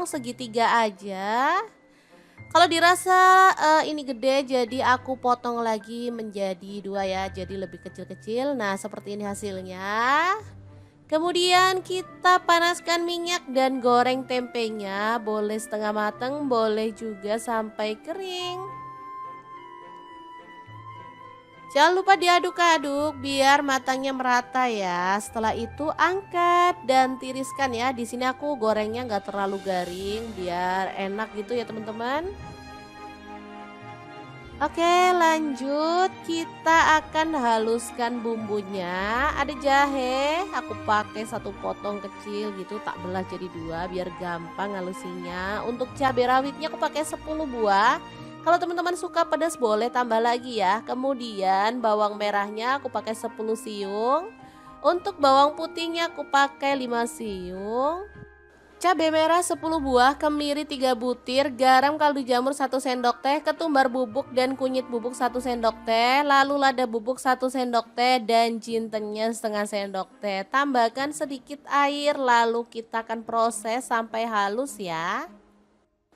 segitiga aja. Kalau dirasa ini gede, jadi aku potong lagi menjadi dua ya, jadi lebih kecil-kecil. Nah, seperti ini hasilnya. Kemudian kita panaskan minyak dan goreng tempenya, boleh setengah matang, boleh juga sampai kering. Jangan lupa diaduk-aduk biar matangnya merata ya. Setelah itu angkat dan tiriskan ya. Di sini aku gorengnya nggak terlalu garing biar enak gitu ya teman-teman. Oke, lanjut kita akan haluskan bumbunya. Ada jahe, aku pakai satu potong kecil gitu, tak belah jadi dua biar gampang halusinya. Untuk cabai rawitnya aku pakai 10 buah. Kalau teman-teman suka pedas boleh tambah lagi ya. Kemudian bawang merahnya aku pakai 10 siung. Untuk bawang putihnya aku pakai 5 siung. Cabai merah 10 buah, kemiri 3 butir, garam kaldu jamur 1 sendok teh, ketumbar bubuk dan kunyit bubuk 1 sendok teh, lalu lada bubuk 1 sendok teh dan jintennya setengah sendok teh. Tambahkan sedikit air lalu kita akan proses sampai halus ya.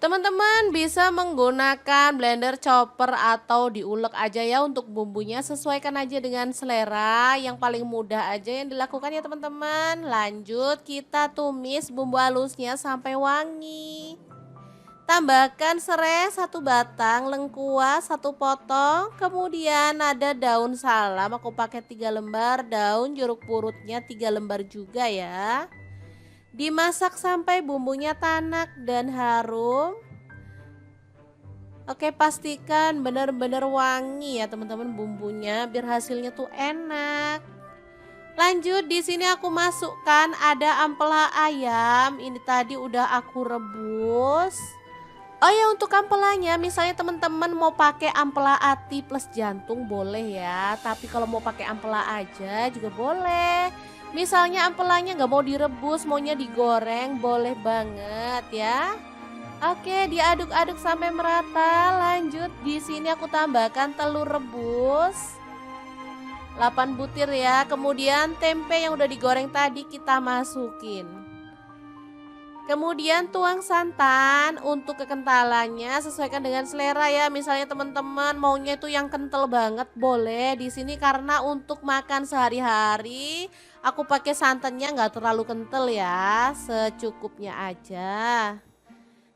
Teman-teman bisa menggunakan blender, chopper atau diulek aja ya untuk bumbunya, sesuaikan aja dengan selera, yang paling mudah aja yang dilakukan ya teman-teman. Lanjut kita tumis bumbu halusnya sampai wangi. Tambahkan serai 1 batang, lengkuas 1 potong, kemudian ada daun salam aku pakai 3 lembar, daun jeruk purutnya 3 lembar juga ya. Dimasak sampai bumbunya tanak dan harum. Oke, pastikan benar-benar wangi ya teman-teman bumbunya biar hasilnya tuh enak. Lanjut di sini aku masukkan ada ampela ayam. Ini tadi udah aku rebus. Oh ya, untuk ampelanya misalnya teman-teman mau pakai ampela ati plus jantung boleh ya. Tapi kalau mau pakai ampela aja juga boleh. Misalnya ampelanya nggak mau direbus, maunya digoreng, boleh banget ya. Oke, diaduk-aduk sampai merata. Lanjut di sini aku tambahkan telur rebus 8 butir ya. Kemudian tempe yang udah digoreng tadi kita masukin. Kemudian tuang santan. Untuk kekentalannya sesuaikan dengan selera ya. Misalnya teman-teman maunya itu yang kental banget boleh. Di sini karena untuk makan sehari-hari aku pakai santannya nggak terlalu kental ya, secukupnya aja.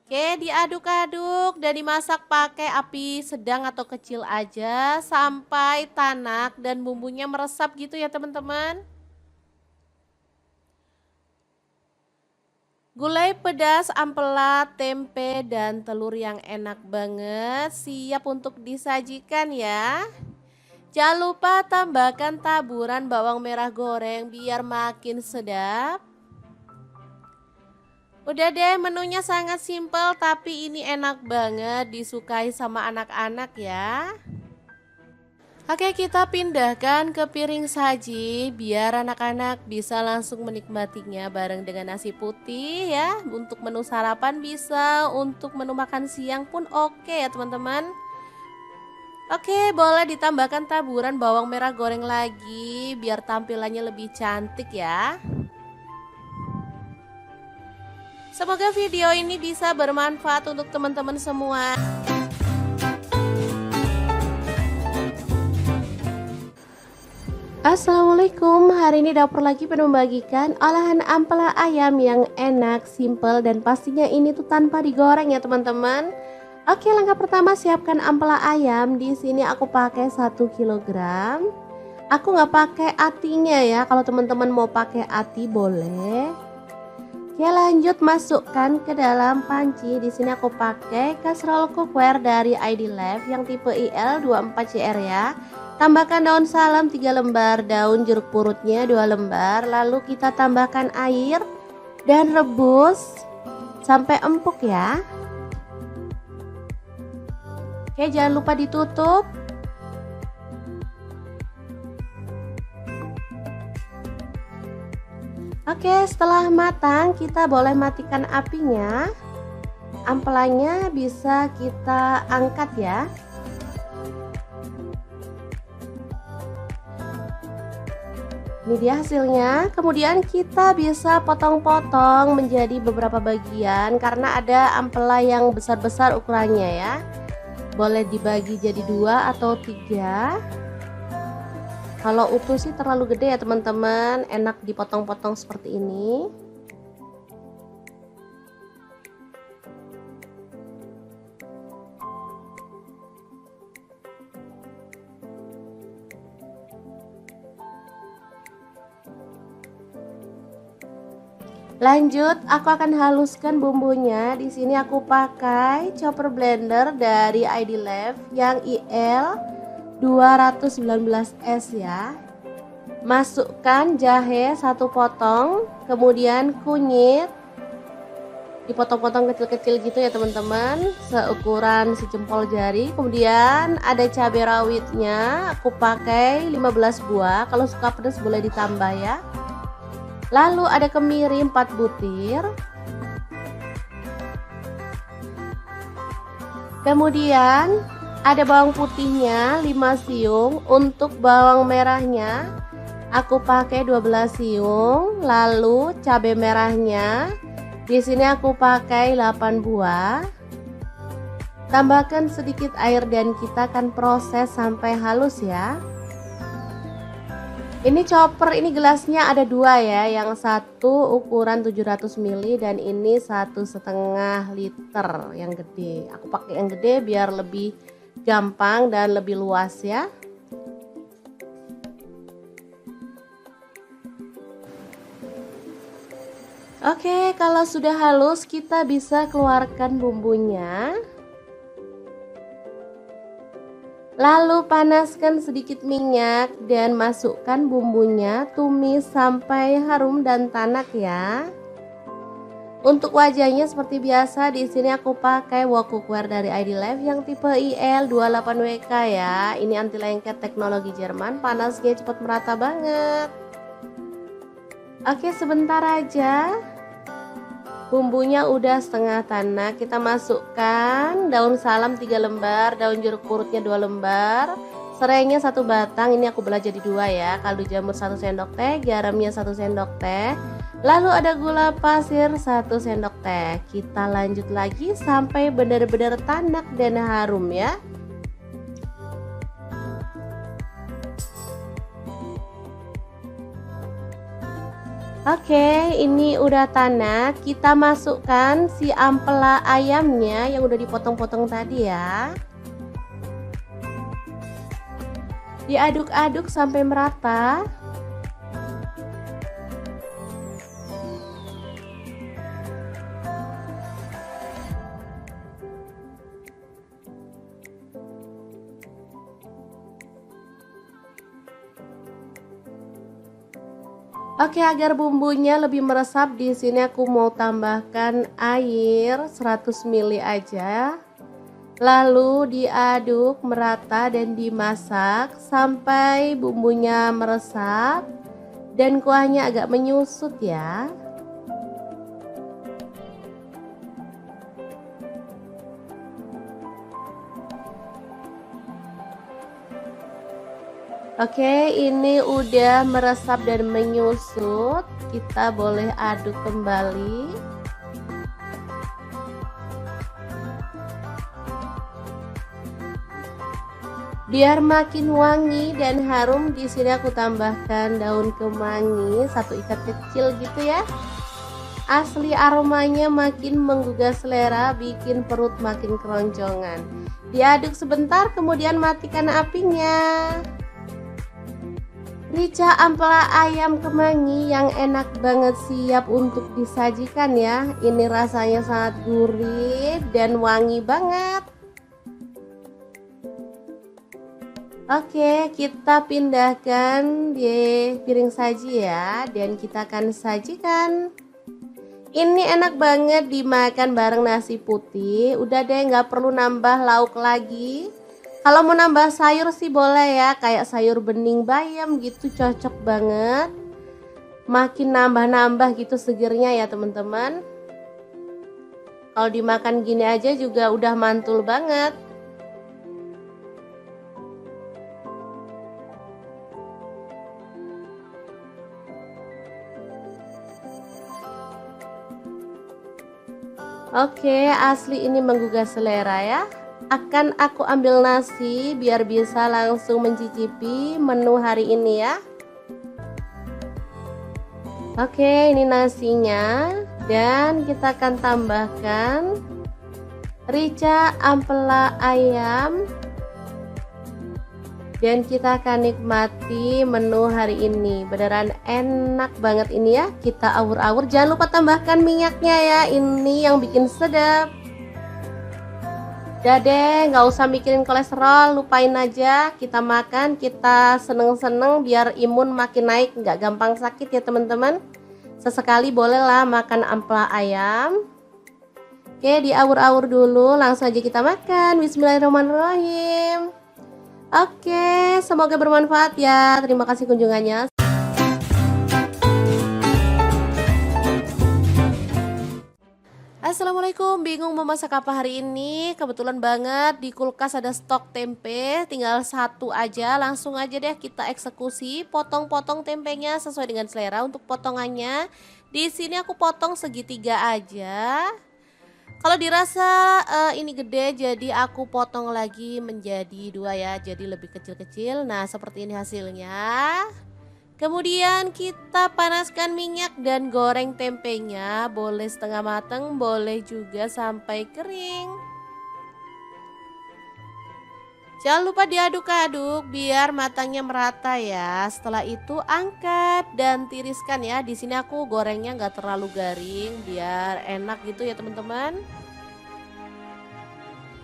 Oke, diaduk-aduk dan dimasak pakai api sedang atau kecil aja sampai tanak dan bumbunya meresap gitu ya teman-teman. Gulai pedas, ampela, tempe, dan telur yang enak banget siap untuk disajikan ya. Jangan lupa tambahkan taburan bawang merah goreng biar makin sedap. Udah deh, menunya sangat simpel tapi ini enak banget disukai sama anak-anak ya. Oke, kita pindahkan ke piring saji biar anak-anak bisa langsung menikmatinya bareng dengan nasi putih ya. Untuk menu sarapan bisa, untuk menu makan siang pun oke ya teman-teman. Oke, boleh ditambahkan taburan bawang merah goreng lagi biar tampilannya lebih cantik ya. Semoga video ini bisa bermanfaat untuk teman-teman semua. Assalamualaikum, hari ini dapur lagi penuh membagikan olahan ampela ayam yang enak, simple, dan pastinya ini tuh tanpa digoreng ya teman-teman. Oke, langkah pertama siapkan ampela ayam. Di sini aku pakai 1 kilogram. Aku nggak pakai atinya ya, kalau teman-teman mau pakai ati boleh. Oke, lanjut masukkan ke dalam panci. Di sini aku pakai kastrol cookware dari ID Life yang tipe IL24CR ya. Tambahkan daun salam 3 lembar, daun jeruk purutnya 2 lembar, lalu kita tambahkan air dan rebus sampai empuk ya. Oke, jangan lupa ditutup. Oke, setelah matang kita boleh matikan apinya. Ampelanya bisa kita angkat ya. Ini dia hasilnya. Kemudian kita bisa potong-potong menjadi beberapa bagian karena ada ampela yang besar-besar ukurannya ya. Boleh dibagi jadi 2 atau 3. Kalau utuh sih terlalu gede ya teman-teman, enak dipotong-potong seperti ini. Lanjut, aku akan haluskan bumbunya. Di sini aku pakai chopper blender dari ID Lab yang IL 219S ya. Masukkan jahe 1 potong, kemudian kunyit dipotong-potong kecil-kecil gitu ya teman-teman, seukuran sejempol jari. Kemudian ada cabai rawitnya, aku pakai 15 buah. Kalau suka pedas boleh ditambah ya. Lalu ada kemiri 4 butir. Kemudian ada bawang putihnya 5 siung. Untuk bawang merahnya aku pakai 12 siung. Lalu cabai merahnya di sini aku pakai 8 buah. Tambahkan sedikit air dan kita akan proses sampai halus ya. Ini chopper, ini gelasnya ada 2 ya, yang satu ukuran 700 ml dan ini 1,5 liter yang gede. Aku pakai yang gede biar lebih gampang dan lebih luas ya. Oke, kalau sudah halus kita bisa keluarkan bumbunya. Lalu panaskan sedikit minyak dan masukkan bumbunya, tumis sampai harum dan tanak ya. Untuk wajahnya seperti biasa di sini aku pakai wok cookware dari ID Lab yang tipe IL28WK ya. Ini anti lengket teknologi Jerman, panasnya cepat merata banget. Oke, sebentar aja. Bumbunya udah setengah tanak, kita masukkan daun salam 3 lembar, daun jeruk purutnya 2 lembar, serainya 1 batang, ini aku belah jadi 2 ya, kaldu jamur 1 sendok teh, garamnya 1 sendok teh, lalu ada gula pasir 1 sendok teh. Kita lanjut lagi sampai benar-benar tanak dan harum ya. Oke, ini udah tanak. Kita masukkan si ampela ayamnya yang udah dipotong-potong tadi ya. Diaduk-aduk sampai merata. Oke, agar bumbunya lebih meresap di sini aku mau tambahkan air 100 ml aja. Lalu diaduk merata dan dimasak sampai bumbunya meresap dan kuahnya agak menyusut ya. Oke, ini udah meresap dan menyusut. Kita boleh aduk kembali. Biar makin wangi dan harum, di sini aku tambahkan daun kemangi 1 ikat kecil gitu ya. Asli aromanya makin menggugah selera, bikin perut makin keroncongan. Diaduk sebentar, kemudian matikan apinya. Rica ampela ayam kemangi yang enak banget siap untuk disajikan ya. Ini rasanya sangat gurih dan wangi banget. Oke, kita pindahkan di piring saji ya, dan kita akan sajikan. Ini enak banget dimakan bareng nasi putih. Udah deh, nggak perlu nambah lauk lagi. Kalau mau nambah sayur sih boleh ya, kayak sayur bening bayam gitu, cocok banget. Makin nambah-nambah gitu segernya ya teman-teman. Kalau dimakan gini aja juga udah mantul banget. Oke, asli ini menggugah selera ya. Akan aku ambil nasi biar bisa langsung mencicipi menu hari ini ya. Oke, ini nasinya dan kita akan tambahkan rica ampela ayam. Dan kita akan nikmati menu hari ini. Beneran enak banget ini ya. Kita awur-awur. Jangan lupa tambahkan minyaknya ya. Ini yang bikin sedap. Udah deh, nggak usah mikirin kolesterol. Lupain aja. Kita makan, kita seneng-seneng biar imun makin naik. Nggak gampang sakit ya teman-teman. Sesekali bolehlah makan ampela ayam. Oke, diawur-awur dulu. Langsung aja kita makan. Bismillahirrahmanirrahim. Oke, semoga bermanfaat ya. Terima kasih kunjungannya. Assalamualaikum, bingung mau masak apa hari ini? Kebetulan banget di kulkas ada stok tempe, tinggal satu aja. Langsung aja deh kita eksekusi, potong-potong tempenya sesuai dengan selera untuk potongannya. Di sini aku potong segitiga aja. Kalau dirasa ini gede, jadi aku potong lagi menjadi dua ya, jadi lebih kecil-kecil. Nah, seperti ini hasilnya. Kemudian kita panaskan minyak dan goreng tempenya, boleh setengah matang, boleh juga sampai kering. Jangan lupa diaduk-aduk biar matangnya merata ya. Setelah itu angkat dan tiriskan ya. Di sini aku gorengnya nggak terlalu garing biar enak gitu ya teman-teman.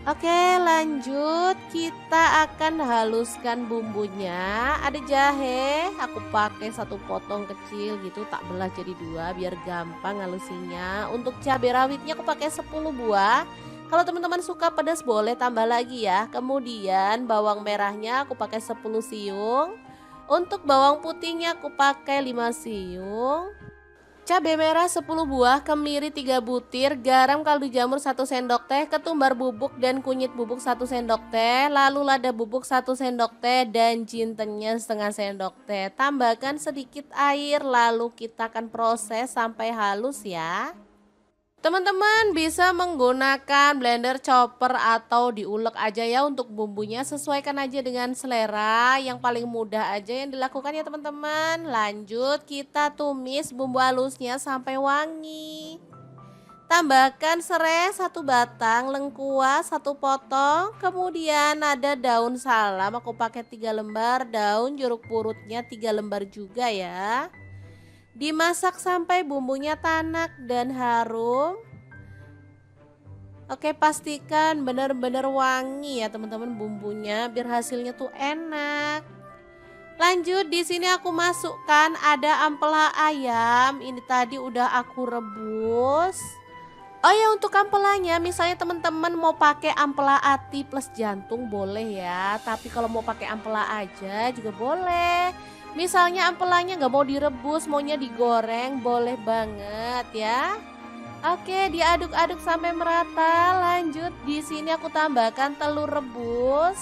Oke, lanjut kita akan haluskan bumbunya. Ada jahe, aku pakai satu potong kecil gitu, tak belah jadi dua biar gampang halusinya. Untuk cabai rawitnya aku pakai 10 buah. Kalau teman-teman suka pedas boleh tambah lagi ya. Kemudian bawang merahnya aku pakai 10 siung. Untuk bawang putihnya aku pakai 5 siung. Cabai merah 10 buah, kemiri 3 butir, garam kaldu jamur 1 sendok teh, ketumbar bubuk dan kunyit bubuk 1 sendok teh, lalu lada bubuk 1 sendok teh dan jintennya setengah sendok teh. Tambahkan sedikit air lalu kita akan proses sampai halus ya. Teman-teman bisa menggunakan blender, chopper atau diulek aja ya untuk bumbunya, sesuaikan aja dengan selera, yang paling mudah aja yang dilakukan ya teman-teman. Lanjut kita tumis bumbu halusnya sampai wangi. Tambahkan serai 1 batang, lengkuas 1 potong, kemudian ada daun salam aku pakai 3 lembar, daun jeruk purutnya 3 lembar juga ya. Dimasak sampai bumbunya tanak dan harum. Oke, pastikan benar-benar wangi ya teman-teman bumbunya biar hasilnya tuh enak. Lanjut di sini aku masukkan ada ampela ayam. Ini tadi udah aku rebus. Oh ya, untuk ampelanya misalnya teman-teman mau pakai ampela ati plus jantung boleh ya. Tapi kalau mau pakai ampela aja juga boleh. Misalnya ampelanya nggak mau direbus, maunya digoreng, boleh banget ya. Oke, diaduk-aduk sampai merata. Lanjut di sini aku tambahkan telur rebus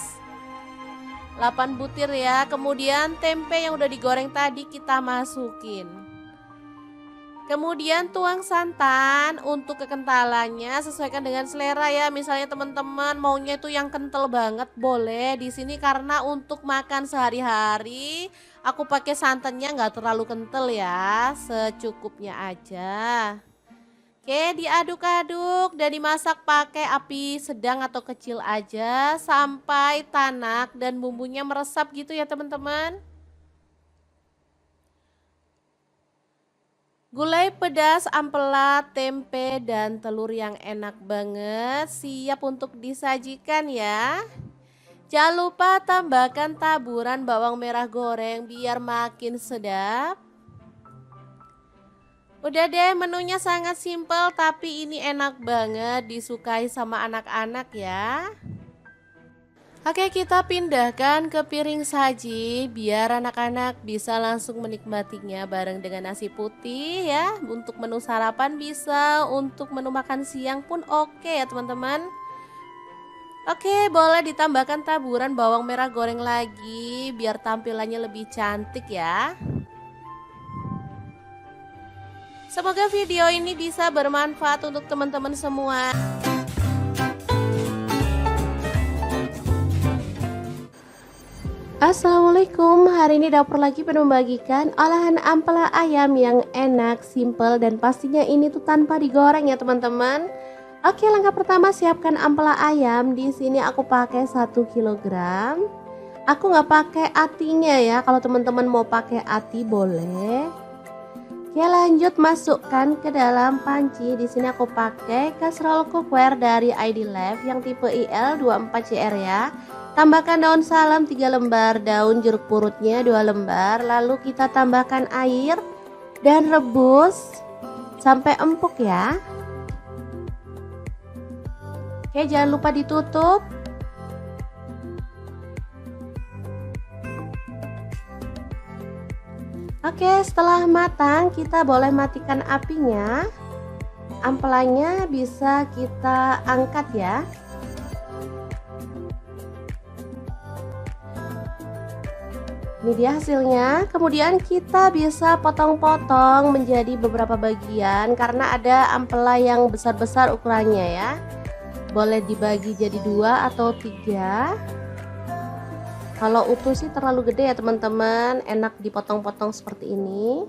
8 butir ya. Kemudian tempe yang udah digoreng tadi kita masukin. Kemudian tuang santan. Untuk kekentalannya sesuaikan dengan selera ya. Misalnya teman-teman maunya itu yang kental banget boleh. Di sini karena untuk makan sehari-hari aku pakai santannya nggak terlalu kental ya, secukupnya aja. Oke, diaduk-aduk dan dimasak pakai api sedang atau kecil aja sampai tanak dan bumbunya meresap gitu ya teman-teman. Gulai pedas, ampela, tempe, dan telur yang enak banget siap untuk disajikan ya. Jangan lupa tambahkan taburan bawang merah goreng biar makin sedap. Udah deh, menunya sangat simpel tapi ini enak banget disukai sama anak-anak ya. Oke, kita pindahkan ke piring saji biar anak-anak bisa langsung menikmatinya bareng dengan nasi putih ya. Untuk menu sarapan bisa, untuk menu makan siang pun oke ya teman-teman. Oke, boleh ditambahkan taburan bawang merah goreng lagi biar tampilannya lebih cantik ya. Semoga video ini bisa bermanfaat untuk teman-teman semua. Assalamualaikum, hari ini dapur lagi penuh membagikan olahan ampela ayam yang enak, simple, dan pastinya ini tuh tanpa digoreng ya teman-teman. Oke, langkah pertama siapkan ampela ayam. Di sini aku pakai 1 kilogram. Aku nggak pakai atinya ya, kalau teman-teman mau pakai ati boleh. Oke, lanjut masukkan ke dalam panci. Di sini aku pakai kaserol cookware dari ID Life yang tipe IL24CR ya. Tambahkan daun salam 3 lembar, daun jeruk purutnya 2 lembar, lalu kita tambahkan air dan rebus sampai empuk ya. Oke, jangan lupa ditutup. Oke, setelah matang kita boleh matikan apinya. Ampelanya bisa kita angkat ya. Ini dia hasilnya. Kemudian kita bisa potong-potong menjadi beberapa bagian karena ada ampela yang besar-besar ukurannya ya. Boleh dibagi jadi 2 atau 3. Kalau utuh sih terlalu gede ya teman-teman, enak dipotong-potong seperti ini.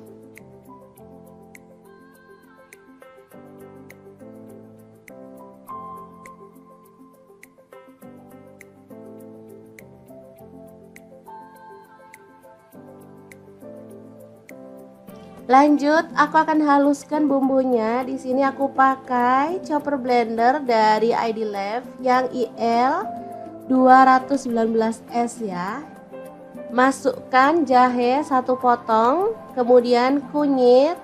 Lanjut, aku akan haluskan bumbunya. Di sini aku pakai chopper blender dari ID Life yang IL 219S ya. Masukkan jahe 1 potong, kemudian kunyit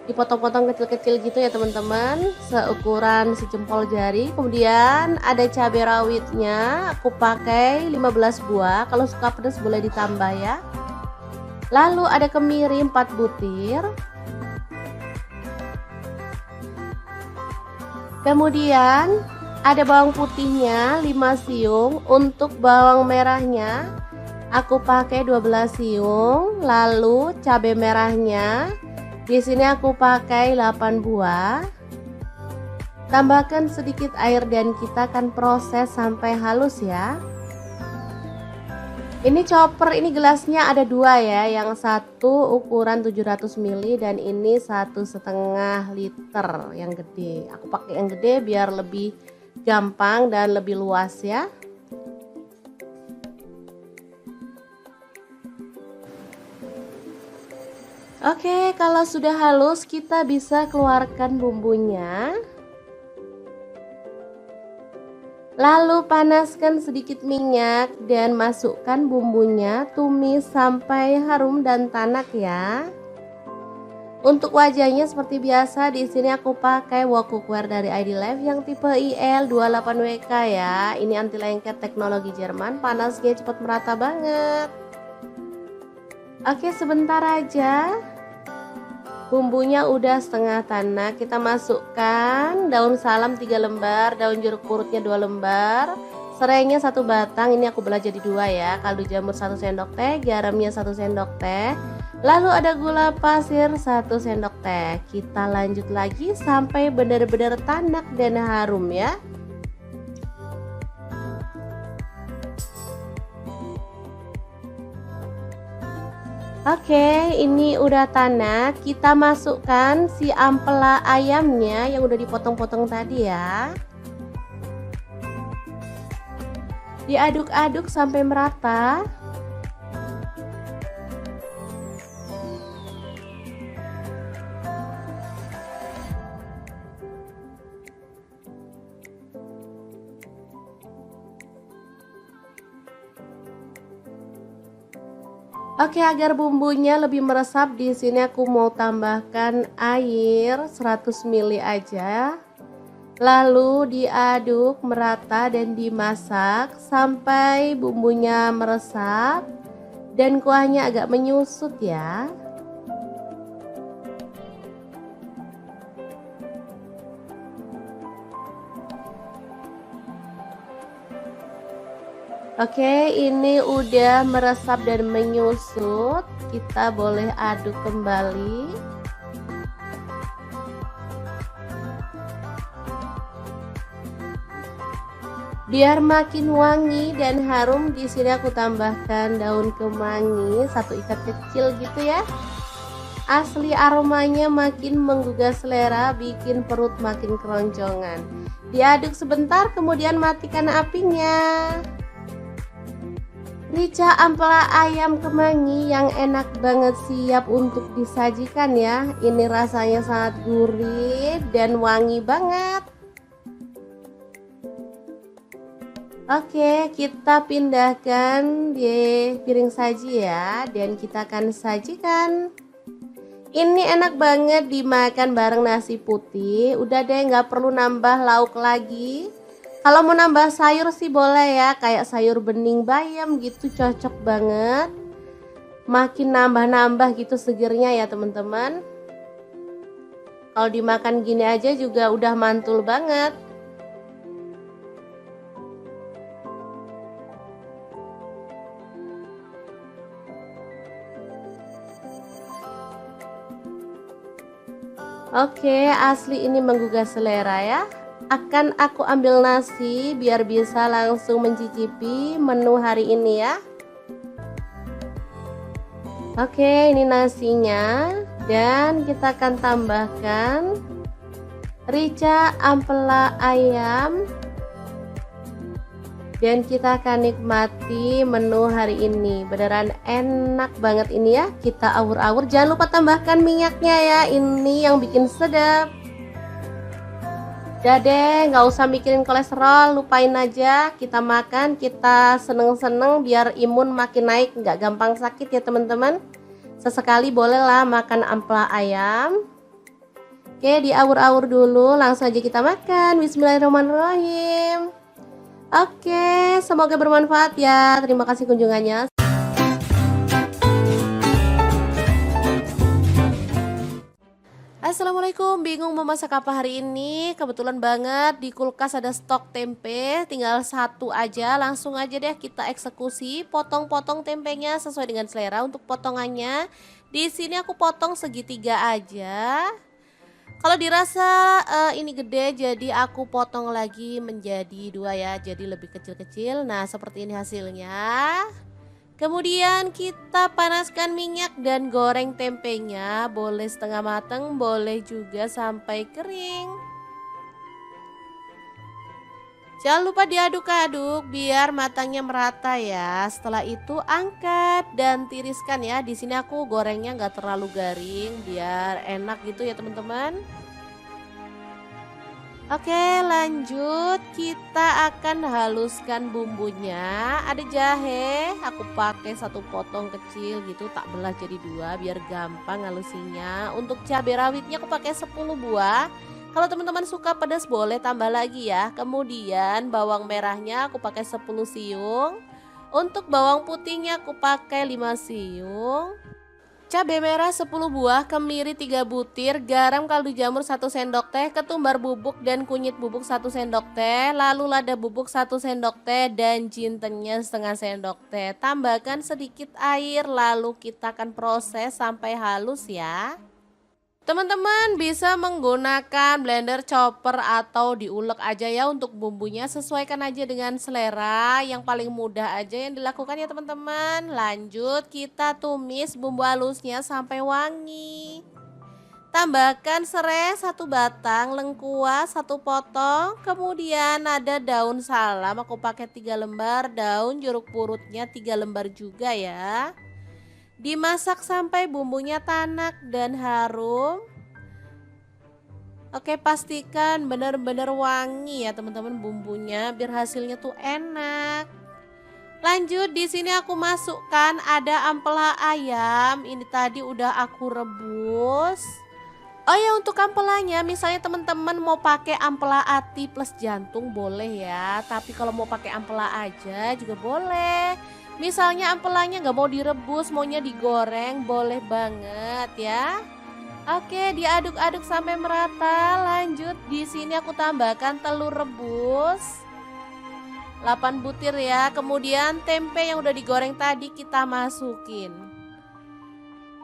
dipotong-potong kecil-kecil gitu ya teman-teman, seukuran sejempol jari. Kemudian ada cabai rawitnya, aku pakai 15 buah. Kalau suka pedas boleh ditambah ya. Lalu ada kemiri 4 butir. Kemudian ada bawang putihnya 5 siung. Untuk bawang merahnya aku pakai 12 siung. Lalu cabai merahnya di sini aku pakai 8 buah. Tambahkan sedikit air dan kita akan proses sampai halus ya. Ini chopper, ini gelasnya ada 2 ya, yang satu ukuran 700 ml dan ini 1,5 liter yang gede. Aku pakai yang gede biar lebih gampang dan lebih luas ya. Oke, kalau sudah halus kita bisa keluarkan bumbunya. Lalu panaskan sedikit minyak dan masukkan bumbunya, tumis sampai harum dan tanak ya. Untuk wajahnya seperti biasa, di sini aku pakai wok cookware dari ID Life yang tipe IL28WK ya. Ini anti lengket teknologi Jerman, panasnya cepat merata banget. Oke, sebentar aja. Bumbunya udah setengah tanak, kita masukkan daun salam 3 lembar, daun jeruk purutnya 2 lembar, serainya 1 batang, ini aku belah jadi 2 ya, kaldu jamur 1 sendok teh, garamnya 1 sendok teh, lalu ada gula pasir 1 sendok teh. Kita lanjut lagi sampai benar-benar tanak dan harum ya. Oke, ini udah tanak. Kita masukkan si ampela ayamnya yang udah dipotong-potong tadi ya. Diaduk-aduk sampai merata. Oke, agar bumbunya lebih meresap, di sini aku mau tambahkan air 100 ml aja. Lalu diaduk merata dan dimasak sampai bumbunya meresap dan kuahnya agak menyusut ya. Oke, ini udah meresap dan menyusut. Kita boleh aduk kembali. Biar makin wangi dan harum, di sini aku tambahkan daun kemangi 1 ikat kecil gitu ya. Asli aromanya makin menggugah selera, bikin perut makin keroncongan. Diaduk sebentar, kemudian matikan apinya. Rica ampela ayam kemangi yang enak banget siap untuk disajikan ya. Ini rasanya sangat gurih dan wangi banget. Oke, kita pindahkan di piring saji ya, dan kita akan sajikan. Ini enak banget dimakan bareng nasi putih. Udah deh, nggak perlu nambah lauk lagi. Kalau mau nambah sayur sih boleh ya, kayak sayur bening bayam gitu, cocok banget. Makin nambah-nambah gitu segernya ya teman-teman. Kalau dimakan gini aja juga udah mantul banget. Oke, asli ini menggugah selera ya. Akan aku ambil nasi biar bisa langsung mencicipi menu hari ini ya. Oke, ini nasinya, dan kita akan tambahkan rica ampela ayam. Dan kita akan nikmati menu hari ini. Beneran enak banget ini ya. Kita awur-awur. Jangan lupa tambahkan minyaknya ya. Ini yang bikin sedap. Udah deh, nggak usah mikirin kolesterol. Lupain aja. Kita makan, kita seneng-seneng biar imun makin naik. Nggak gampang sakit ya teman-teman. Sesekali bolehlah makan ampela ayam. Oke, diawur-awur dulu. Langsung aja kita makan. Bismillahirrahmanirrahim. Oke, semoga bermanfaat ya. Terima kasih kunjungannya. Assalamualaikum, bingung mau masak apa hari ini? Kebetulan banget di kulkas ada stok tempe, tinggal 1 aja. Langsung aja deh kita eksekusi, potong-potong tempenya sesuai dengan selera. Untuk potongannya, di sini aku potong segitiga aja. Kalau dirasa ini gede, jadi aku potong lagi menjadi 2 ya, jadi lebih kecil-kecil. Nah, seperti ini hasilnya. Kemudian kita panaskan minyak dan goreng tempenya, boleh setengah matang, boleh juga sampai kering. Jangan lupa diaduk-aduk biar matangnya merata ya. Setelah itu angkat dan tiriskan ya. Di sini aku gorengnya nggak terlalu garing biar enak gitu ya teman-teman. Oke, lanjut kita akan haluskan bumbunya. Ada jahe, aku pakai 1 potong kecil gitu, tak belah jadi 2 biar gampang halusinya. Untuk cabai rawitnya aku pakai 10 buah. Kalau teman-teman suka pedas boleh tambah lagi ya. Kemudian bawang merahnya aku pakai 10 siung. Untuk bawang putihnya aku pakai 5 siung. Cabai merah 10 buah, kemiri 3 butir, garam kaldu jamur 1 sendok teh, ketumbar bubuk dan kunyit bubuk 1 sendok teh, lalu lada bubuk 1 sendok teh, dan jintennya setengah sendok teh. Tambahkan sedikit air, lalu kita akan proses sampai halus ya. Teman-teman bisa menggunakan blender, chopper, atau diulek aja ya untuk bumbunya. Sesuaikan aja dengan selera, yang paling mudah aja yang dilakukan ya teman-teman. Lanjut kita tumis bumbu halusnya sampai wangi. Tambahkan serai 1 batang, lengkuas 1 potong, kemudian ada daun salam aku pakai 3 lembar, daun jeruk purutnya 3 lembar juga ya. Dimasak sampai bumbunya tanak dan harum. Oke, pastikan benar-benar wangi ya teman-teman bumbunya biar hasilnya tuh enak. Lanjut di sini aku masukkan ada ampela ayam. Ini tadi udah aku rebus. Oh ya, untuk ampelanya misalnya teman-teman mau pakai ampela ati plus jantung boleh ya. Tapi kalau mau pakai ampela aja juga boleh. Misalnya ampelanya nggak mau direbus, maunya digoreng, boleh banget ya. Oke, diaduk-aduk sampai merata. Lanjut di sini aku tambahkan telur rebus 8 butir ya. Kemudian tempe yang udah digoreng tadi kita masukin.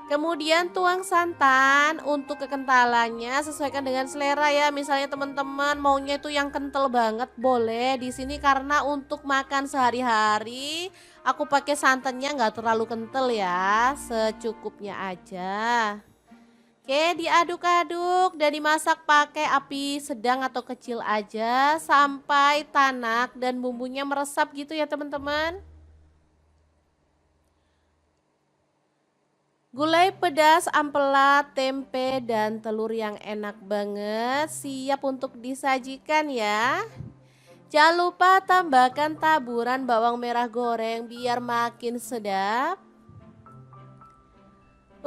Kemudian tuang santan, untuk kekentalannya sesuaikan dengan selera ya. Misalnya teman-teman maunya itu yang kental banget boleh. Di sini karena untuk makan sehari-hari aku pakai santannya nggak terlalu kental ya, secukupnya aja. Oke, diaduk-aduk dan dimasak pakai api sedang atau kecil aja sampai tanak dan bumbunya meresap gitu ya teman-teman. Gulai pedas, ampela, tempe, dan telur yang enak banget siap untuk disajikan ya. Jangan lupa tambahkan taburan bawang merah goreng biar makin sedap.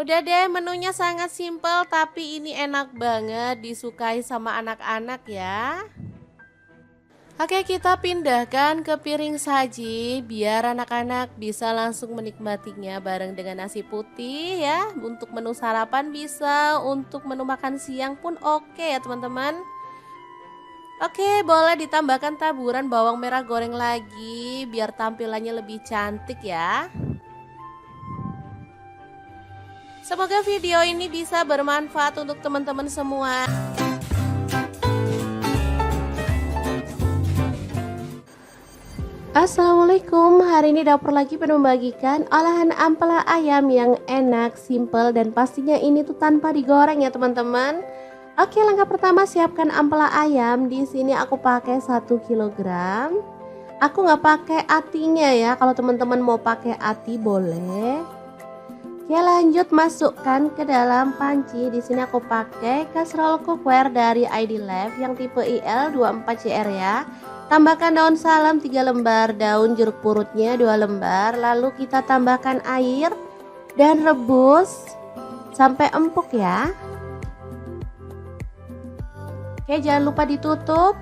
Udah deh, menunya sangat simpel tapi ini enak banget disukai sama anak-anak ya. Oke, kita pindahkan ke piring saji biar anak-anak bisa langsung menikmatinya bareng dengan nasi putih ya. Untuk menu sarapan bisa, untuk menu makan siang pun oke ya teman-teman. Oke, boleh ditambahkan taburan bawang merah goreng lagi biar tampilannya lebih cantik ya. Semoga video ini bisa bermanfaat untuk teman-teman semua. Assalamualaikum, hari ini dapur lagi pengen membagikan olahan ampela ayam yang enak, simple, dan pastinya ini tuh tanpa digoreng ya teman-teman. Oke, langkah pertama siapkan ampela ayam. Di sini aku pakai 1 kilogram. Aku nggak pakai atinya ya, kalau teman-teman mau pakai ati boleh. Oke, lanjut masukkan ke dalam panci. Di sini aku pakai kastrol cookware dari ID Life yang tipe IL24CR ya. Tambahkan daun salam 3 lembar, daun jeruk purutnya 2 lembar. Lalu kita tambahkan air dan rebus sampai empuk ya. Oke, jangan lupa ditutup.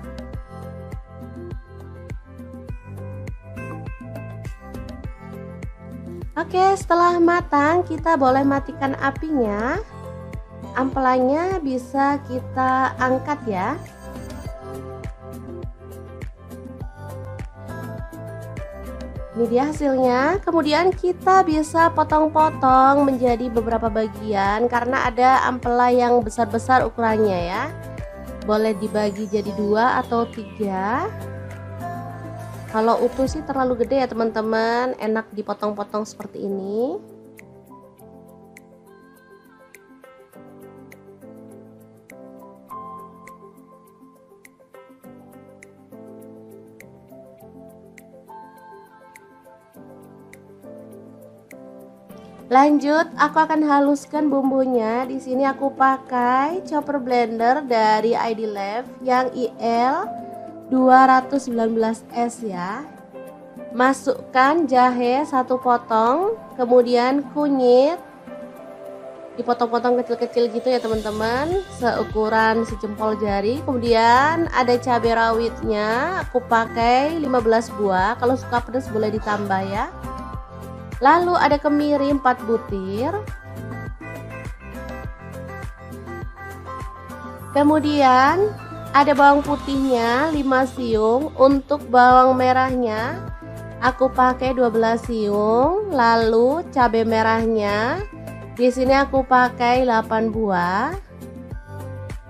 Oke, setelah matang kita boleh matikan apinya. Ampelanya bisa kita angkat ya. Ini dia hasilnya. Kemudian kita bisa potong-potong menjadi beberapa bagian karena ada ampela yang besar-besar ukurannya ya. Boleh dibagi jadi 2 atau 3. Kalau utuh sih terlalu gede ya teman-teman, enak dipotong-potong seperti ini. Lanjut, aku akan haluskan bumbunya. Di sini aku pakai chopper blender dari ID Life yang IL 219S ya. Masukkan jahe 1 potong, kemudian kunyit dipotong-potong kecil-kecil gitu ya teman-teman, seukuran sejempol jari. Kemudian ada cabai rawitnya, aku pakai 15 buah, kalau suka pedas boleh ditambah ya. Lalu ada kemiri 4 butir. Kemudian ada bawang putihnya 5 siung. Untuk bawang merahnya aku pakai 12 siung. Lalu cabai merahnya di sini aku pakai 8 buah.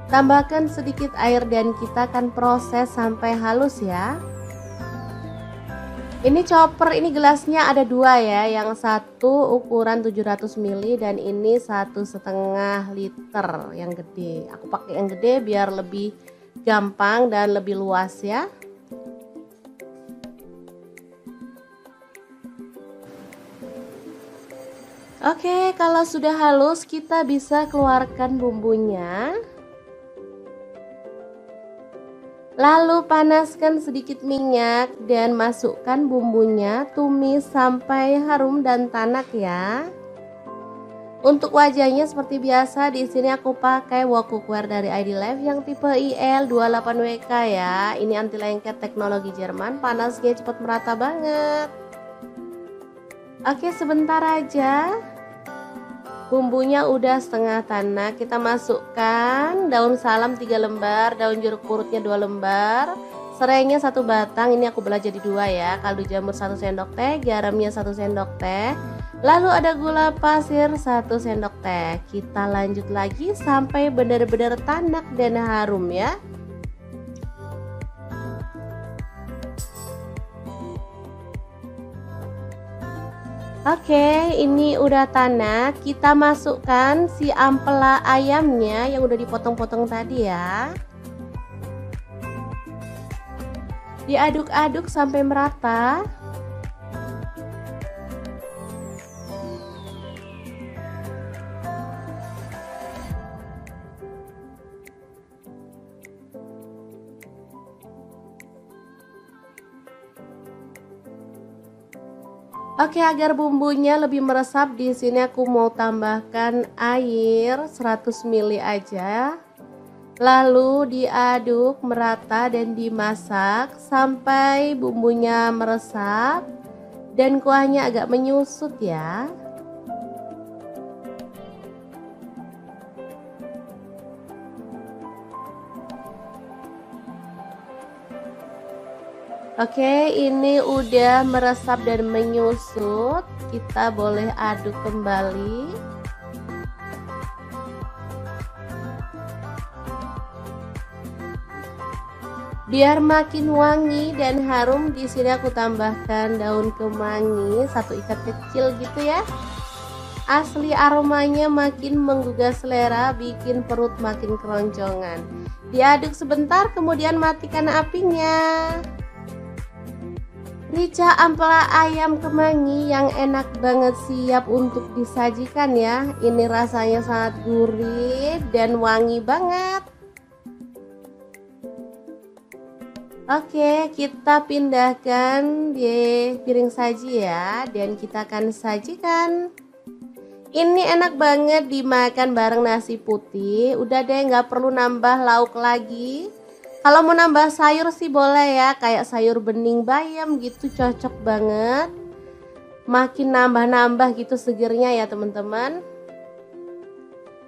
Tambahkan sedikit air dan kita akan proses sampai halus ya. Ini chopper, ini gelasnya ada 2 ya, yang satu ukuran 700 ml dan ini 1,5 liter yang gede. Aku pakai yang gede biar lebih gampang dan lebih luas ya. Oke, kalau sudah halus kita bisa keluarkan bumbunya. Lalu panaskan sedikit minyak dan masukkan bumbunya, tumis sampai harum dan tanak ya. Untuk wajahnya seperti biasa, di sini aku pakai wok cookware dari ID Life yang tipe IL28WK ya. Ini anti lengket teknologi Jerman, panasnya cepat merata banget. Oke, sebentar aja. Bumbunya udah setengah tanak, kita masukkan daun salam 3 lembar, daun jeruk purutnya 2 lembar, serainya 1 batang, ini aku belah jadi 2 ya, kaldu jamur 1 sendok teh, garamnya 1 sendok teh. Lalu ada gula pasir 1 sendok teh. Kita lanjut lagi sampai benar-benar tanak dan harum ya. Oke, ini udah tanak. Kita masukkan si ampela ayamnya yang udah dipotong-potong tadi ya. Diaduk-aduk sampai merata. Oke, agar bumbunya lebih meresap, di sini aku mau tambahkan air 100 ml aja. Lalu diaduk merata dan dimasak sampai bumbunya meresap dan kuahnya agak menyusut ya. Oke, ini udah meresap dan menyusut. Kita boleh aduk kembali. Biar makin wangi dan harum, di sini aku tambahkan daun kemangi 1 ikat kecil gitu ya. Asli aromanya makin menggugah selera, bikin perut makin keroncongan. Diaduk sebentar, kemudian matikan apinya. Rica ampela ayam kemangi yang enak banget siap untuk disajikan ya. Ini rasanya sangat gurih dan wangi banget. Oke, kita pindahkan di piring saji ya, dan kita akan sajikan. Ini enak banget dimakan bareng nasi putih. Udah deh, nggak perlu nambah lauk lagi. Kalau mau nambah sayur sih boleh ya, kayak sayur bening bayam gitu, cocok banget. Makin nambah-nambah gitu segernya ya teman-teman.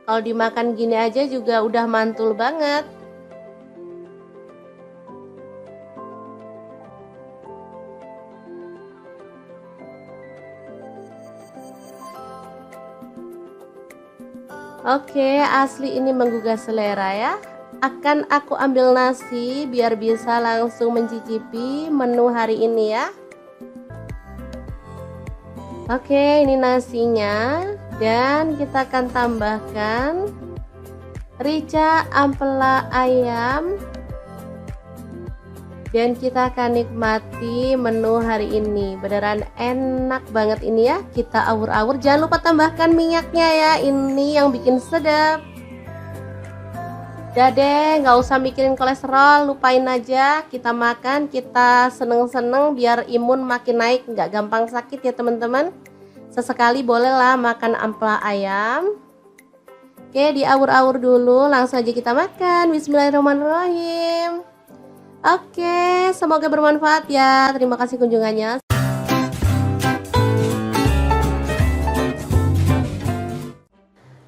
Kalau dimakan gini aja juga udah mantul banget. Oke, asli ini menggugah selera ya. Akan aku ambil nasi biar bisa langsung mencicipi menu hari ini ya. Oke, ini nasinya, dan kita akan tambahkan rica ampela ayam, dan kita akan nikmati menu hari ini. Beneran enak banget ini ya. Kita awur-awur, jangan lupa tambahkan minyaknya ya, ini yang bikin sedap. Udah deh, nggak usah mikirin kolesterol, lupain aja. Kita makan, kita seneng-seneng biar imun makin naik, nggak gampang sakit ya teman-teman. Sesekali bolehlah makan ampela ayam. Oke, diawur-awur dulu, langsung aja kita makan. Bismillahirrahmanirrahim. Oke, semoga bermanfaat ya. Terima kasih kunjungannya.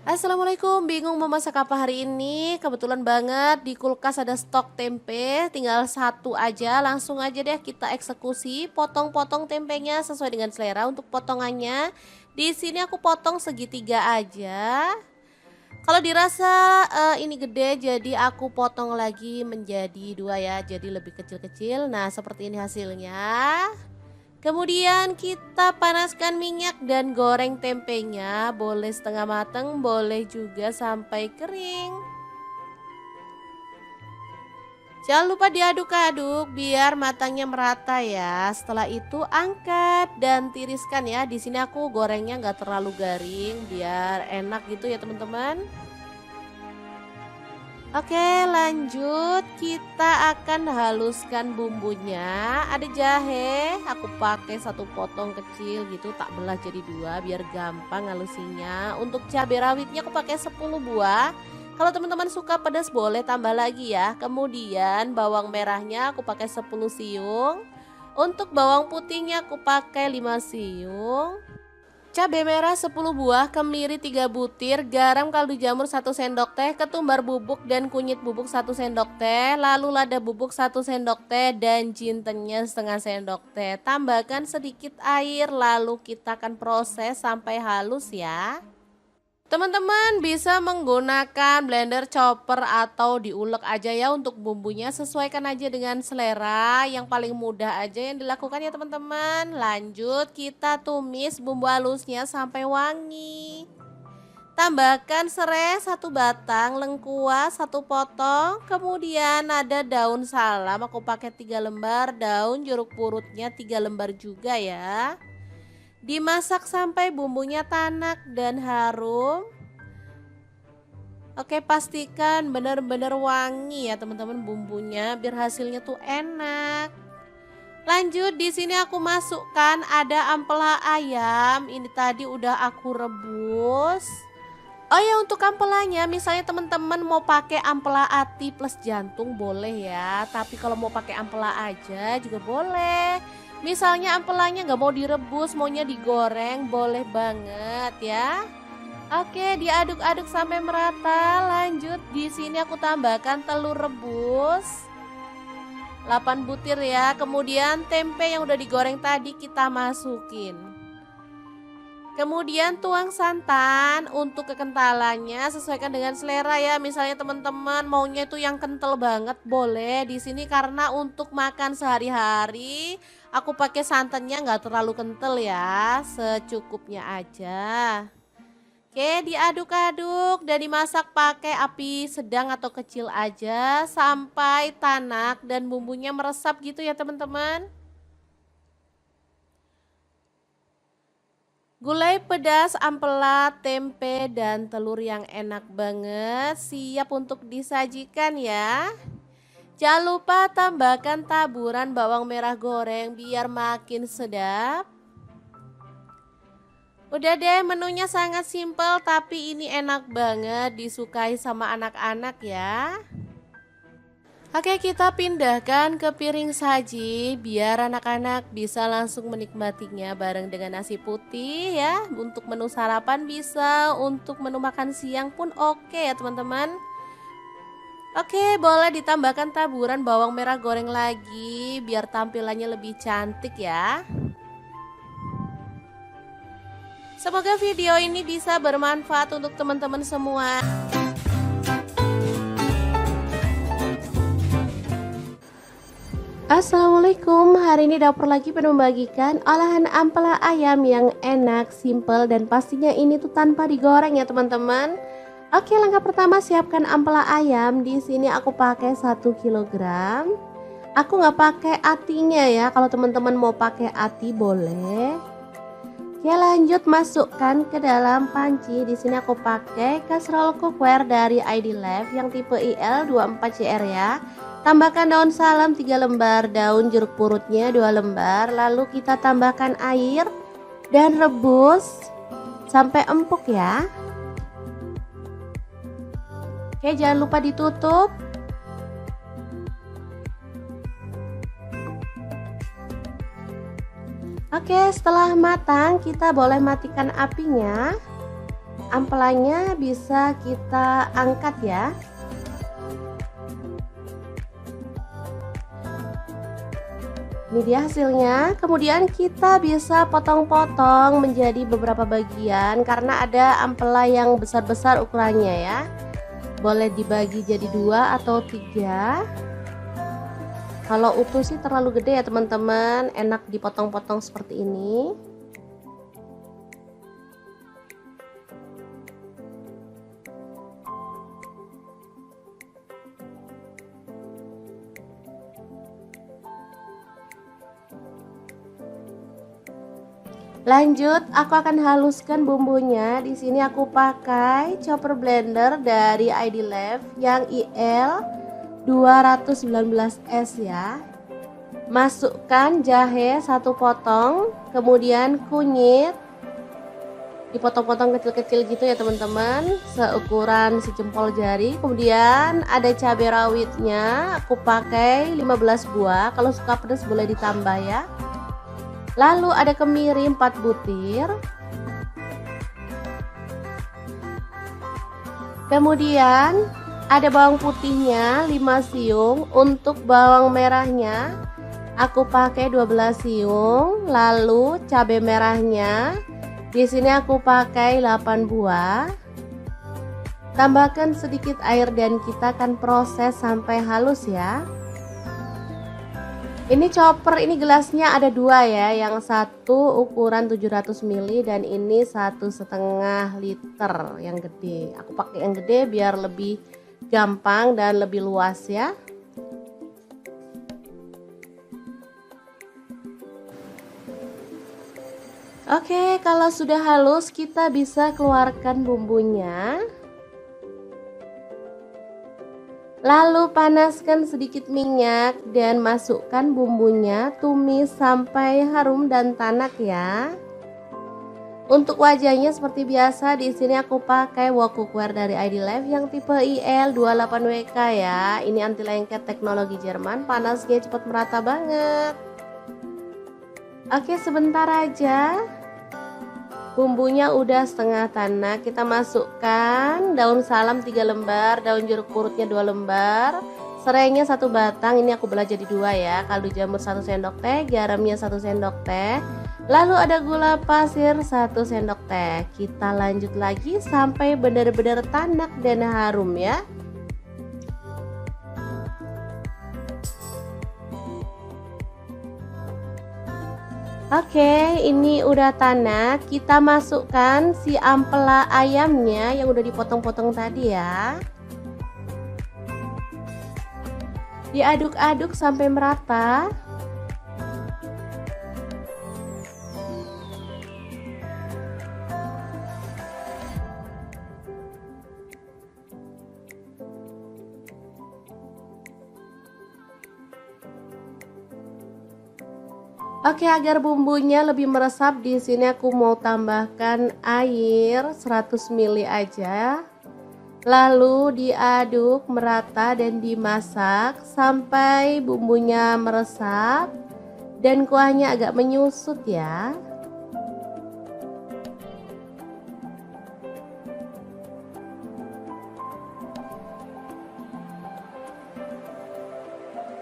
Assalamualaikum, bingung mau masak apa hari ini? Kebetulan banget di kulkas ada stok tempe, tinggal 1 aja. Langsung aja deh kita eksekusi, potong-potong tempenya sesuai dengan selera. Untuk potongannya di sini aku potong segitiga aja. Kalau dirasa ini gede, jadi aku potong lagi menjadi 2 ya, jadi lebih kecil-kecil. Nah, seperti ini hasilnya. Kemudian kita panaskan minyak dan goreng tempenya, boleh setengah matang, boleh juga sampai kering. Jangan lupa diaduk-aduk biar matangnya merata ya. Setelah itu angkat dan tiriskan ya. Di sini aku gorengnya nggak terlalu garing biar enak gitu ya teman-teman. Oke, lanjut, kita akan haluskan bumbunya. Ada jahe, aku pakai 1 potong kecil gitu, tak belah jadi 2 biar gampang halusinya. Untuk cabai rawitnya aku pakai 10 buah. Kalau teman-teman suka pedas boleh tambah lagi ya. Kemudian bawang merahnya aku pakai 10 siung. Untuk bawang putihnya aku pakai 5 siung. cabai merah 10 buah, kemiri 3 butir, garam kaldu jamur 1 sendok teh, ketumbar bubuk dan kunyit bubuk 1 sendok teh, lalu lada bubuk 1 sendok teh dan jintennya setengah sendok teh. Tambahkan sedikit air lalu kita akan proses sampai halus ya. Teman-teman bisa menggunakan blender, chopper atau diulek aja ya untuk bumbunya, sesuaikan aja dengan selera, yang paling mudah aja yang dilakukan ya teman-teman. Lanjut kita tumis bumbu halusnya sampai wangi. Tambahkan serai 1 batang, lengkuas 1 potong, kemudian ada daun salam aku pakai 3 lembar, daun jeruk purutnya 3 lembar juga ya. Dimasak sampai bumbunya tanak dan harum. Oke, pastikan benar-benar wangi ya teman-teman bumbunya biar hasilnya tuh enak. Lanjut di sini aku masukkan ada ampela ayam. Ini tadi udah aku rebus. Oh ya, untuk ampelanya misalnya teman-teman mau pakai ampela ati plus jantung boleh ya. Tapi kalau mau pakai ampela aja juga boleh. Misalnya ampelanya nggak mau direbus, maunya digoreng, boleh banget ya. Oke, diaduk-aduk sampai merata. Lanjut di sini aku tambahkan telur rebus 8 butir ya. Kemudian tempe yang udah digoreng tadi kita masukin. Kemudian tuang santan, untuk kekentalannya sesuaikan dengan selera ya. Misalnya teman-teman maunya itu yang kental banget boleh. Di sini karena untuk makan sehari-hari aku pakai santannya nggak terlalu kental ya, secukupnya aja. Oke, diaduk-aduk dan dimasak pakai api sedang atau kecil aja sampai tanak dan bumbunya meresap gitu ya teman-teman. Gulai pedas, ampela, tempe, dan telur yang enak banget siap untuk disajikan ya. Jangan lupa tambahkan taburan bawang merah goreng biar makin sedap. Udah deh, menunya sangat simpel tapi ini enak banget disukai sama anak-anak ya. Oke, kita pindahkan ke piring saji biar anak-anak bisa langsung menikmatinya bareng dengan nasi putih ya. Untuk menu sarapan bisa, untuk menu makan siang pun oke ya teman-teman. Oke, boleh ditambahkan taburan bawang merah goreng lagi biar tampilannya lebih cantik ya. Semoga video ini bisa bermanfaat untuk teman-teman semua. Assalamualaikum, hari ini dapur lagi pengen membagikan olahan ampela ayam yang enak, simple, dan pastinya ini tuh tanpa digoreng ya teman-teman. Oke, langkah pertama siapkan ampela ayam. Di sini aku pakai 1 kg. Aku nggak pakai atinya ya, kalau teman-teman mau pakai ati boleh. Oke, lanjut masukkan ke dalam panci. Di sini aku pakai kastrol cookware dari ID Life yang tipe IL24CR ya. Tambahkan daun salam 3 lembar, daun jeruk purutnya 2 lembar, lalu kita tambahkan air dan rebus sampai empuk ya. Oke, jangan lupa ditutup. Oke, setelah matang kita boleh matikan apinya. Ampelanya bisa kita angkat ya. Ini dia hasilnya. Kemudian kita bisa potong-potong menjadi beberapa bagian karena ada ampela yang besar-besar ukurannya ya. Boleh dibagi jadi 2 atau 3. Kalau utuh sih terlalu gede ya teman-teman, enak dipotong-potong seperti ini. Lanjut, aku akan haluskan bumbunya. Di sini aku pakai chopper blender dari ID Life yang IL 219S ya. Masukkan jahe 1 potong, kemudian kunyit dipotong-potong kecil-kecil gitu ya teman-teman, seukuran sejempol jari. Kemudian ada cabai rawitnya, aku pakai 15 buah, kalau suka pedas boleh ditambah ya. Lalu ada kemiri 4 butir, Kemudian ada bawang putihnya 5 siung. Untuk bawang merahnya aku pakai 12 siung. Lalu cabai merahnya di sini aku pakai 8 buah. Tambahkan sedikit air dan kita akan proses sampai halus ya. Ini chopper, ini gelasnya ada dua ya, yang satu ukuran 700 ml dan ini 1,5 liter yang gede. Aku pakai yang gede biar lebih gampang dan lebih luas ya. Oke, kalau sudah halus kita bisa keluarkan bumbunya. Lalu panaskan sedikit minyak dan masukkan bumbunya, tumis sampai harum dan tanak ya. Untuk wajahnya seperti biasa di sini aku pakai wok cookware dari ID Life yang tipe IL28WK ya. Ini anti lengket teknologi Jerman, panasnya cepat merata banget. Oke, sebentar aja. Bumbunya udah setengah tanak, kita masukkan daun salam 3 lembar, daun jeruk purutnya 2 lembar, serainya 1 batang, ini aku belah jadi 2 ya, kaldu jamur 1 sendok teh, garamnya 1 sendok teh, lalu ada gula pasir 1 sendok teh. Kita lanjut lagi sampai benar-benar tanak dan harum ya. Oke, ini udah tanak. Kita masukkan si ampela ayamnya yang udah dipotong-potong tadi ya. Diaduk-aduk sampai merata. Oke, agar bumbunya lebih meresap di sini aku mau tambahkan air 100 ml aja. Lalu diaduk merata dan dimasak sampai bumbunya meresap dan kuahnya agak menyusut ya.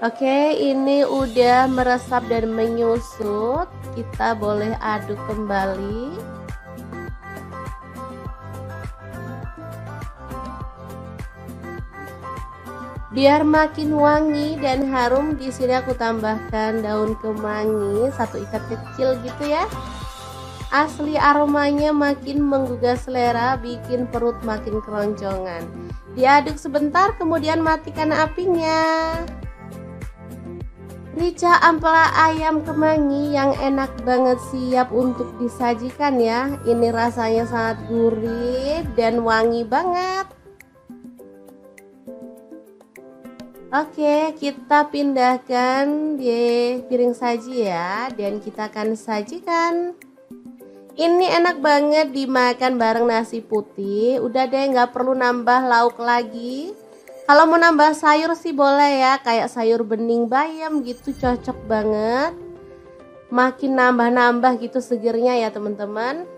Oke, ini udah meresap dan menyusut. Kita boleh aduk kembali. Biar makin wangi dan harum, di sini aku tambahkan daun kemangi 1 ikat kecil gitu ya. Asli aromanya makin menggugah selera, bikin perut makin keroncongan. Diaduk sebentar, kemudian matikan apinya. Rica ampela ayam kemangi yang enak banget siap untuk disajikan ya. Ini rasanya sangat gurih dan wangi banget. Oke, kita pindahkan di piring saji ya, dan kita akan sajikan. Ini enak banget dimakan bareng nasi putih. Udah deh, nggak perlu nambah lauk lagi. Kalau mau nambah sayur sih boleh ya, kayak sayur bening bayam gitu, cocok banget. Makin nambah-nambah gitu segernya ya teman-teman.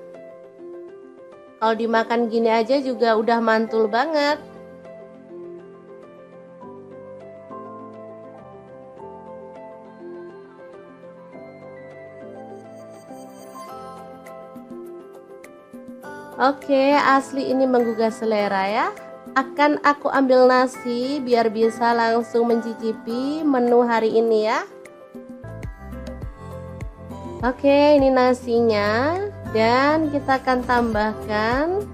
Kalau dimakan gini aja juga udah mantul banget. Oke, asli ini menggugah selera ya. Akan aku ambil nasi biar bisa langsung mencicipi menu hari ini ya. Oke, ini nasinya dan kita akan tambahkan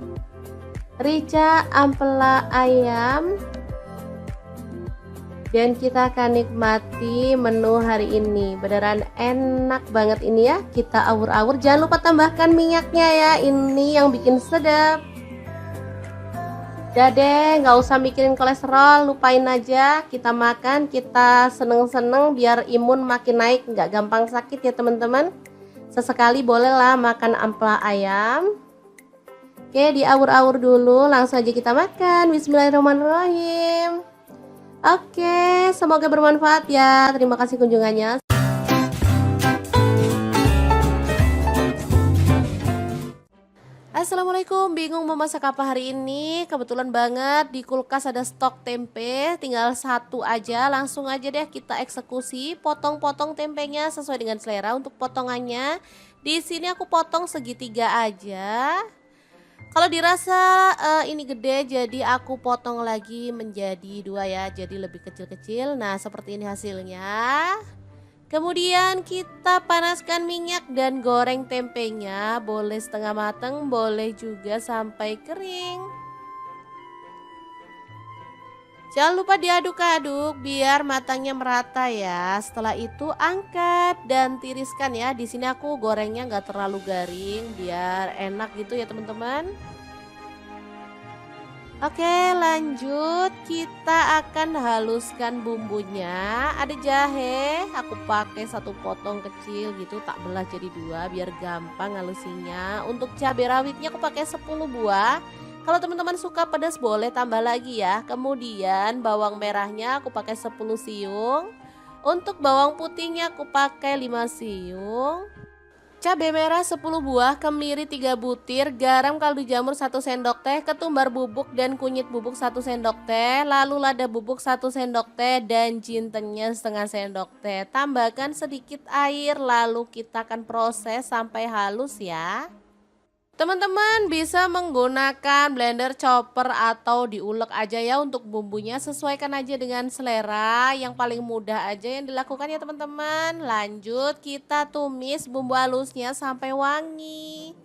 rica ampela ayam dan kita akan nikmati menu hari ini. Beneran enak banget ini ya. Kita awur-awur, jangan lupa tambahkan minyaknya ya, ini yang bikin sedap. Udah deh, nggak usah mikirin kolesterol, lupain aja. Kita makan, kita seneng-seneng biar imun makin naik, nggak gampang sakit ya teman-teman. Sesekali bolehlah makan ampela ayam. Oke, diawur-awur dulu, langsung aja kita makan. Bismillahirrahmanirrahim. Oke, semoga bermanfaat ya. Terima kasih kunjungannya. Assalamualaikum, bingung mau masak apa hari ini? Kebetulan banget di kulkas ada stok tempe, tinggal satu aja, langsung aja deh kita eksekusi, potong-potong tempenya sesuai dengan selera untuk potongannya. Di sini aku potong segitiga aja. Kalau dirasa ini gede, jadi aku potong lagi menjadi dua ya, jadi lebih kecil-kecil. Nah, seperti ini hasilnya. Kemudian kita panaskan minyak dan goreng tempenya, boleh setengah matang, boleh juga sampai kering. Jangan lupa diaduk-aduk biar matangnya merata ya. Setelah itu angkat dan tiriskan ya. Di sini aku gorengnya nggak terlalu garing biar enak gitu ya teman-teman. Oke, lanjut kita akan haluskan bumbunya. Ada jahe, aku pakai satu potong kecil gitu, tak belah jadi dua biar gampang halusinya. Untuk cabai rawitnya aku pakai 10 buah. Kalau teman-teman suka pedas boleh tambah lagi ya. Kemudian bawang merahnya aku pakai 10 siung. Untuk bawang putihnya aku pakai 5 siung. Cabai merah 10 buah, kemiri 3 butir, garam kaldu jamur 1 sendok teh, ketumbar bubuk dan kunyit bubuk 1 sendok teh, lalu lada bubuk 1 sendok teh dan jintennya setengah sendok teh. Tambahkan sedikit air lalu kita akan proses sampai halus ya. Teman-teman bisa menggunakan blender, chopper atau diulek aja ya untuk bumbunya, sesuaikan aja dengan selera, yang paling mudah aja yang dilakukan ya teman-teman. Lanjut kita tumis bumbu halusnya sampai wangi.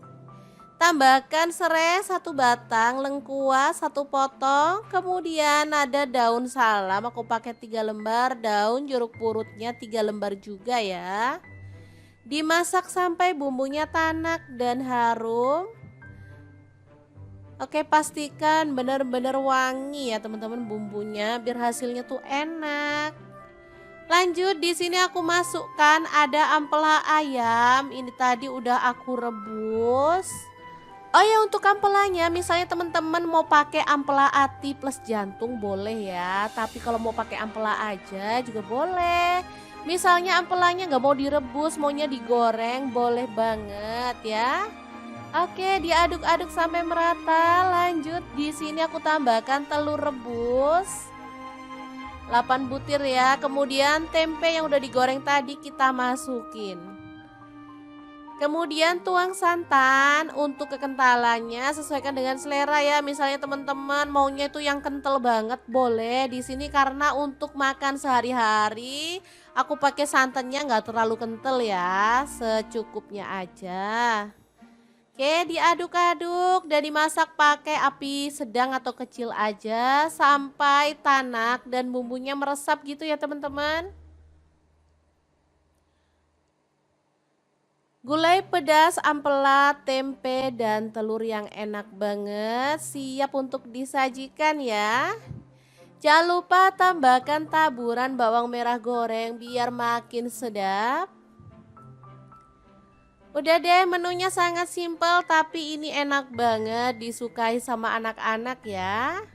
Tambahkan serai 1 batang, lengkuas 1 potong, kemudian ada daun salam aku pakai 3 lembar, daun jeruk purutnya 3 lembar juga ya. Dimasak sampai bumbunya tanak dan harum. Oke, pastikan benar-benar wangi ya teman-teman bumbunya biar hasilnya tuh enak. Lanjut di sini aku masukkan ada ampela ayam. Ini tadi udah aku rebus. Oh ya, untuk ampelanya misalnya teman-teman mau pakai ampela ati plus jantung boleh ya. Tapi kalau mau pakai ampela aja juga boleh. Misalnya ampelanya nggak mau direbus, maunya digoreng, boleh banget ya. Oke, diaduk-aduk sampai merata. Lanjut di sini aku tambahkan telur rebus 8 butir ya. Kemudian tempe yang udah digoreng tadi kita masukin. Kemudian tuang santan. Untuk kekentalannya sesuaikan dengan selera ya. Misalnya teman-teman maunya itu yang kental banget boleh. Di sini karena untuk makan sehari-hari aku pakai santannya nggak terlalu kental ya, secukupnya aja. Oke, diaduk-aduk dan dimasak pakai api sedang atau kecil aja sampai tanak dan bumbunya meresap gitu ya teman-teman. Gulai pedas, ampela, tempe, dan telur yang enak banget siap untuk disajikan ya. Jangan lupa tambahkan taburan bawang merah goreng biar makin sedap. Udah deh, menunya sangat simpel tapi ini enak banget disukai sama anak-anak ya.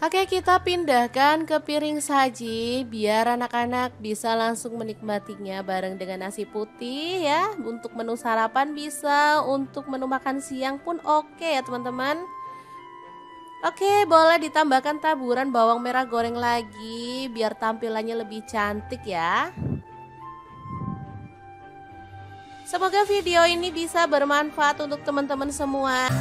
Oke, kita pindahkan ke piring saji biar anak-anak bisa langsung menikmatinya bareng dengan nasi putih ya. Untuk menu sarapan bisa, untuk menu makan siang pun oke ya teman-teman. Oke, boleh ditambahkan taburan bawang merah goreng lagi biar tampilannya lebih cantik ya. Semoga video ini bisa bermanfaat untuk teman-teman semua.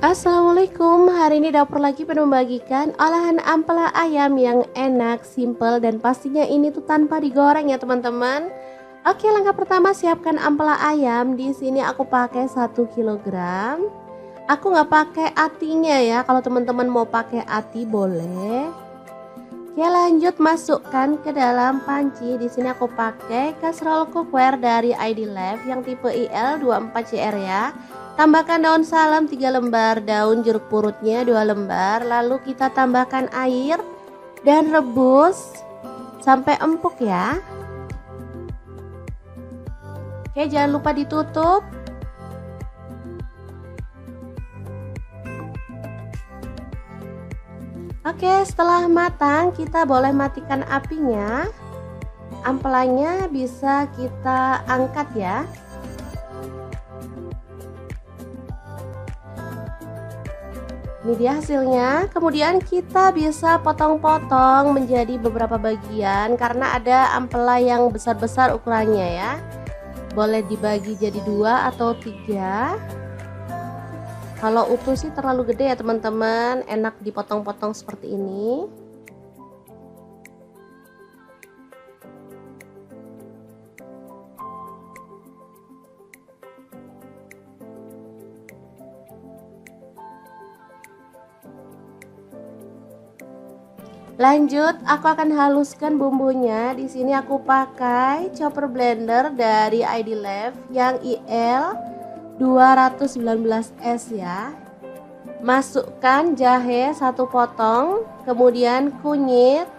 Assalamualaikum, hari ini dapur lagi pengen membagikan olahan ampela ayam yang enak, simple, dan pastinya ini tuh tanpa digoreng ya teman-teman. Oke, langkah pertama siapkan ampela ayam. Di sini aku pakai 1 kg. Aku nggak pakai atinya ya, kalau teman-teman mau pakai ati boleh. Oke, lanjut masukkan ke dalam panci. Di sini aku pakai kastrol cookware dari ID Life yang tipe IL24CR ya. Tambahkan daun salam 3 lembar, daun jeruk purutnya 2 lembar, lalu kita tambahkan air dan rebus sampai empuk ya. Oke, jangan lupa ditutup. Oke, setelah matang kita boleh matikan apinya. Ampelanya bisa kita angkat ya. Ini dia hasilnya. Kemudian kita bisa potong-potong menjadi beberapa bagian karena ada ampela yang besar-besar ukurannya ya. Boleh dibagi jadi 2 atau 3. Kalau utuh sih terlalu gede ya teman-teman, enak dipotong-potong seperti ini. Lanjut, aku akan haluskan bumbunya. Di sini aku pakai chopper blender dari ID Lab yang IL 219S ya. Masukkan jahe 1 potong, kemudian kunyit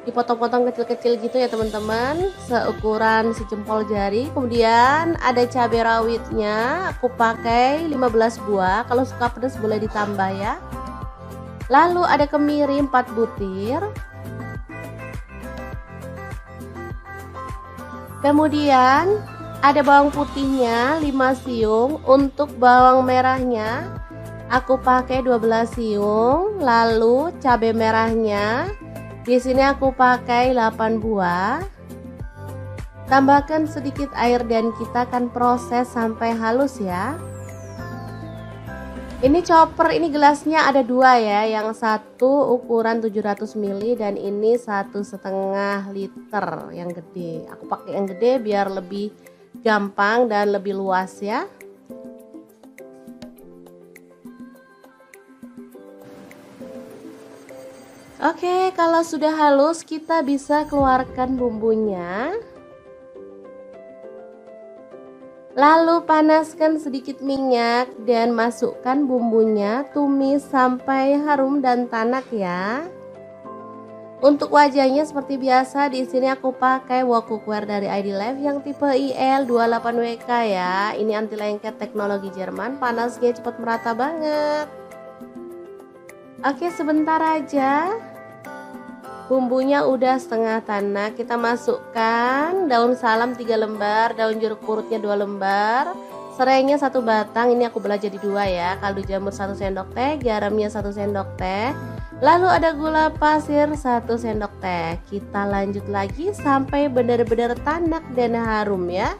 dipotong-potong kecil-kecil gitu ya teman-teman, seukuran sejempol jari. Kemudian ada cabai rawitnya, aku pakai 15 buah. Kalau suka pedas boleh ditambah ya. Lalu ada kemiri 4 butir. Kemudian ada bawang putihnya 5 siung. Untuk bawang merahnya aku pakai 12 siung. Lalu cabai merahnya di sini aku pakai 8 buah. Tambahkan sedikit air dan kita akan proses sampai halus ya. Ini chopper, ini gelasnya ada 2 ya, yang satu ukuran 700 ml dan ini 1,5 liter yang gede. Aku pakai yang gede biar lebih gampang dan lebih luas ya. Oke, kalau sudah halus kita bisa keluarkan bumbunya. Lalu panaskan sedikit minyak dan masukkan bumbunya, tumis sampai harum dan tanak ya. Untuk wajahnya seperti biasa, di sini aku pakai wok cookware dari ID Lab yang tipe IL28WK ya. Ini anti lengket teknologi Jerman, panasnya cepat merata banget. Oke, sebentar aja. Bumbunya udah setengah tanak, kita masukkan daun salam 3 lembar, daun jeruk purutnya 2 lembar, serainya 1 batang, ini aku belah jadi 2 ya, kaldu jamur 1 sendok teh, garamnya 1 sendok teh, lalu ada gula pasir 1 sendok teh. Kita lanjut lagi sampai benar-benar tanak dan harum ya.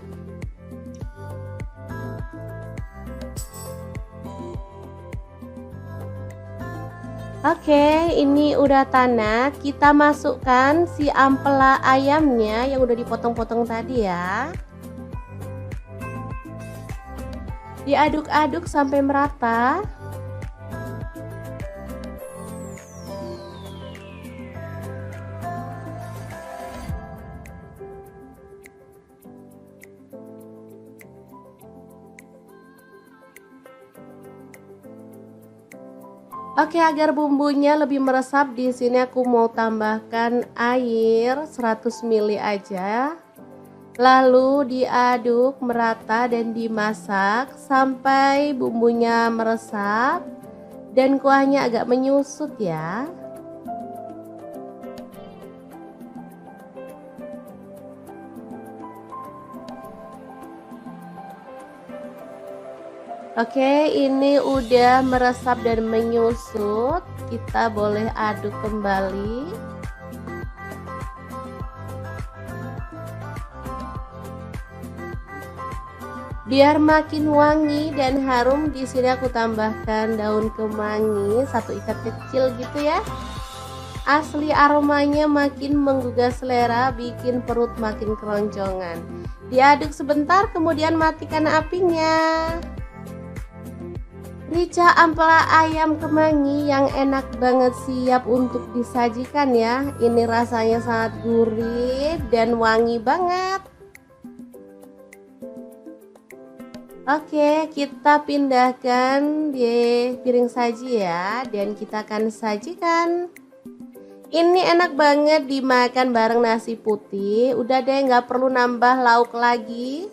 Oke, ini udah tanak. Kita masukkan si ampela ayamnya yang udah dipotong-potong tadi ya. Diaduk-aduk sampai merata. Oke, agar bumbunya lebih meresap, di sini aku mau tambahkan air 100 ml aja. Lalu diaduk merata dan dimasak sampai bumbunya meresap dan kuahnya agak menyusut ya. Oke, ini udah meresap dan menyusut. Kita boleh aduk kembali. Biar makin wangi dan harum, di sini aku tambahkan daun kemangi 1 ikat kecil gitu ya. Asli aromanya makin menggugah selera, bikin perut makin keroncongan. Diaduk sebentar, kemudian matikan apinya. Rica ampela ayam kemangi yang enak banget, siap untuk disajikan ya. Ini rasanya sangat gurih dan wangi banget. Oke, kita pindahkan di piring saji ya, dan kita akan sajikan. Ini enak banget dimakan bareng nasi putih. Udah deh, nggak perlu nambah lauk lagi.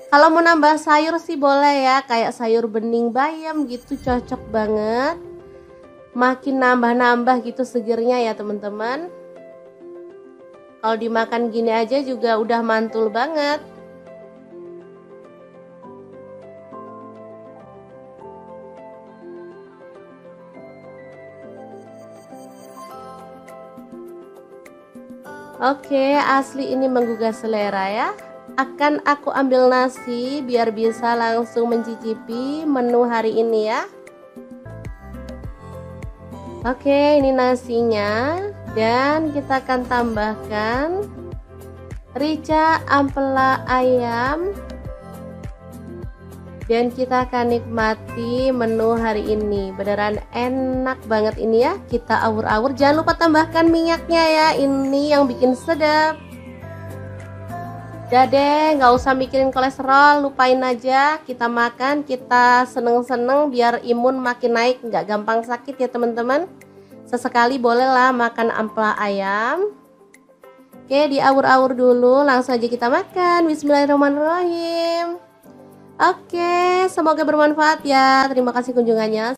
Kalau mau nambah sayur sih boleh ya, kayak sayur bening bayam gitu, cocok banget. Makin nambah-nambah gitu segernya ya teman-teman. Kalau dimakan gini aja juga udah mantul banget. Oke, asli ini menggugah selera ya. Akan aku ambil nasi biar bisa langsung mencicipi menu hari ini ya. Oke, ini nasinya. Dan kita akan tambahkan rica ampela ayam. Dan kita akan nikmati menu hari ini. Beneran enak banget ini ya. Kita awur-awur. Jangan lupa tambahkan minyaknya ya. Ini yang bikin sedap. Udah deh, nggak usah mikirin kolesterol. Lupain aja. Kita makan, kita seneng-seneng biar imun makin naik. Nggak gampang sakit ya teman-teman. Sesekali bolehlah makan ampela ayam. Oke, diawur-awur dulu. Langsung aja kita makan. Bismillahirrahmanirrahim. Oke, semoga bermanfaat ya. Terima kasih kunjungannya.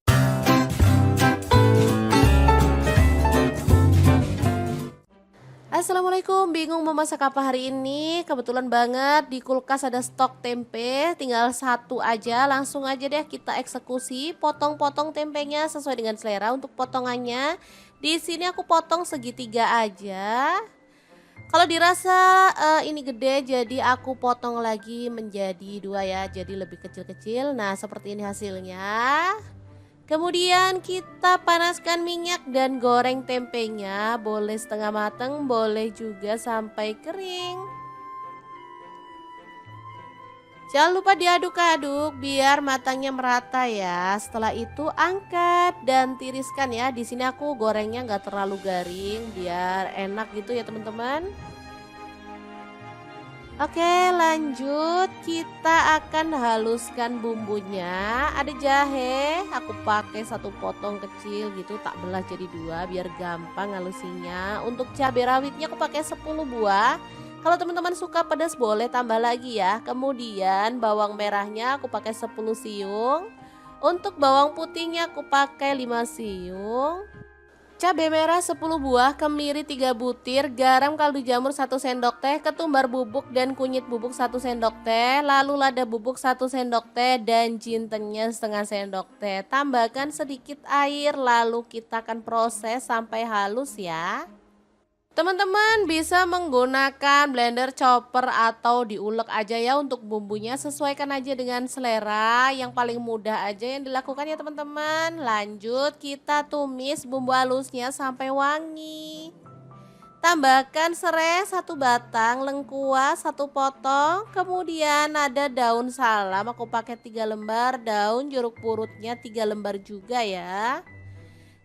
Assalamualaikum, bingung mau masak apa hari ini? Kebetulan banget di kulkas ada stok tempe, tinggal satu aja. Langsung aja deh kita eksekusi, potong-potong tempenya sesuai dengan selera untuk potongannya. Di sini aku potong segitiga aja. Kalau dirasa ini gede, jadi aku potong lagi menjadi dua ya, jadi lebih kecil-kecil. Nah, seperti ini hasilnya. Kemudian kita panaskan minyak dan goreng tempenya, boleh setengah matang, boleh juga sampai kering. Jangan lupa diaduk-aduk biar matangnya merata ya. Setelah itu angkat dan tiriskan ya. Di sini aku gorengnya nggak terlalu garing biar enak gitu ya teman-teman. Oke, lanjut kita akan haluskan bumbunya. Ada jahe, aku pakai satu potong kecil gitu, tak belah jadi dua biar gampang halusinya. Untuk cabai rawitnya aku pakai 10 buah. Kalau teman-teman suka pedas boleh tambah lagi ya. Kemudian bawang merahnya aku pakai 10 siung. Untuk bawang putihnya aku pakai 5 siung. Cabai merah 10 buah, kemiri 3 butir, garam kaldu jamur 1 sendok teh, ketumbar bubuk dan kunyit bubuk 1 sendok teh, lalu lada bubuk 1 sendok teh dan jintennya setengah sendok teh. Tambahkan sedikit air lalu kita akan proses sampai halus ya. Teman-teman bisa menggunakan blender, chopper atau diulek aja ya untuk bumbunya, sesuaikan aja dengan selera, yang paling mudah aja yang dilakukan ya teman-teman. Lanjut kita tumis bumbu halusnya sampai wangi. Tambahkan serai 1 batang, lengkuas 1 potong, kemudian ada daun salam aku pakai 3 lembar, daun jeruk purutnya 3 lembar juga ya.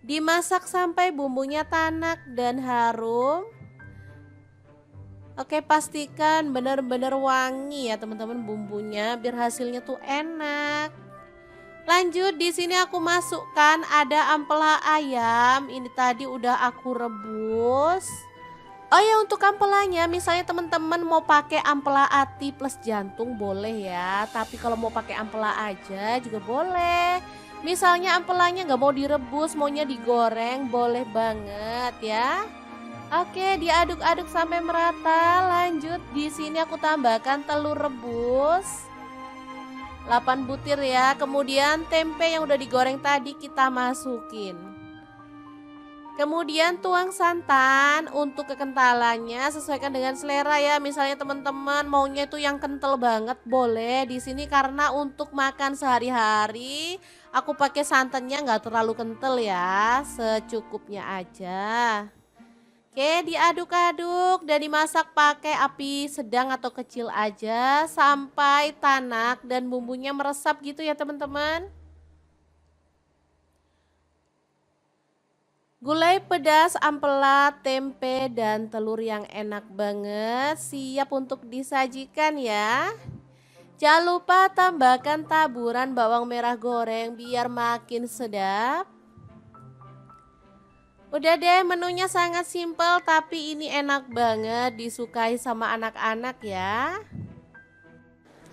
Dimasak sampai bumbunya tanak dan harum. Oke, pastikan benar-benar wangi ya teman-teman bumbunya biar hasilnya tuh enak. Lanjut di sini aku masukkan ada ampela ayam. Ini tadi udah aku rebus. Oh ya, untuk ampelanya misalnya teman-teman mau pakai ampela ati plus jantung boleh ya. Tapi kalau mau pakai ampela aja juga boleh. Misalnya ampelanya nggak mau direbus, maunya digoreng, boleh banget ya. Oke, diaduk-aduk sampai merata. Lanjut di sini aku tambahkan telur rebus 8 butir ya. Kemudian tempe yang udah digoreng tadi kita masukin. Kemudian tuang santan. Untuk kekentalannya sesuaikan dengan selera ya. Misalnya teman-teman maunya itu yang kental banget boleh. Di sini karena untuk makan sehari-hari aku pakai santannya nggak terlalu kental ya, secukupnya aja. Oke, diaduk-aduk dan dimasak pakai api sedang atau kecil aja sampai tanak dan bumbunya meresap gitu ya teman-teman. Gulai pedas, ampela, tempe, dan telur yang enak banget siap untuk disajikan ya. Jangan lupa tambahkan taburan bawang merah goreng biar makin sedap. Udah deh, menunya sangat simpel tapi ini enak banget disukai sama anak-anak ya.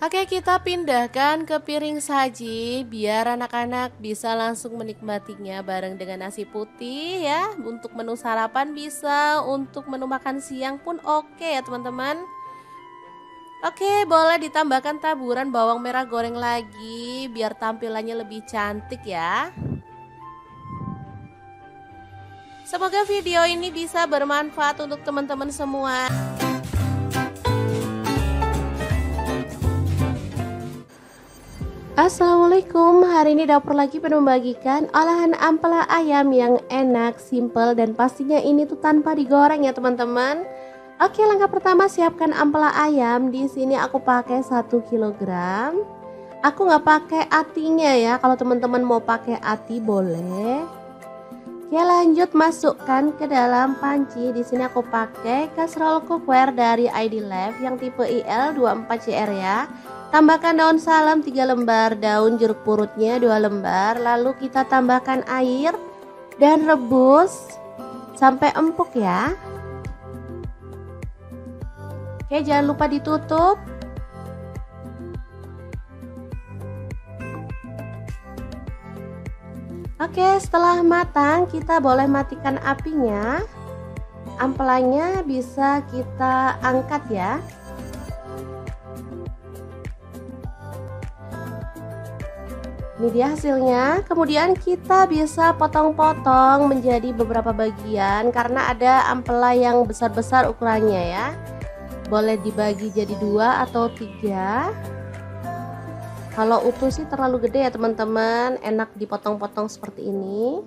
Oke, kita pindahkan ke piring saji biar anak-anak bisa langsung menikmatinya bareng dengan nasi putih ya. Untuk menu sarapan bisa, untuk menu makan siang pun oke ya teman-teman. Oke, boleh ditambahkan taburan bawang merah goreng lagi biar tampilannya lebih cantik ya. Semoga video ini bisa bermanfaat untuk teman-teman semua. Assalamualaikum, hari ini dapur lagi pengen membagikan olahan ampela ayam yang enak, simple, dan pastinya ini tuh tanpa digoreng ya teman-teman. Oke, langkah pertama siapkan ampela ayam. Di sini aku pakai 1 kilogram. Aku nggak pakai atinya ya. Kalau teman-teman mau pakai ati boleh. Oke, lanjut masukkan ke dalam panci. Di sini aku pakai kaserol cookware dari ID Life yang tipe IL24CR ya. Tambahkan daun salam 3 lembar, daun jeruk purutnya 2 lembar. Lalu kita tambahkan air dan rebus sampai empuk ya. Oke, jangan lupa ditutup. Oke, setelah matang kita boleh matikan apinya. Ampelanya bisa kita angkat ya. Ini dia hasilnya. Kemudian kita bisa potong-potong menjadi beberapa bagian karena ada ampela yang besar-besar ukurannya ya. Boleh dibagi jadi 2 atau 3. Kalau utuh sih terlalu gede ya teman-teman, enak dipotong-potong seperti ini.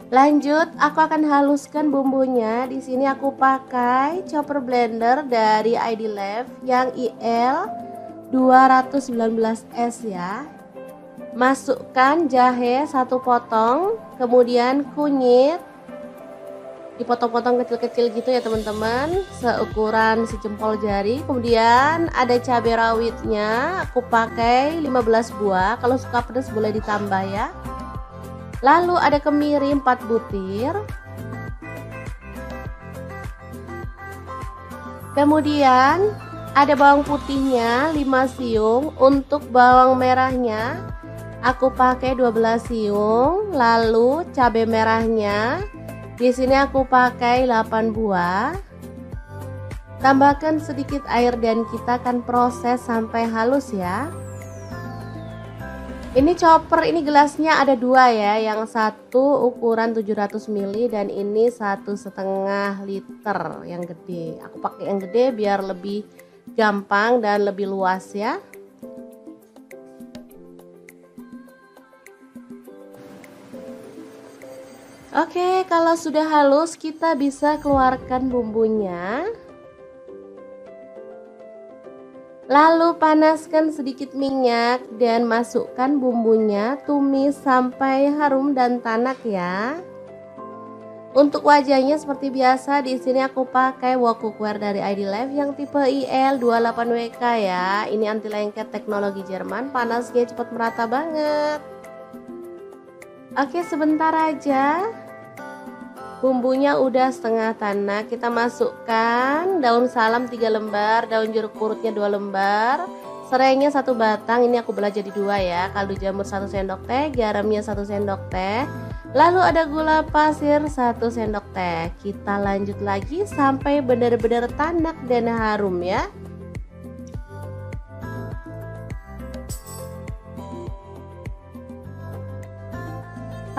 Lanjut, aku akan haluskan bumbunya. Di sini aku pakai chopper blender dari ID Life yang IL 219S ya. Masukkan jahe 1 potong, kemudian kunyit dipotong-potong kecil-kecil gitu ya teman-teman, seukuran sejempol jari. Kemudian ada cabai rawitnya, aku pakai 15 buah. Kalau suka pedas boleh ditambah ya. Lalu ada kemiri 4 butir. Kemudian ada bawang putihnya 5 siung. Untuk bawang merahnya aku pakai 12 siung. Lalu cabai merahnya di sini aku pakai 8 buah. Tambahkan sedikit air dan kita akan proses sampai halus ya. Ini chopper, ini gelasnya ada 2 ya, yang satu ukuran 700 ml dan ini 1,5 liter yang gede. Aku pakai yang gede biar lebih gampang dan lebih luas ya. Oke, kalau sudah halus kita bisa keluarkan bumbunya. Lalu panaskan sedikit minyak dan masukkan bumbunya, tumis sampai harum dan tanak ya. Untuk wajahnya seperti biasa, di sini aku pakai wok cookware dari ID Life yang tipe IL28WK ya. Ini anti lengket teknologi Jerman, panasnya cepat merata banget. Oke, sebentar aja. Bumbunya udah setengah tanak, kita masukkan daun salam 3 lembar, daun jeruk purutnya 2 lembar, serainya 1 batang, ini aku belah jadi 2 ya, kaldu jamur 1 sendok teh, garamnya 1 sendok teh, lalu ada gula pasir 1 sendok teh. Kita lanjut lagi sampai benar-benar tanak dan harum ya.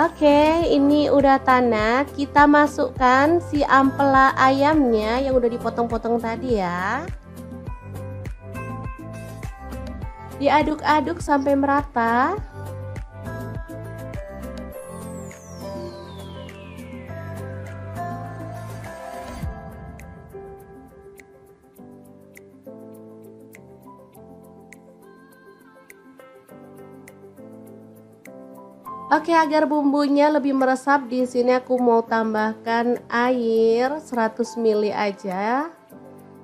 Oke, ini udah tanak. Kita masukkan si ampela ayamnya yang udah dipotong-potong tadi ya. Diaduk-aduk sampai merata. Oke, agar bumbunya lebih meresap, di sini aku mau tambahkan air 100 ml aja.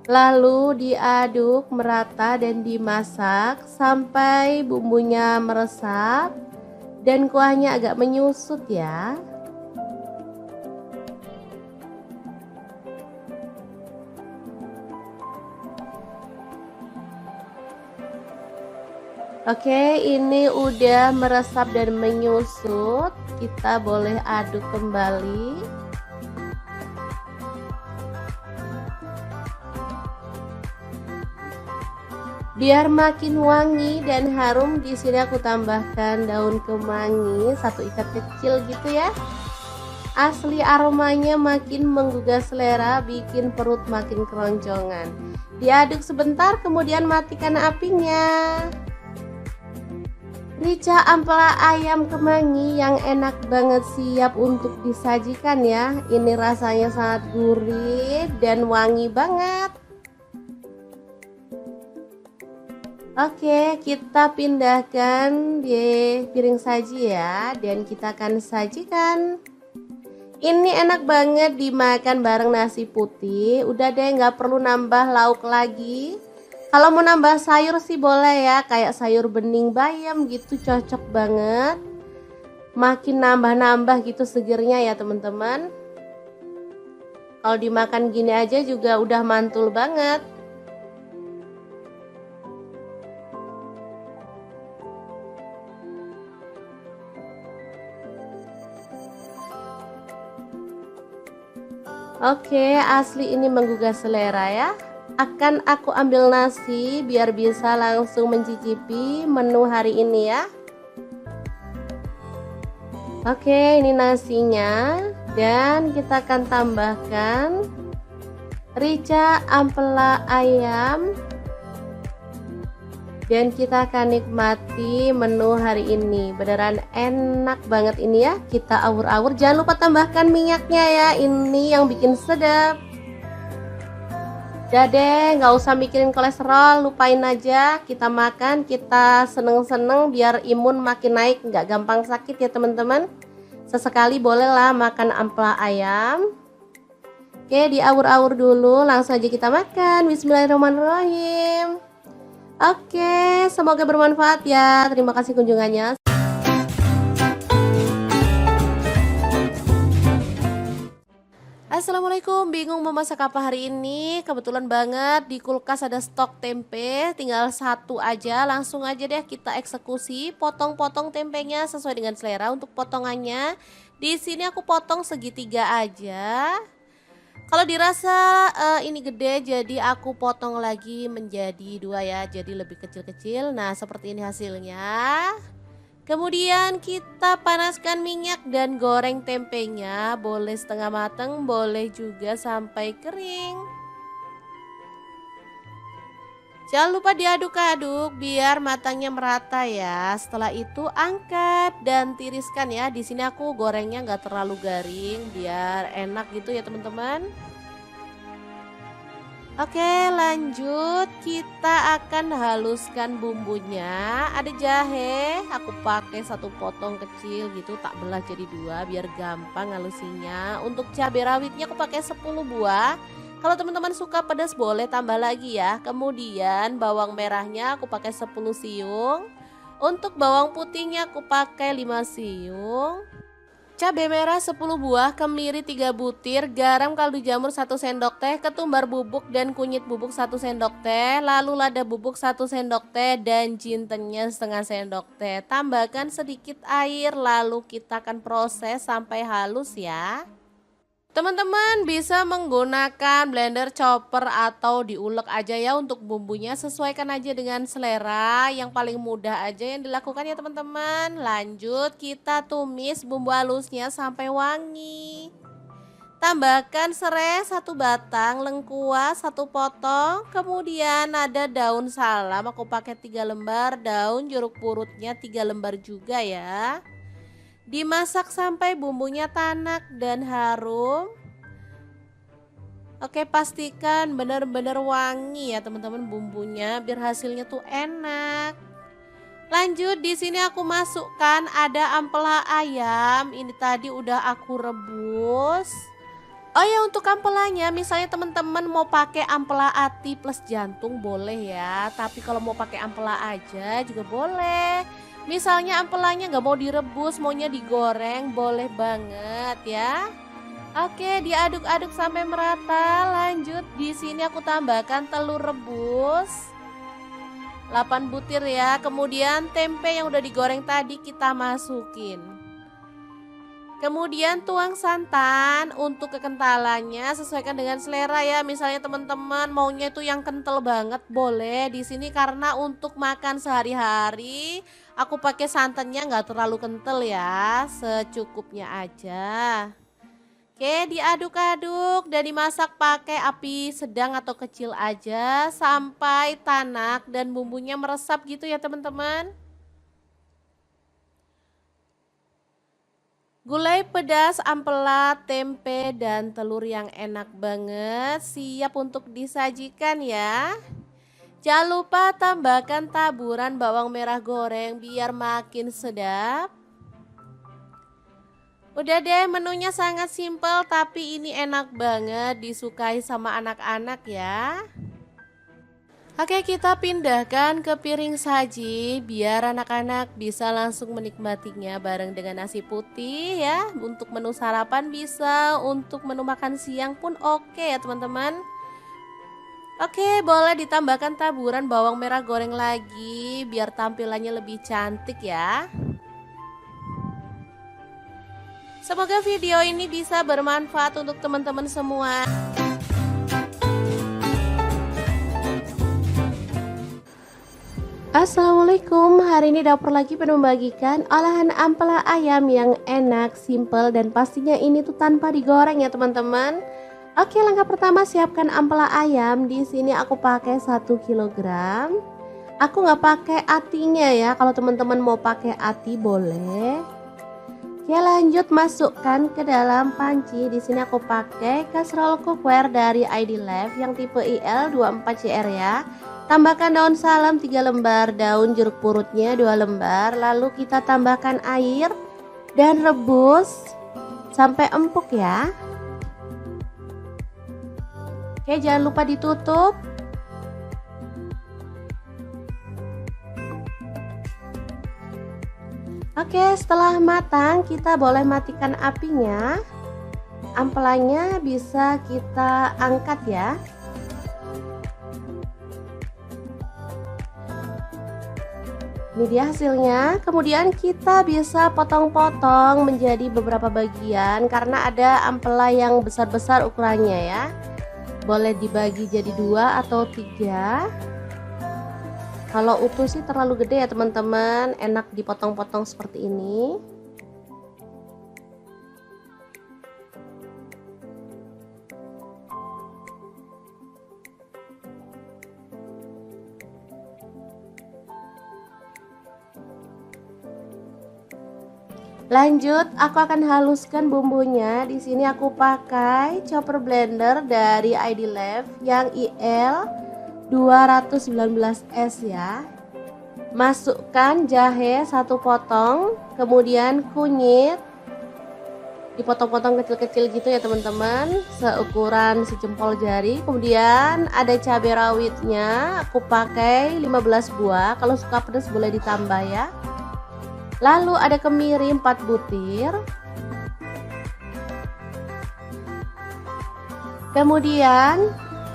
Lalu diaduk merata dan dimasak sampai bumbunya meresap dan kuahnya agak menyusut ya. Oke, ini udah meresap dan menyusut. Kita boleh aduk kembali. Biar makin wangi dan harum, di sini aku tambahkan daun kemangi 1 ikat kecil gitu ya. Asli aromanya makin menggugah selera, bikin perut makin keroncongan. Diaduk sebentar, kemudian matikan apinya. Rica ampela ayam kemangi yang enak banget, siap untuk disajikan ya. Ini rasanya sangat gurih dan wangi banget. Oke, kita pindahkan di piring saji ya, dan kita akan sajikan. Ini enak banget dimakan bareng nasi putih. Udah deh, nggak perlu nambah lauk lagi. Kalau mau nambah sayur sih boleh ya, kayak sayur bening bayam gitu, cocok banget. Makin nambah-nambah gitu segernya ya teman-teman. Kalau dimakan gini aja juga udah mantul banget. Oke, asli ini menggugah selera ya. Akan aku ambil nasi biar bisa langsung mencicipi menu hari ini ya. Oke, ini nasinya, dan kita akan tambahkan rica ampela ayam, dan kita akan nikmati menu hari ini. Beneran enak banget ini ya. Kita awur-awur, jangan lupa tambahkan minyaknya ya, ini yang bikin sedap. Udah deh, nggak usah mikirin kolesterol, lupain aja. Kita makan, kita seneng-seneng biar imun makin naik, nggak gampang sakit ya teman-teman. Sesekali bolehlah makan ampela ayam. Oke, diawur-awur dulu, langsung aja kita makan. Bismillahirrahmanirrahim. Oke, semoga bermanfaat ya. Terima kasih kunjungannya. Assalamualaikum, bingung mau masak apa hari ini? Kebetulan banget di kulkas ada stok tempe, tinggal 1 aja. Langsung aja deh kita eksekusi, potong-potong tempenya sesuai dengan selera. Untuk potongannya di sini aku potong segitiga aja. Kalau dirasa ini gede, jadi aku potong lagi menjadi 2 ya, jadi lebih kecil-kecil. Nah, seperti ini hasilnya. Kemudian kita panaskan minyak dan goreng tempenya, boleh setengah matang, boleh juga sampai kering. Jangan lupa diaduk-aduk biar matangnya merata ya. Setelah itu angkat dan tiriskan ya. Di sini aku gorengnya nggak terlalu garing biar enak gitu ya teman-teman. Oke, lanjut kita akan haluskan bumbunya. Ada jahe, aku pakai 1 potong kecil gitu, tak belah jadi 2 biar gampang halusinya. Untuk cabai rawitnya aku pakai 10 buah. Kalau teman-teman suka pedas boleh tambah lagi ya. Kemudian bawang merahnya aku pakai 10 siung. Untuk bawang putihnya aku pakai 5 siung. Cabai merah 10 buah, kemiri 3 butir, garam kaldu jamur 1 sendok teh, ketumbar bubuk dan kunyit bubuk 1 sendok teh, lalu lada bubuk 1 sendok teh, dan jintennya setengah sendok teh. Tambahkan sedikit air, lalu kita akan proses sampai halus ya. Teman-teman bisa menggunakan blender, chopper, atau diulek aja ya untuk bumbunya. Sesuaikan aja dengan selera, yang paling mudah aja yang dilakukan ya teman-teman. Lanjut kita tumis bumbu halusnya sampai wangi. Tambahkan serai 1 batang, lengkuas 1 potong, kemudian ada daun salam, aku pakai 3 lembar, daun jeruk purutnya 3 lembar juga ya. Dimasak sampai bumbunya tanak dan harum. Oke, pastikan benar-benar wangi ya teman-teman bumbunya biar hasilnya tuh enak. Lanjut di sini aku masukkan ada ampela ayam. Ini tadi udah aku rebus. Oh ya, untuk ampelanya misalnya teman-teman mau pakai ampela ati plus jantung boleh ya. Tapi kalau mau pakai ampela aja juga boleh. Misalnya ampelanya nggak mau direbus, maunya digoreng, boleh banget ya. Oke, diaduk-aduk sampai merata. Lanjut, di sini aku tambahkan telur rebus 8 butir ya. Kemudian tempe yang udah digoreng tadi kita masukin. Kemudian tuang santan. Untuk kekentalannya sesuaikan dengan selera ya. Misalnya teman-teman maunya itu yang kental banget boleh. Di sini karena untuk makan sehari-hari aku pakai santannya nggak terlalu kental ya, secukupnya aja. Oke, diaduk-aduk dan dimasak pakai api sedang atau kecil aja sampai tanak dan bumbunya meresap gitu ya teman-teman. Gulai pedas, ampela, tempe, dan telur yang enak banget siap untuk disajikan ya. Jangan lupa tambahkan taburan bawang merah goreng biar makin sedap. Udah deh, menunya sangat simpel tapi ini enak banget disukai sama anak-anak ya. Oke, kita pindahkan ke piring saji biar anak-anak bisa langsung menikmatinya bareng dengan nasi putih ya. Untuk menu sarapan bisa, untuk menu makan siang pun oke ya teman-teman. Oke, boleh ditambahkan taburan bawang merah goreng lagi biar tampilannya lebih cantik ya. Semoga video ini bisa bermanfaat untuk teman-teman semua. Assalamualaikum, hari ini dapur lagi penuh membagikan olahan ampela ayam yang enak, simple, dan pastinya ini tuh tanpa digoreng ya teman-teman. Oke, langkah pertama siapkan ampela ayam. Di sini aku pakai 1 kilogram. Aku nggak pakai atinya ya, kalau teman-teman mau pakai ati boleh. Oke, lanjut masukkan ke dalam panci. Di sini aku pakai kaserol cookware dari ID Life yang tipe IL24CR ya. Tambahkan daun salam 3 lembar, daun jeruk purutnya 2 lembar, lalu kita tambahkan air dan rebus sampai empuk ya. Oke, jangan lupa ditutup. Oke, setelah matang kita boleh matikan apinya. Ampelanya bisa kita angkat ya. Ini dia hasilnya. Kemudian kita bisa potong-potong menjadi beberapa bagian karena ada ampela yang besar-besar ukurannya ya. Boleh dibagi jadi 2 atau 3. Kalau utuh sih terlalu gede ya teman-teman, enak dipotong-potong seperti ini. Lanjut, aku akan haluskan bumbunya. Di sini aku pakai chopper blender dari ID Life yang IL 219S ya. Masukkan jahe 1 potong, kemudian kunyit dipotong-potong kecil-kecil gitu ya teman-teman, seukuran sejempol jari. Kemudian ada cabai rawitnya, aku pakai 15 buah. Kalau suka pedas boleh ditambah ya. Lalu ada kemiri 4 butir. Kemudian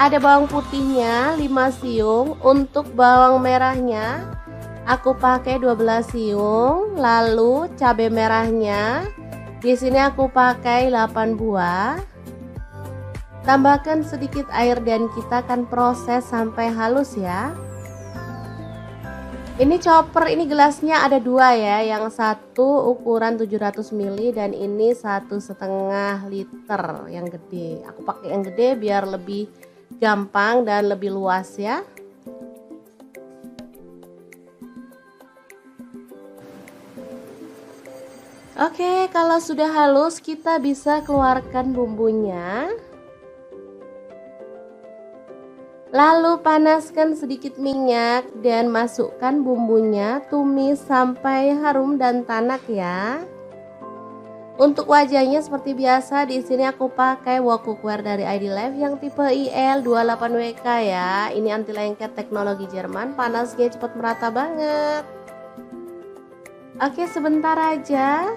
ada bawang putihnya 5 siung. Untuk bawang merahnya aku pakai 12 siung. Lalu cabai merahnya di sini aku pakai 8 buah. Tambahkan sedikit air dan kita akan proses sampai halus ya. Ini chopper, ini gelasnya ada 2 ya, yang satu ukuran 700 ml dan ini 1,5 liter yang gede. Aku pakai yang gede biar lebih gampang dan lebih luas ya. Oke, kalau sudah halus kita bisa keluarkan bumbunya. Lalu panaskan sedikit minyak dan masukkan bumbunya, tumis sampai harum dan tanak ya. Untuk wajahnya seperti biasa di sini aku pakai wok cookware dari ID Life yang tipe IL28WK ya. Ini anti lengket teknologi Jerman, panasnya cepat merata banget. Oke, sebentar aja.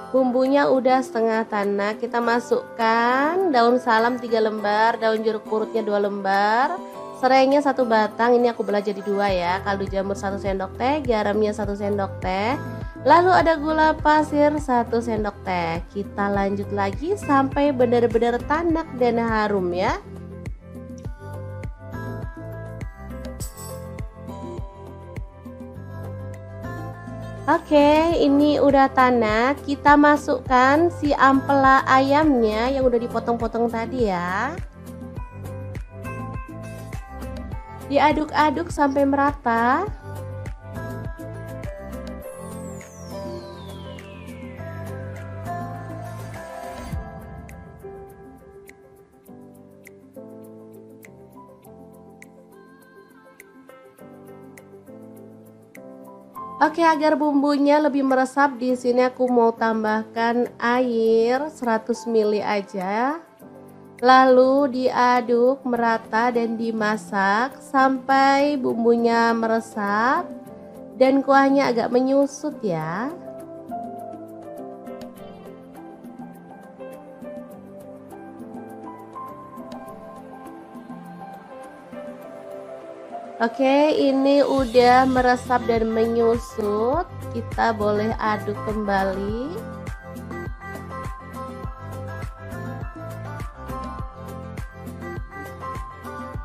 Bumbunya udah setengah tanah, kita masukkan daun salam 3 lembar, daun jeruk purutnya 2 lembar, serainya 1 batang, ini aku belah jadi 2 ya, kaldu jamur 1 sendok teh, garamnya 1 sendok teh, lalu ada gula pasir 1 sendok teh. Kita lanjut lagi sampai benar-benar tanak dan harum ya. Oke, ini udah tanak. Kita masukkan si ampela ayamnya yang udah dipotong-potong tadi ya. Diaduk-aduk sampai merata. Oke, agar bumbunya lebih meresap di sini aku mau tambahkan air 100 ml aja. Lalu diaduk merata dan dimasak sampai bumbunya meresap dan kuahnya agak menyusut ya. Oke, ini udah meresap dan menyusut. Kita boleh aduk kembali.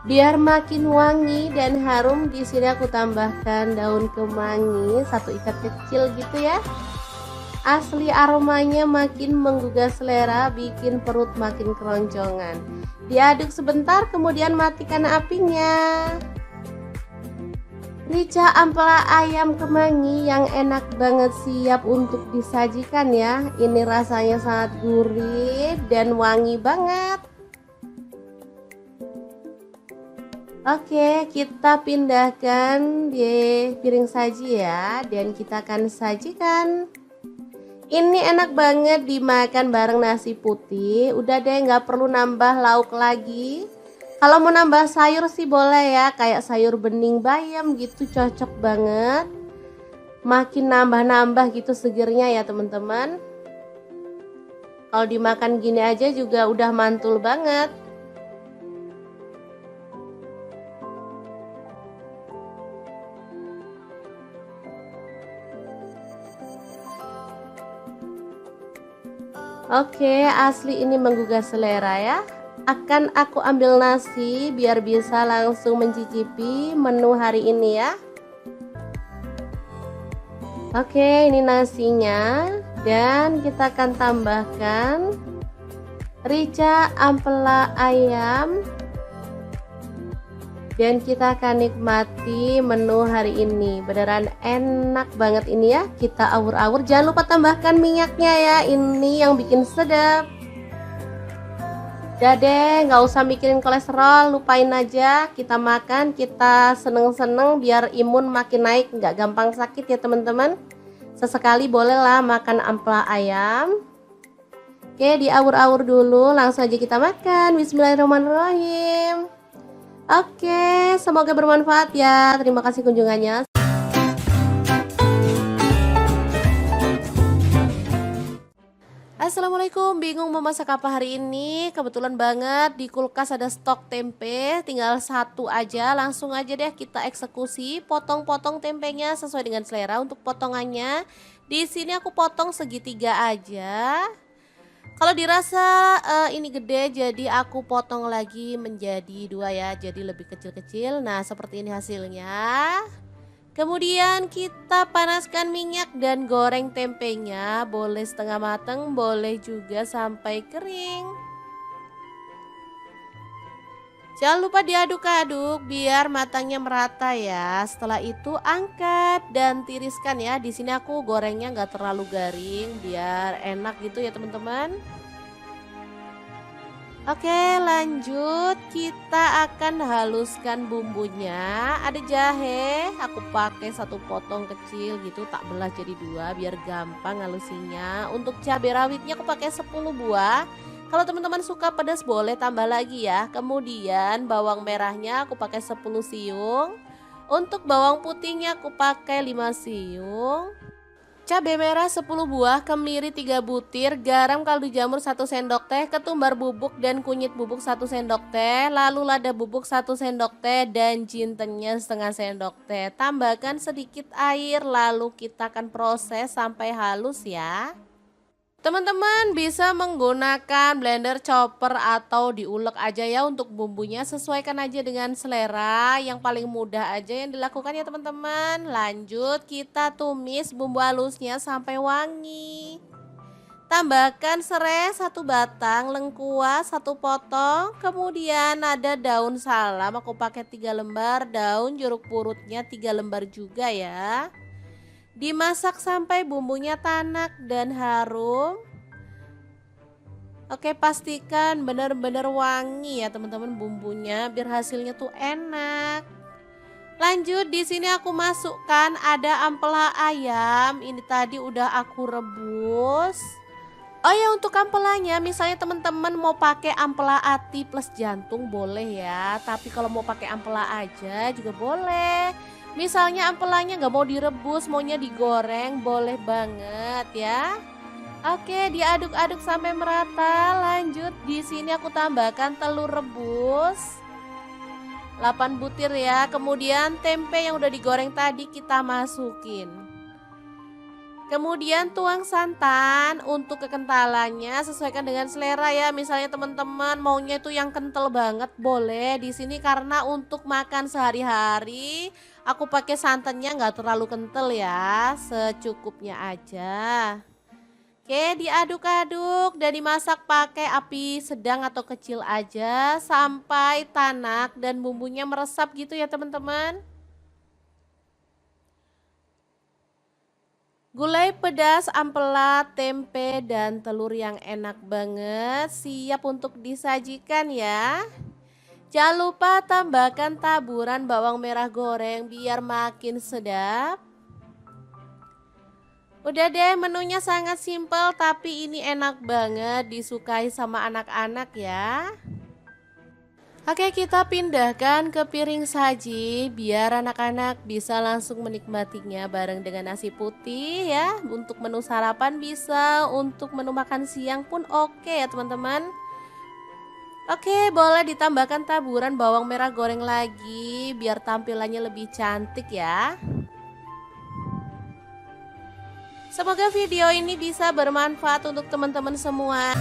Biar makin wangi dan harum, di sini aku tambahkan daun kemangi 1 ikat kecil gitu ya. Asli aromanya makin menggugah selera, bikin perut makin keroncongan. Diaduk sebentar, kemudian matikan apinya. Rica ampela ayam kemangi yang enak banget siap untuk disajikan ya. Ini rasanya sangat gurih dan wangi banget. Oke, kita pindahkan di piring saji ya, dan kita akan sajikan. Ini enak banget dimakan bareng nasi putih. Udah deh, nggak perlu nambah lauk lagi. Kalau mau nambah sayur sih boleh ya, kayak sayur bening bayam gitu, cocok banget. Makin nambah-nambah gitu segernya ya teman-teman. Kalau dimakan gini aja juga udah mantul banget. Oke, asli ini menggugah selera ya. Akan aku ambil nasi biar bisa langsung mencicipi menu hari ini ya. Oke, ini nasinya, dan kita akan tambahkan rica ampela ayam, dan kita akan nikmati menu hari ini. Beneran enak banget ini ya. Kita awur-awur, jangan lupa tambahkan minyaknya ya, ini yang bikin sedap. Udah deh, nggak usah mikirin kolesterol, lupain aja. Kita makan, kita seneng-seneng biar imun makin naik, nggak gampang sakit ya teman-teman. Sesekali bolehlah makan ampela ayam. Oke, diawur-awur dulu, langsung aja kita makan. Bismillahirrahmanirrahim. Oke, semoga bermanfaat ya. Terima kasih kunjungannya. Assalamualaikum, bingung mau masak apa hari ini? Kebetulan banget di kulkas ada stok tempe, tinggal 1 aja. Langsung aja deh kita eksekusi, potong-potong tempenya sesuai dengan selera. Untuk potongannya di sini aku potong segitiga aja. Kalau dirasa ini gede, jadi aku potong lagi menjadi 2 ya, jadi lebih kecil-kecil. Nah, seperti ini hasilnya. Kemudian kita panaskan minyak dan goreng tempenya, boleh setengah matang, boleh juga sampai kering. Jangan lupa diaduk-aduk biar matangnya merata ya. Setelah itu angkat dan tiriskan ya. Di sini aku gorengnya nggak terlalu garing biar enak gitu ya teman-teman. Oke, lanjut kita akan haluskan bumbunya. Ada jahe, aku pakai satu potong kecil gitu, tak belah jadi dua biar gampang halusinya. Untuk cabai rawitnya aku pakai 10 buah. Kalau teman-teman suka pedas boleh tambah lagi ya. Kemudian bawang merahnya aku pakai 10 siung. Untuk bawang putihnya aku pakai 5 siung. Cabai merah 10 buah, kemiri 3 butir, garam kaldu jamur 1 sendok teh, ketumbar bubuk dan kunyit bubuk 1 sendok teh, lalu lada bubuk 1 sendok teh dan jintennya setengah sendok teh. Tambahkan sedikit air lalu kita akan proses sampai halus ya. Teman-teman bisa menggunakan blender, chopper atau diulek aja ya untuk bumbunya, sesuaikan aja dengan selera, yang paling mudah aja yang dilakukan ya teman-teman. Lanjut kita tumis bumbu halusnya sampai wangi. Tambahkan serai 1 batang, lengkuas 1 potong, kemudian ada daun salam aku pakai 3 lembar, daun jeruk purutnya 3 lembar juga ya. Dimasak sampai bumbunya tanak dan harum. Oke, pastikan benar-benar wangi ya teman-teman bumbunya biar hasilnya tuh enak. Lanjut di sini aku masukkan ada ampela ayam. Ini tadi udah aku rebus. Oh ya, untuk ampelanya misalnya teman-teman mau pakai ampela ati plus jantung boleh ya. Tapi kalau mau pakai ampela aja juga boleh. Misalnya ampelanya nggak mau direbus, maunya digoreng, boleh banget ya. Oke, diaduk-aduk sampai merata. Lanjut di sini aku tambahkan telur rebus 8 butir ya. Kemudian tempe yang udah digoreng tadi kita masukin. Kemudian tuang santan. Untuk kekentalannya sesuaikan dengan selera ya. Misalnya teman-teman maunya itu yang kental banget boleh. Di sini karena untuk makan sehari-hari aku pakai santannya nggak terlalu kental ya, secukupnya aja. Oke, diaduk-aduk dan dimasak pakai api sedang atau kecil aja sampai tanak dan bumbunya meresap gitu ya teman-teman. Gulai pedas, ampela, tempe, dan telur yang enak banget siap untuk disajikan ya. Jangan lupa tambahkan taburan bawang merah goreng biar makin sedap. Udah deh, menunya sangat simpel tapi ini enak banget disukai sama anak-anak ya. Oke, kita pindahkan ke piring saji biar anak-anak bisa langsung menikmatinya bareng dengan nasi putih ya. Untuk menu sarapan bisa, untuk menu makan siang pun oke ya teman-teman. Oke, boleh ditambahkan taburan bawang merah goreng lagi biar tampilannya lebih cantik ya. Semoga video ini bisa bermanfaat untuk teman-teman semua.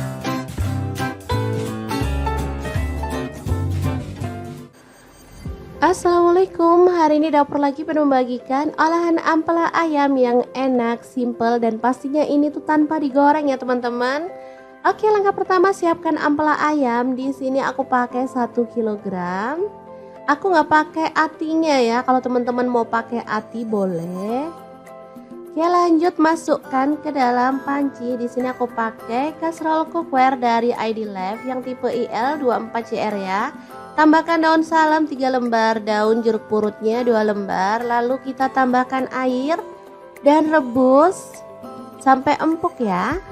Assalamualaikum, hari ini dapur lagi penuh membagikan olahan ampela ayam yang enak, simple, dan pastinya ini tuh tanpa digoreng ya teman-teman. Oke, langkah pertama siapkan ampela ayam. Di sini aku pakai 1 kilogram. Aku nggak pakai atinya ya, kalau teman-teman mau pakai ati boleh. Oke, lanjut masukkan ke dalam panci. Di sini aku pakai kastrol cookware dari ID Life yang tipe IL24CR ya. Tambahkan daun salam 3 lembar, daun jeruk purutnya 2 lembar, lalu kita tambahkan air dan rebus sampai empuk ya.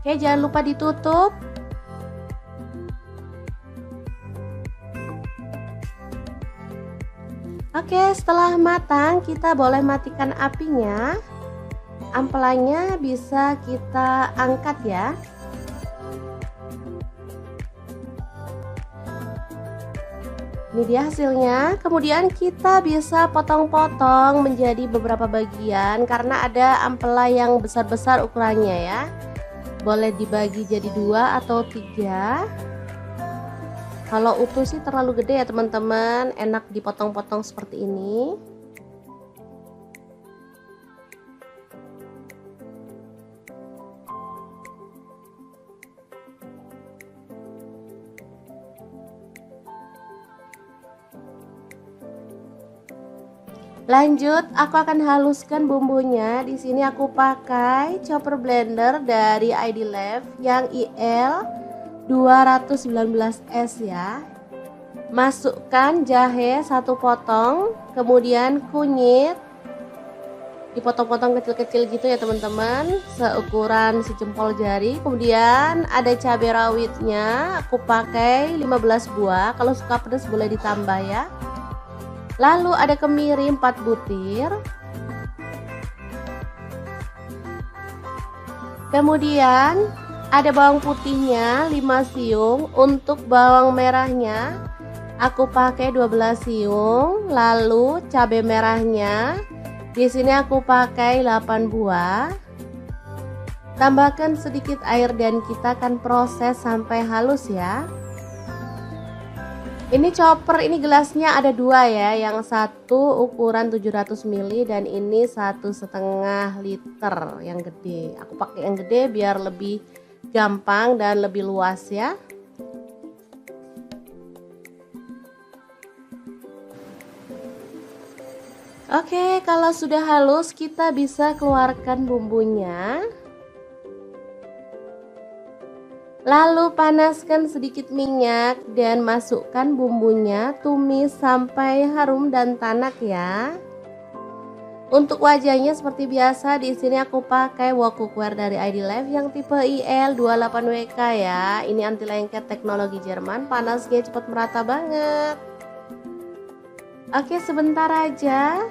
Oke, jangan lupa ditutup. Oke, setelah matang kita boleh matikan apinya. Ampelanya bisa kita angkat ya. Ini dia hasilnya. Kemudian kita bisa potong-potong menjadi beberapa bagian karena ada ampela yang besar-besar ukurannya ya. Boleh dibagi jadi 2 atau 3. Kalau utuh sih terlalu gede ya teman-teman, enak dipotong-potong seperti ini. Lanjut, aku akan haluskan bumbunya. Di sini aku pakai chopper blender dari ID Lab yang IL 219S ya. Masukkan jahe 1 potong, kemudian kunyit dipotong-potong kecil-kecil gitu ya teman-teman, seukuran sejempol jari. Kemudian ada cabai rawitnya, aku pakai 15 buah, kalau suka pedas boleh ditambah ya. Lalu ada kemiri 4 butir. Kemudian ada bawang putihnya 5 siung. Untuk bawang merahnya aku pakai 12 siung. Lalu cabai merahnya di sini aku pakai 8 buah. Tambahkan sedikit air dan kita akan proses sampai halus ya. Ini chopper, ini gelasnya ada 2 ya, yang satu ukuran 700 ml dan ini 1,5 liter yang gede. Aku pakai yang gede biar lebih gampang dan lebih luas ya. Oke, kalau sudah halus kita bisa keluarkan bumbunya. Lalu panaskan sedikit minyak dan masukkan bumbunya, tumis sampai harum dan tanak ya. Untuk wajahnya seperti biasa, di sini aku pakai wok cookware dari ID Lab yang tipe IL28WK ya. Ini anti lengket teknologi Jerman, panasnya cepat merata banget. Oke, sebentar aja.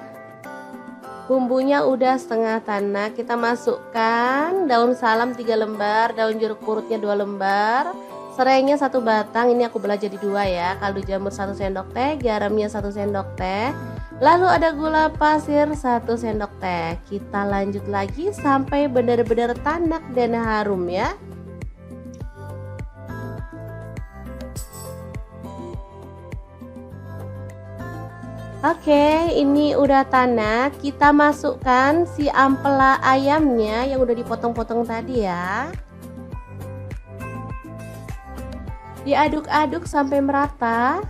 Bumbunya udah setengah tanak, kita masukkan daun salam 3 lembar, daun jeruk purutnya 2 lembar, serainya 1 batang, ini aku belah jadi 2 ya, kaldu jamur 1 sendok teh, garamnya 1 sendok teh, lalu ada gula pasir 1 sendok teh. Kita lanjut lagi sampai benar-benar tanak dan harum ya. Oke, ini udah tanak. Kita masukkan si ampela ayamnya yang udah dipotong-potong tadi ya. Diaduk-aduk sampai merata.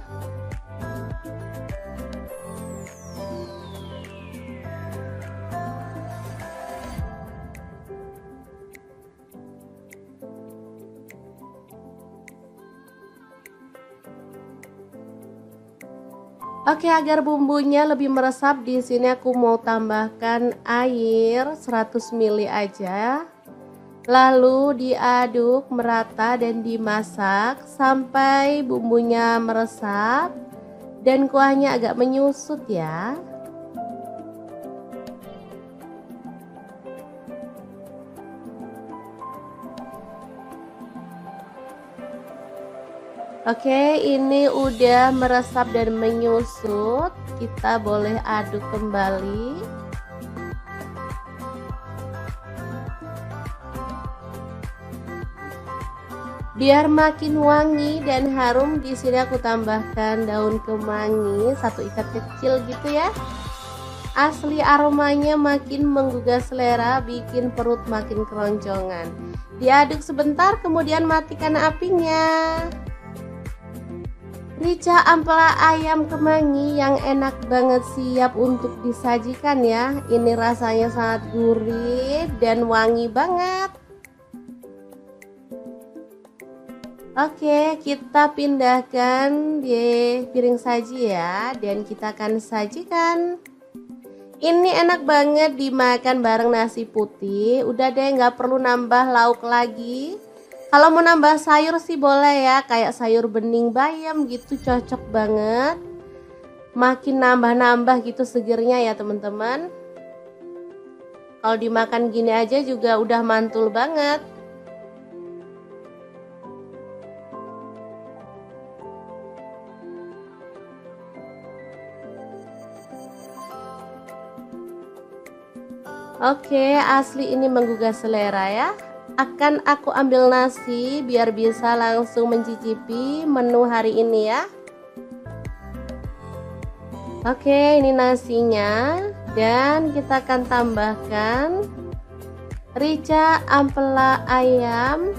Oke, agar bumbunya lebih meresap, di sini aku mau tambahkan air 100 ml aja. Lalu diaduk merata dan dimasak sampai bumbunya meresap dan kuahnya agak menyusut ya. Oke, ini udah meresap dan menyusut. Kita boleh aduk kembali. Biar makin wangi dan harum, di sini aku tambahkan daun kemangi 1 ikat kecil gitu ya. Asli aromanya makin menggugah selera, bikin perut makin keroncongan. Diaduk sebentar, kemudian matikan apinya. Rica ampela ayam kemangi yang enak banget, siap untuk disajikan ya. Ini rasanya sangat gurih dan wangi banget. Oke, kita pindahkan di piring saji ya, dan kita akan sajikan. Ini enak banget dimakan bareng nasi putih. Udah deh, nggak perlu nambah lauk lagi. Kalau mau nambah sayur sih boleh ya, kayak sayur bening bayam gitu, cocok banget. Makin nambah-nambah gitu segernya ya teman-teman. Kalau dimakan gini aja juga udah mantul banget. Oke, asli ini menggugah selera ya. Akan aku ambil nasi biar bisa langsung mencicipi menu hari ini ya. Oke, ini nasinya, dan kita akan tambahkan rica ampela ayam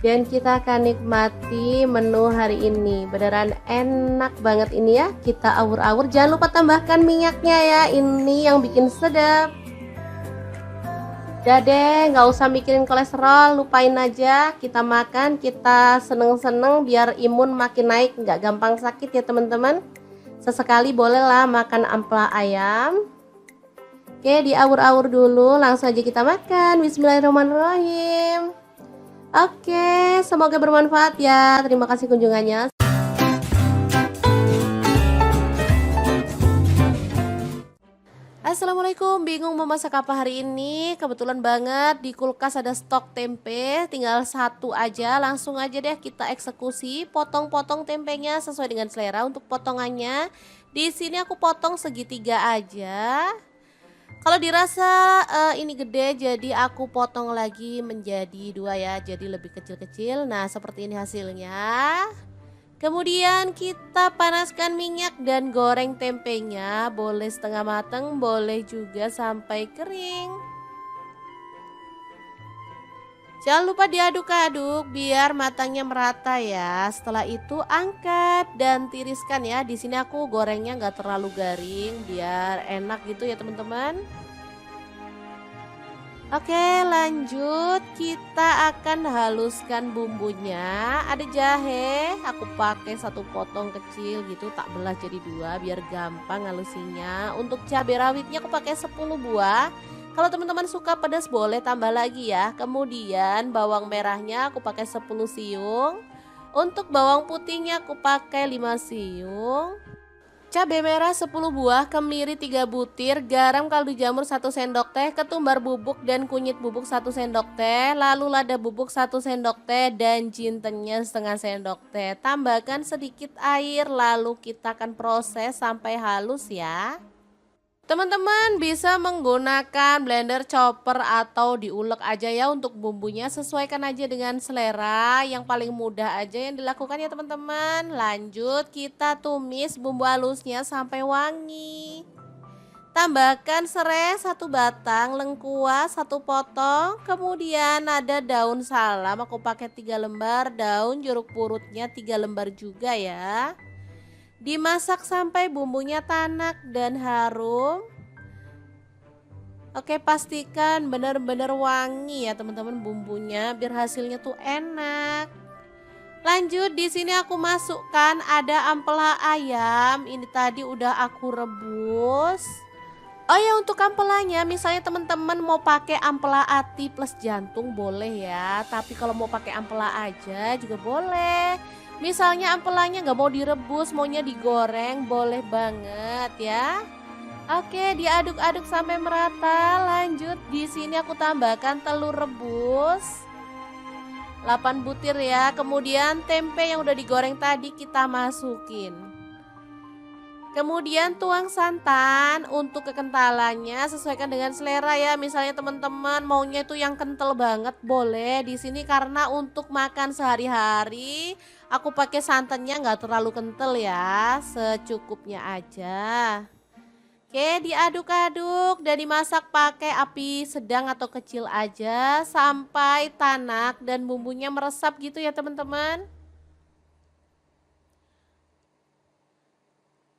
dan kita akan nikmati menu hari ini. Beneran enak banget ini ya. Kita awur-awur, jangan lupa tambahkan minyaknya ya, ini yang bikin sedap. Udah deh, nggak usah mikirin kolesterol, lupain aja. Kita makan, kita seneng-seneng biar imun makin naik, nggak gampang sakit ya teman-teman. Sesekali bolehlah makan ampela ayam. Oke, diawur-awur dulu, langsung aja kita makan. Bismillahirrahmanirrahim. Oke, semoga bermanfaat ya. Terima kasih kunjungannya. Assalamualaikum, bingung mau masak apa hari ini? Kebetulan banget di kulkas ada stok tempe, tinggal satu aja. Langsung aja deh kita eksekusi, potong-potong tempenya sesuai dengan selera untuk potongannya. Di sini aku potong segitiga aja. Kalau dirasa ini gede, jadi aku potong lagi menjadi dua ya, jadi lebih kecil-kecil. Nah, seperti ini hasilnya. Kemudian kita panaskan minyak dan goreng tempenya, boleh setengah matang, boleh juga sampai kering. Jangan lupa diaduk-aduk biar matangnya merata ya. Setelah itu angkat dan tiriskan ya. Di sini aku gorengnya nggak terlalu garing biar enak gitu ya teman-teman. Oke, lanjut kita akan haluskan bumbunya. Ada jahe, aku pakai satu potong kecil gitu, tak belah jadi dua biar gampang halusinya. Untuk cabai rawitnya aku pakai 10 buah. Kalau teman-teman suka pedas boleh tambah lagi ya. Kemudian bawang merahnya aku pakai 10 siung. Untuk bawang putihnya aku pakai 5 siung. Cabai merah 10 buah, kemiri 3 butir, garam kaldu jamur 1 sendok teh, ketumbar bubuk dan kunyit bubuk 1 sendok teh, lalu lada bubuk 1 sendok teh dan jintennya setengah sendok teh. Tambahkan sedikit air lalu kita akan proses sampai halus ya. Teman-teman bisa menggunakan blender, chopper atau diulek aja ya untuk bumbunya, sesuaikan aja dengan selera, yang paling mudah aja yang dilakukan ya teman-teman. Lanjut kita tumis bumbu halusnya sampai wangi. Tambahkan serai 1 batang, lengkuas 1 potong, kemudian ada daun salam aku pakai 3 lembar, daun jeruk purutnya 3 lembar juga ya. Dimasak sampai bumbunya tanak dan harum. Oke, pastikan benar-benar wangi ya teman-teman bumbunya biar hasilnya tuh enak. Lanjut di sini aku masukkan ada ampela ayam. Ini tadi udah aku rebus. Oh ya, untuk ampelanya misalnya teman-teman mau pakai ampela ati plus jantung boleh ya. Tapi kalau mau pakai ampela aja juga boleh. Misalnya ampelanya nggak mau direbus, maunya digoreng, boleh banget ya. Oke, diaduk-aduk sampai merata. Lanjut di sini aku tambahkan telur rebus 8 butir ya. Kemudian tempe yang udah digoreng tadi kita masukin. Kemudian tuang santan. Untuk kekentalannya sesuaikan dengan selera ya. Misalnya teman-teman maunya itu yang kental banget boleh. Di sini karena untuk makan sehari-hari aku pakai santannya nggak terlalu kental ya, secukupnya aja. Oke, diaduk-aduk dan dimasak pakai api sedang atau kecil aja sampai tanak dan bumbunya meresap gitu ya teman-teman.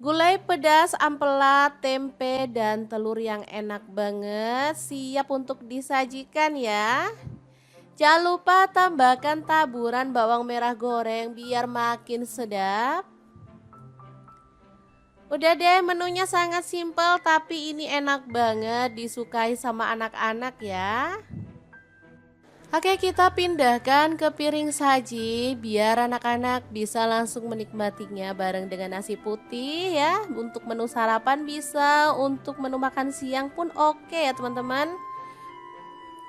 Gulai pedas, ampela, tempe, dan telur yang enak banget siap untuk disajikan ya. Jangan lupa tambahkan taburan bawang merah goreng biar makin sedap. Udah deh, menunya sangat simpel tapi ini enak banget disukai sama anak-anak ya. Oke, kita pindahkan ke piring saji biar anak-anak bisa langsung menikmatinya bareng dengan nasi putih ya. Untuk menu sarapan bisa, untuk menu makan siang pun oke ya teman-teman.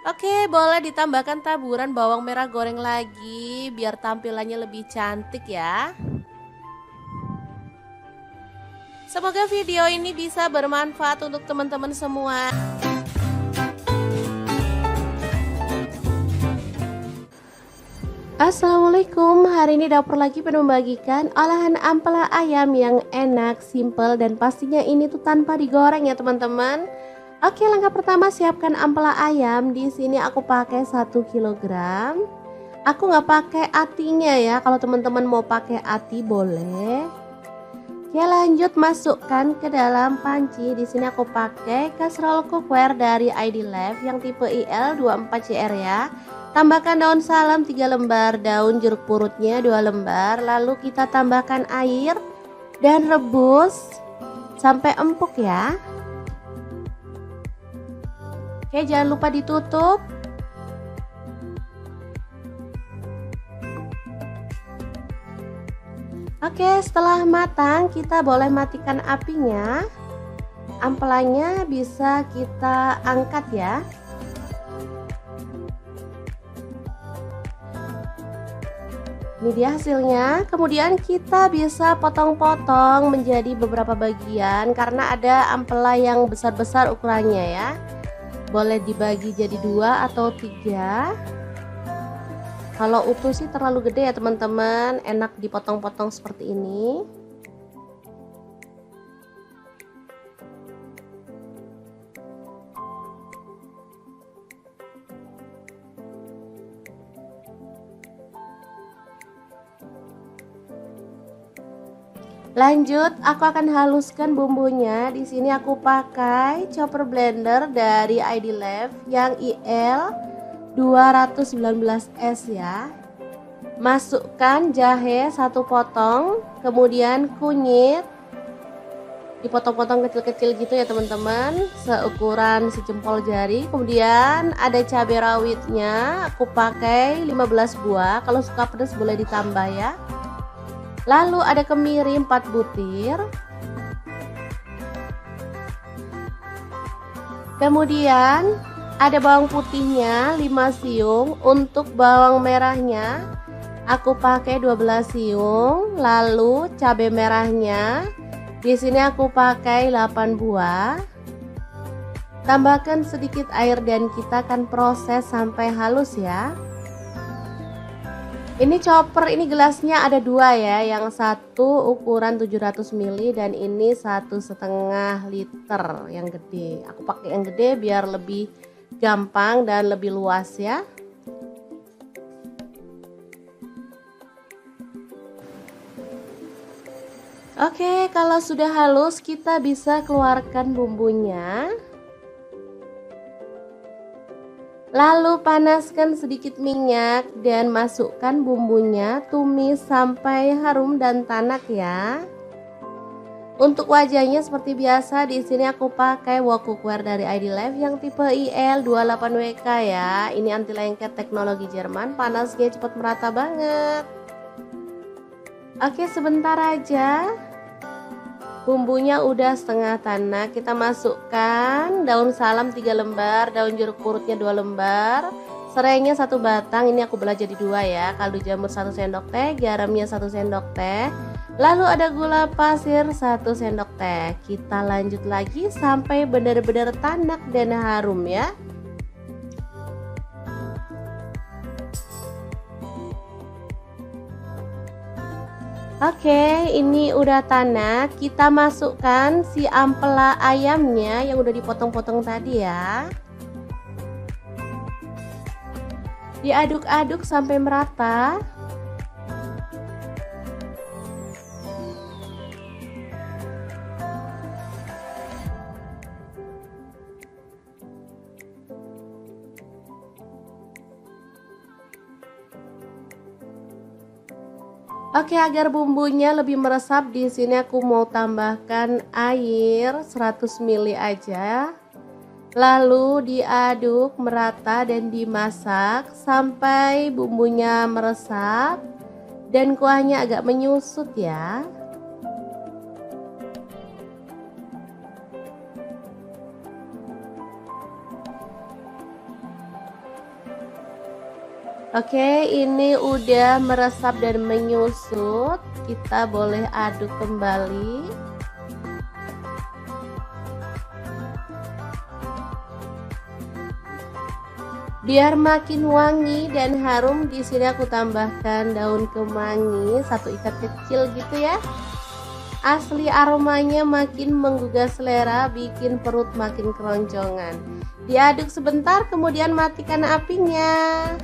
Oke, boleh ditambahkan taburan bawang merah goreng lagi biar tampilannya lebih cantik ya. Semoga video ini bisa bermanfaat untuk teman-teman semua. Assalamualaikum, hari ini dapur lagi penuh membagikan olahan ampela ayam yang enak, simple, dan pastinya ini tuh tanpa digoreng ya teman-teman. Oke, langkah pertama siapkan ampela ayam. Di sini aku pakai 1 kilogram. Aku nggak pakai atinya ya, kalau teman-teman mau pakai ati boleh. Oke, lanjut masukkan ke dalam panci. Di sini aku pakai kastrol cookware dari ID Life yang tipe IL24CR ya. Tambahkan daun salam 3 lembar, daun jeruk purutnya 2 lembar, lalu kita tambahkan air dan rebus sampai empuk ya. Oke, jangan lupa ditutup. Oke, setelah matang kita boleh matikan apinya. Ampelannya bisa kita angkat ya. Ini dia hasilnya. Kemudian kita bisa potong-potong menjadi beberapa bagian karena ada ampela yang besar-besar ukurannya ya. Boleh dibagi jadi 2 atau 3. Kalau utuh sih terlalu gede ya teman-teman, enak dipotong-potong seperti ini. Lanjut, aku akan haluskan bumbunya. Di sini aku pakai chopper blender dari ID Life yang IL 219S ya. Masukkan jahe 1 potong, kemudian kunyit dipotong-potong kecil-kecil gitu ya teman-teman, seukuran sejempol jari. Kemudian ada cabai rawitnya, aku pakai 15 buah, kalau suka pedas boleh ditambah ya. Lalu ada kemiri 4 butir. Kemudian ada bawang putihnya 5 siung. Untuk bawang merahnya aku pakai 12 siung. Lalu cabai merahnya di sini aku pakai 8 buah. Tambahkan sedikit air dan kita akan proses sampai halus ya. Ini chopper, ini gelasnya ada 2 ya, yang satu ukuran 700 ml dan ini 1,5 liter yang gede. Aku pakai yang gede biar lebih gampang dan lebih luas ya. Oke, kalau sudah halus kita bisa keluarkan bumbunya. Lalu panaskan sedikit minyak dan masukkan bumbunya, tumis sampai harum dan tanak ya. Untuk wajahnya seperti biasa, di sini aku pakai wok cookware dari ID Life yang tipe IL28WK ya. Ini anti lengket teknologi Jerman, panasnya cepat merata banget. Oke, sebentar aja. Bumbunya udah setengah tanak, kita masukkan daun salam 3 lembar, daun jeruk purutnya 2 lembar, serainya 1 batang, ini aku belah jadi 2 ya, kaldu jamur 1 sendok teh, garamnya 1 sendok teh, lalu ada gula pasir 1 sendok teh. Kita lanjut lagi sampai benar-benar tanak dan harum ya. Oke, ini udah tanak. Kita masukkan si ampela ayamnya yang udah dipotong-potong tadi ya. Diaduk-aduk sampai merata. Oke, agar bumbunya lebih meresap, di sini aku mau tambahkan air 100 ml aja. Lalu diaduk merata dan dimasak sampai bumbunya meresap dan kuahnya agak menyusut ya. Oke, ini udah meresap dan menyusut. Kita boleh aduk kembali. Biar makin wangi dan harum, di sini aku tambahkan daun kemangi 1 ikat kecil gitu ya. Asli aromanya makin menggugah selera, bikin perut makin keroncongan. Diaduk sebentar, kemudian matikan apinya.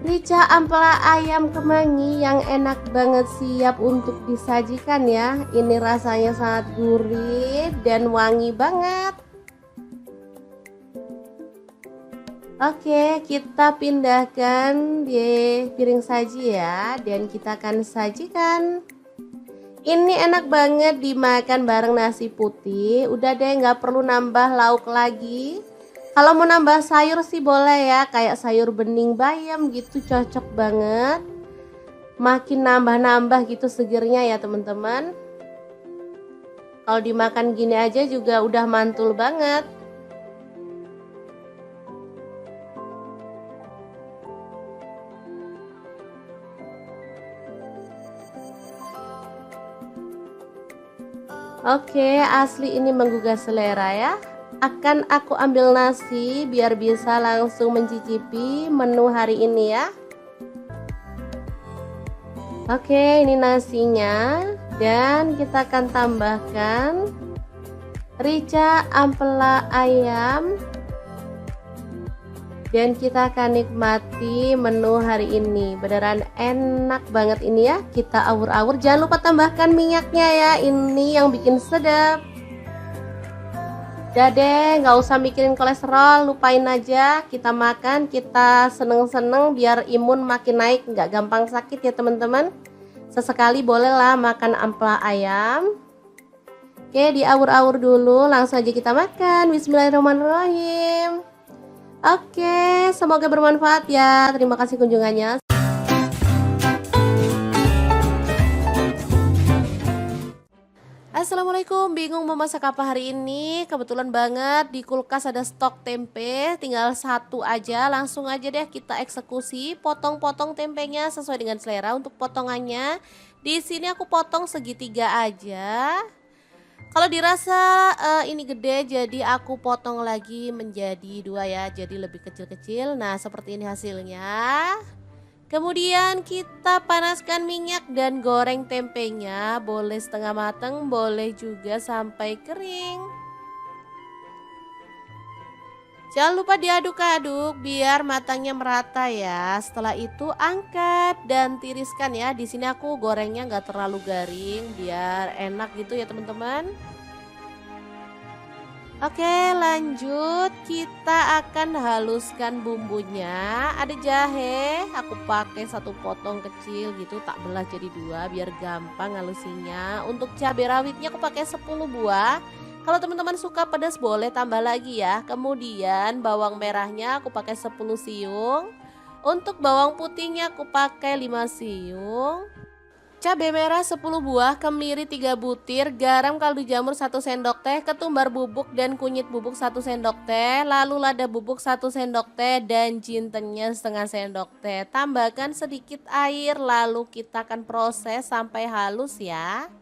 Rica ampela ayam kemangi yang enak banget siap untuk disajikan ya. Ini rasanya sangat gurih dan wangi banget. Oke, kita pindahkan di piring saji ya, dan kita akan sajikan. Ini enak banget dimakan bareng nasi putih. Udah deh, nggak perlu nambah lauk lagi. Kalau mau nambah sayur sih boleh ya, kayak sayur bening bayam gitu, cocok banget. Makin nambah-nambah gitu segernya ya teman-teman. Kalau dimakan gini aja juga udah mantul banget. Oke, asli ini menggugah selera ya. Akan aku ambil nasi biar bisa langsung mencicipi menu hari ini ya. Oke, ini nasinya, dan kita akan tambahkan rica ampela ayam, dan kita akan nikmati menu hari ini. Beneran enak banget ini ya. Kita awur-awur, jangan lupa tambahkan minyaknya ya, ini yang bikin sedap. Udah deh, nggak usah mikirin kolesterol, lupain aja. Kita makan, kita seneng-seneng biar imun makin naik, nggak gampang sakit ya teman-teman. Sesekali bolehlah makan ampela ayam. Oke, diawur-awur dulu, langsung aja kita makan. Bismillahirrahmanirrahim. Oke, semoga bermanfaat ya. Terima kasih kunjungannya. Assalamualaikum, bingung mau masak apa hari ini? Kebetulan banget di kulkas ada stok tempe, tinggal satu aja. Langsung aja deh kita eksekusi, potong-potong tempenya sesuai dengan selera untuk potongannya. Di sini aku potong segitiga aja. Kalau dirasa ini gede, jadi aku potong lagi menjadi dua ya, jadi lebih kecil-kecil. Nah, seperti ini hasilnya. Kemudian kita panaskan minyak dan goreng tempenya, boleh setengah matang, boleh juga sampai kering. Jangan lupa diaduk-aduk biar matangnya merata ya. Setelah itu angkat dan tiriskan ya. Di sini aku gorengnya nggak terlalu garing biar enak gitu ya teman-teman. Oke, lanjut, kita akan haluskan bumbunya. Ada jahe, aku pakai satu potong kecil gitu, tak belah jadi dua biar gampang halusinya. Untuk cabai rawitnya aku pakai 10 buah. Kalau teman-teman suka pedas boleh tambah lagi ya. Kemudian bawang merahnya aku pakai 10 siung. Untuk bawang putihnya aku pakai 5 siung. Cabai merah 10 buah, kemiri 3 butir, garam kaldu jamur 1 sendok teh, ketumbar bubuk dan kunyit bubuk 1 sendok teh, lalu lada bubuk 1 sendok teh, dan jintennya setengah sendok teh. Tambahkan sedikit air, lalu kita akan proses sampai halus ya.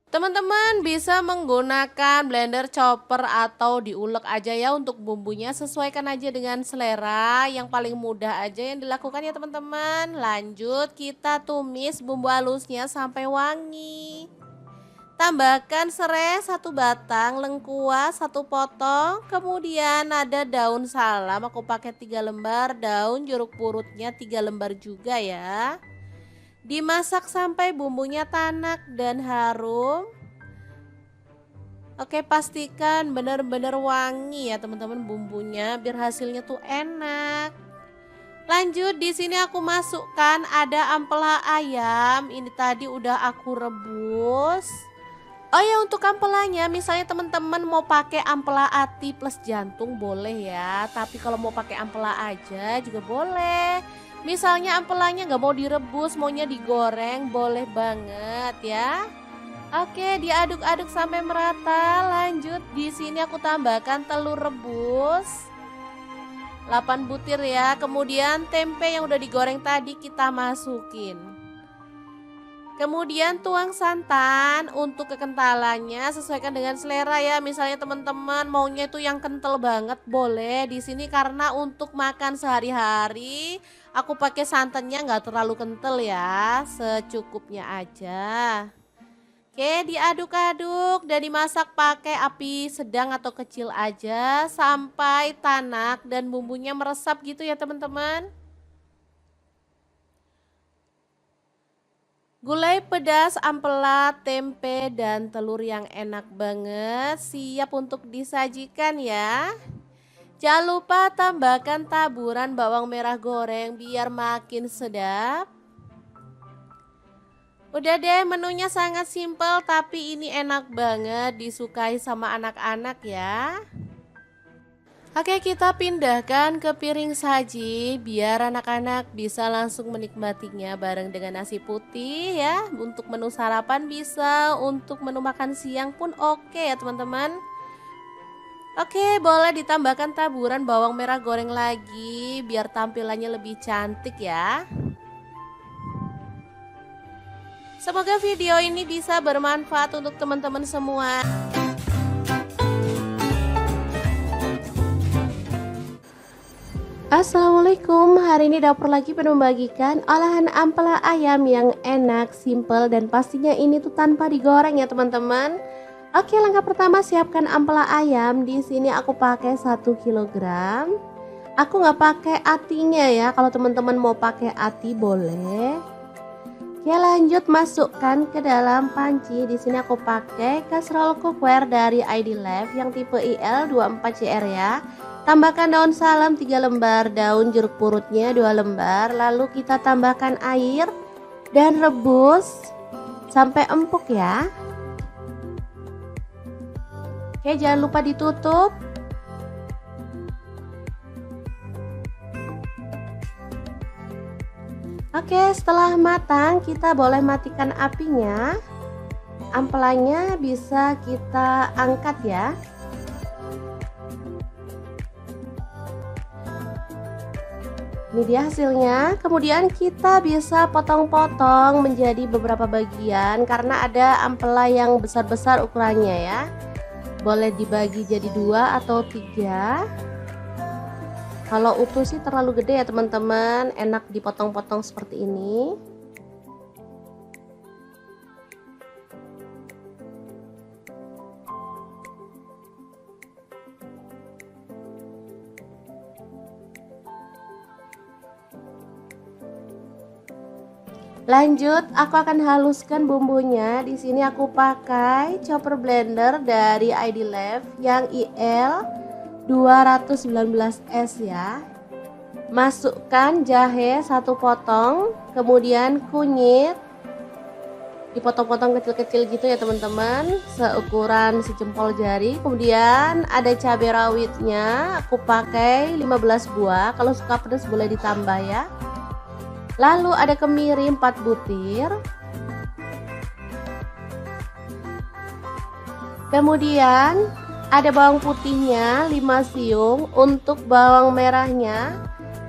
Teman-teman bisa menggunakan blender, chopper, atau diulek aja ya untuk bumbunya. Sesuaikan aja dengan selera, yang paling mudah aja yang dilakukan ya teman-teman. Lanjut kita tumis bumbu halusnya sampai wangi. Tambahkan serai 1 batang, lengkuas 1 potong, kemudian ada daun salam aku pakai 3 lembar, daun jeruk purutnya 3 lembar juga ya. Dimasak sampai bumbunya tanak dan harum. Oke, pastikan benar-benar wangi ya teman-teman bumbunya biar hasilnya tuh enak. Lanjut, di sini aku masukkan ada ampela ayam. Ini tadi udah aku rebus. Oh ya, untuk ampelanya misalnya teman-teman mau pakai ampela ati plus jantung boleh ya. Tapi kalau mau pakai ampela aja juga boleh. Misalnya ampelanya nggak mau direbus, maunya digoreng, boleh banget ya. Oke, diaduk-aduk sampai merata. Lanjut, di sini aku tambahkan telur rebus 8 butir ya. Kemudian tempe yang udah digoreng tadi kita masukin. Kemudian tuang santan. Untuk kekentalannya sesuaikan dengan selera ya. Misalnya teman-teman maunya itu yang kental banget boleh. Di sini karena untuk makan sehari-hari aku pakai santannya nggak terlalu kental ya, secukupnya aja. Oke, diaduk-aduk dan dimasak pakai api sedang atau kecil aja sampai tanak dan bumbunya meresap gitu ya teman-teman. Gulai pedas, ampela, tempe, dan telur yang enak banget siap untuk disajikan ya. Jangan lupa tambahkan taburan bawang merah goreng biar makin sedap. Udah deh, menunya sangat simpel tapi ini enak banget disukai sama anak-anak ya. Oke, kita pindahkan ke piring saji biar anak-anak bisa langsung menikmatinya bareng dengan nasi putih ya. Untuk menu sarapan bisa, untuk menu makan siang pun oke ya teman-teman. Oke, boleh ditambahkan taburan bawang merah goreng lagi biar tampilannya lebih cantik ya. Semoga video ini bisa bermanfaat untuk teman-teman semua. Assalamualaikum, hari ini dapur lagi pengen membagikan olahan ampela ayam yang enak, simple, dan pastinya ini tuh tanpa digoreng ya teman-teman. Oke, langkah pertama siapkan ampela ayam. Di sini aku pakai 1 kg. Aku nggak pakai atinya ya, kalau teman-teman mau pakai ati boleh. Oke, lanjut masukkan ke dalam panci. Di sini aku pakai kaserol cookware dari ID Life yang tipe IL24CR ya. Tambahkan daun salam 3 lembar, daun jeruk purutnya 2 lembar, lalu kita tambahkan air dan rebus sampai empuk ya. Oke, jangan lupa ditutup. Oke, setelah matang kita boleh matikan apinya. Ampelanya bisa kita angkat ya. Ini dia hasilnya. Kemudian kita bisa potong-potong menjadi beberapa bagian karena ada ampela yang besar-besar ukurannya ya. Boleh dibagi jadi 2 atau 3. Kalau utuh sih terlalu gede ya teman-teman, enak dipotong-potong seperti ini. Lanjut, aku akan haluskan bumbunya. Di sini aku pakai chopper blender dari ID Life yang IL 219S ya. Masukkan jahe 1 potong, kemudian kunyit dipotong-potong kecil-kecil gitu ya teman-teman, seukuran sejempol jari. Kemudian ada cabai rawitnya, aku pakai 15 buah. Kalau suka pedas boleh ditambah ya. Lalu ada kemiri 4 butir. Kemudian ada bawang putihnya 5 siung. Untuk bawang merahnya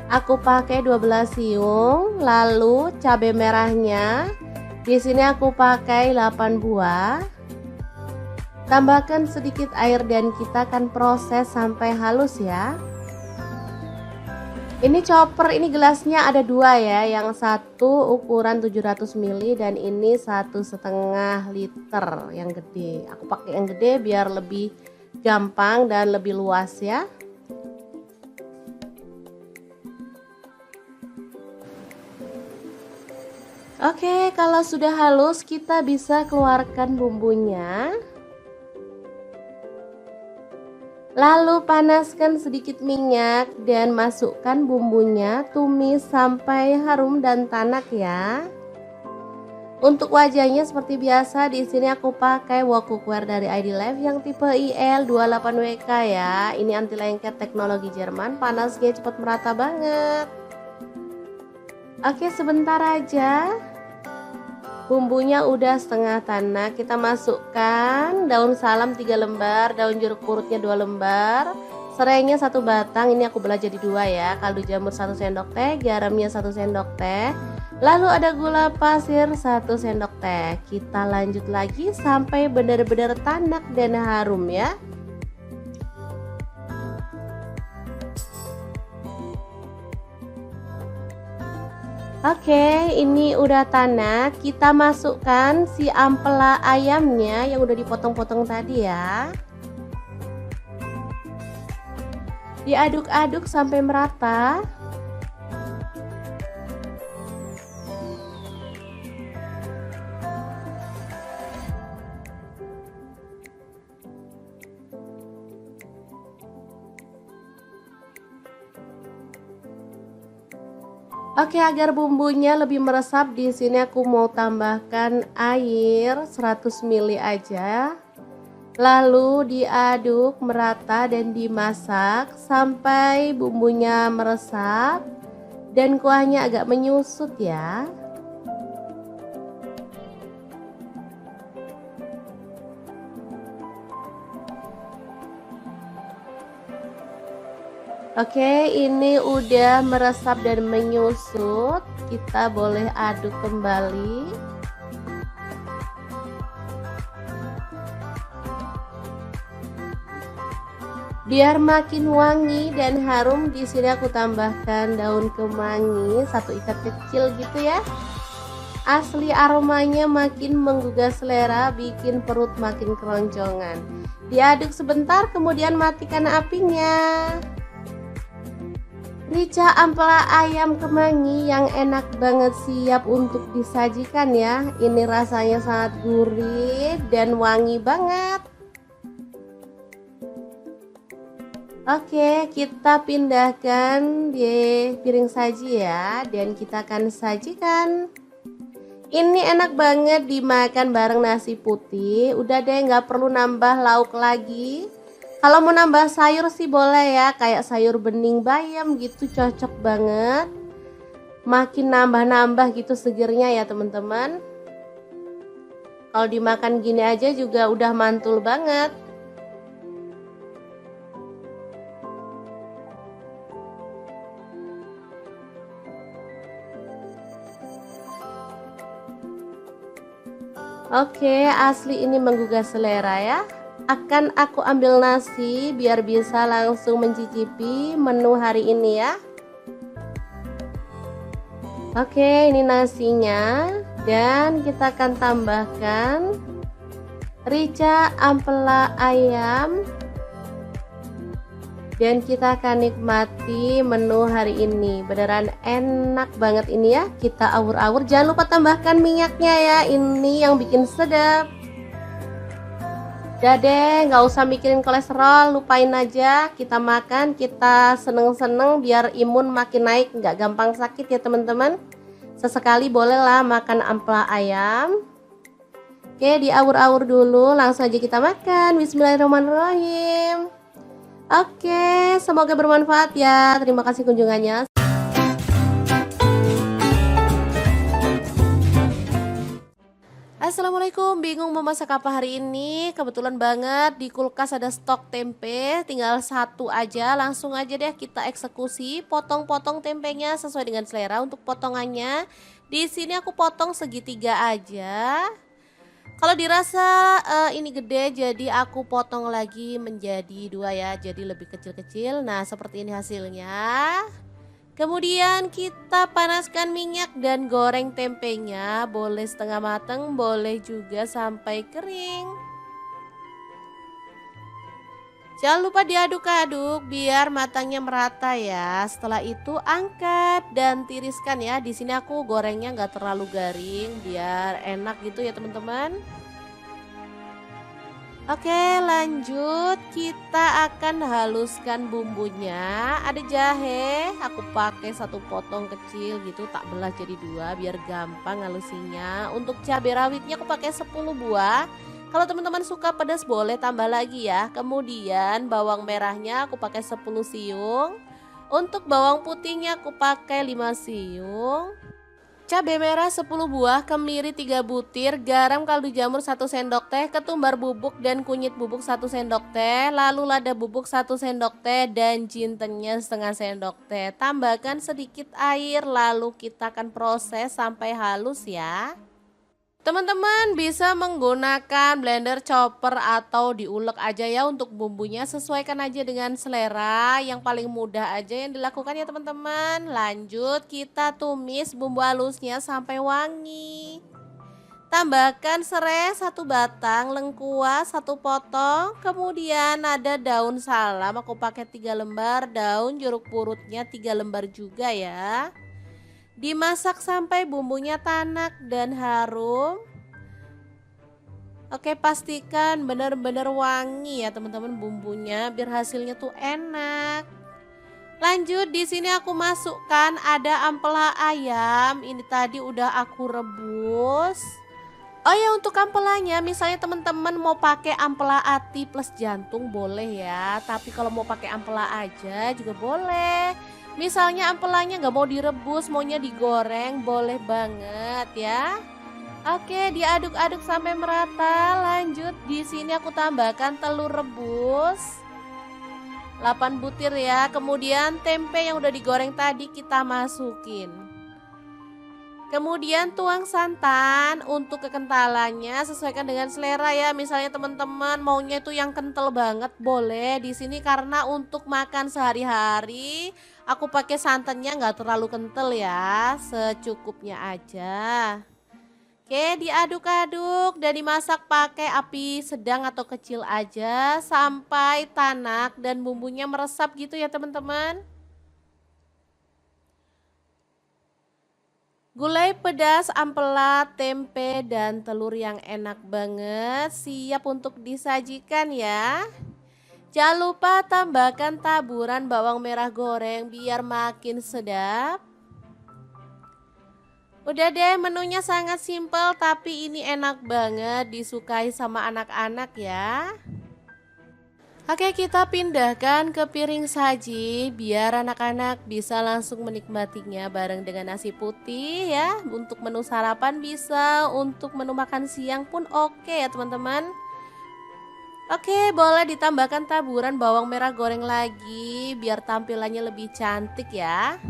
aku pakai 12 siung. Lalu cabai merahnya di sini aku pakai 8 buah. Tambahkan sedikit air dan kita akan proses sampai halus ya. Ini chopper, ini gelasnya ada 2 ya, yang satu ukuran 700 ml dan ini 1,5 liter yang gede. Aku pakai yang gede biar lebih gampang dan lebih luas ya. Oke, kalau sudah halus kita bisa keluarkan bumbunya. Lalu panaskan sedikit minyak dan masukkan bumbunya, tumis sampai harum dan tanak ya. Untuk wajahnya seperti biasa, di sini aku pakai wok cookware dari ID Life yang tipe IL28WK ya. Ini anti lengket teknologi Jerman, panasnya cepat merata banget. Oke, sebentar aja. Bumbunya udah setengah tanak, kita masukkan daun salam 3 lembar, daun jeruk purutnya 2 lembar, serainya 1 batang, ini aku belah jadi 2 ya, kaldu jamur 1 sendok teh, garamnya 1 sendok teh, lalu ada gula pasir 1 sendok teh. Kita lanjut lagi sampai benar-benar tanak dan harum ya. Oke, ini udah tanak. Kita masukkan si ampela ayamnya yang udah dipotong-potong tadi ya. Diaduk-aduk sampai merata. Oke, agar bumbunya lebih meresap, di sini aku mau tambahkan air 100 ml aja. Lalu diaduk merata dan dimasak sampai bumbunya meresap dan kuahnya agak menyusut ya. Oke, ini udah meresap dan menyusut. Kita boleh aduk kembali. Biar makin wangi dan harum, di sini aku tambahkan daun kemangi 1 ikat kecil gitu ya. Asli aromanya makin menggugah selera, bikin perut makin keroncongan. Diaduk sebentar kemudian matikan apinya. Rica ampela ayam kemangi yang enak banget siap untuk disajikan ya. Ini rasanya sangat gurih dan wangi banget. Oke, kita pindahkan di piring saji ya, dan kita akan sajikan. Ini enak banget dimakan bareng nasi putih. Udah deh, nggak perlu nambah lauk lagi. Kalau mau nambah sayur sih boleh ya, kayak sayur bening bayam gitu, cocok banget. Makin nambah-nambah gitu segernya ya teman-teman. Kalau dimakan gini aja juga udah mantul banget. Oke, asli ini menggugah selera ya. Akan aku ambil nasi biar bisa langsung mencicipi menu hari ini ya. Oke, ini nasinya, dan kita akan tambahkan rica ampela ayam. Dan kita akan nikmati menu hari ini. Beneran enak banget ini ya. Kita awur-awur. Jangan lupa tambahkan minyaknya ya. Ini yang bikin sedap. Udah deh, nggak usah mikirin kolesterol. Lupain aja. Kita makan, kita seneng-seneng biar imun makin naik. Nggak gampang sakit ya teman-teman. Sesekali bolehlah makan ampela ayam. Oke, diawur-awur dulu. Langsung aja kita makan. Bismillahirrahmanirrahim. Oke, semoga bermanfaat ya. Terima kasih kunjungannya. Assalamualaikum, bingung mau masak apa hari ini? Kebetulan banget di kulkas ada stok tempe, tinggal 1 aja. Langsung aja deh kita eksekusi, potong-potong tempenya sesuai dengan selera untuk potongannya. Di sini aku potong segitiga aja. Kalau dirasa ini gede, jadi aku potong lagi menjadi 2 ya, jadi lebih kecil-kecil. Nah, seperti ini hasilnya. Kemudian kita panaskan minyak dan goreng tempenya, boleh setengah matang, boleh juga sampai kering. Jangan lupa diaduk-aduk biar matangnya merata ya. Setelah itu angkat dan tiriskan ya. Di sini aku gorengnya nggak terlalu garing biar enak gitu ya teman-teman. Oke, lanjut kita akan haluskan bumbunya. Ada jahe, aku pakai 1 potong kecil gitu, tak belah jadi 2 biar gampang halusinya. Untuk cabai rawitnya aku pakai 10 buah. Kalau teman-teman suka pedas boleh tambah lagi ya. Kemudian bawang merahnya aku pakai 10 siung. Untuk bawang putihnya aku pakai 5 siung. Cabai merah 10 buah, kemiri 3 butir, garam kaldu jamur 1 sendok teh, ketumbar bubuk dan kunyit bubuk 1 sendok teh, lalu lada bubuk 1 sendok teh, dan jintennya setengah sendok teh. Tambahkan sedikit air, lalu kita akan proses sampai halus ya. Teman-teman bisa menggunakan blender, chopper, atau diulek aja ya untuk bumbunya. Sesuaikan aja dengan selera, yang paling mudah aja yang dilakukan ya teman-teman. Lanjut kita tumis bumbu halusnya sampai wangi. Tambahkan serai 1 batang, lengkuas 1 potong, kemudian ada daun salam aku pakai 3 lembar, daun jeruk purutnya 3 lembar juga ya. Dimasak sampai bumbunya tanak dan harum. Oke, pastikan benar-benar wangi ya teman-teman bumbunya biar hasilnya tuh enak. Lanjut, di sini aku masukkan ada ampela ayam. Ini tadi udah aku rebus. Oh ya, untuk ampelanya misalnya teman-teman mau pakai ampela ati plus jantung boleh ya. Tapi kalau mau pakai ampela aja juga boleh. Misalnya ampelanya nggak mau direbus, maunya digoreng, boleh banget ya. Oke, diaduk-aduk sampai merata. Lanjut, di sini aku tambahkan telur rebus 8 butir ya. Kemudian tempe yang udah digoreng tadi kita masukin. Kemudian tuang santan. Untuk kekentalannya sesuaikan dengan selera ya. Misalnya teman-teman maunya itu yang kental banget boleh. Di sini karena untuk makan sehari-hari aku pakai santannya nggak terlalu kental ya, secukupnya aja. Oke, diaduk-aduk dan dimasak pakai api sedang atau kecil aja sampai tanak dan bumbunya meresap gitu ya teman-teman. Gulai pedas, ampela, tempe, dan telur yang enak banget siap untuk disajikan ya. Jangan lupa tambahkan taburan bawang merah goreng biar makin sedap. Udah deh, menunya sangat simpel tapi ini enak banget disukai sama anak-anak ya. Oke, kita pindahkan ke piring saji biar anak-anak bisa langsung menikmatinya bareng dengan nasi putih ya. Untuk menu sarapan bisa, untuk menu makan siang pun oke ya teman-teman. Oke, boleh ditambahkan taburan bawang merah goreng lagi biar tampilannya lebih cantik ya.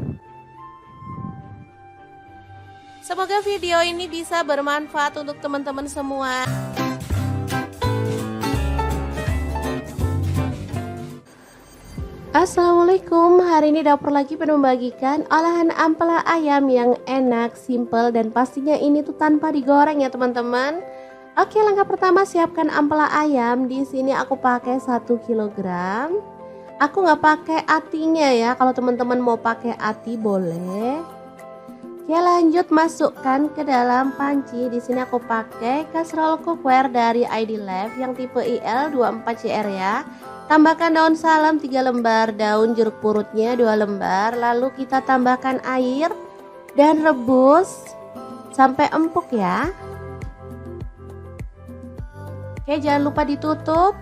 Semoga video ini bisa bermanfaat untuk teman-teman semua. Assalamualaikum, hari ini dapur lagi pengen membagikan olahan ampela ayam yang enak, simple, dan pastinya ini tuh tanpa digoreng ya teman-teman. Oke, langkah pertama siapkan ampela ayam. Di sini aku pakai 1 kilogram. Aku nggak pakai atinya ya, kalau teman-teman mau pakai ati boleh. Oke, lanjut masukkan ke dalam panci. Di sini aku pakai kaserol cookware dari ID Life yang tipe IL24CR ya. Tambahkan daun salam 3 lembar, daun jeruk purutnya 2 lembar. Lalu kita tambahkan air dan rebus sampai empuk ya. Oke, jangan lupa ditutup.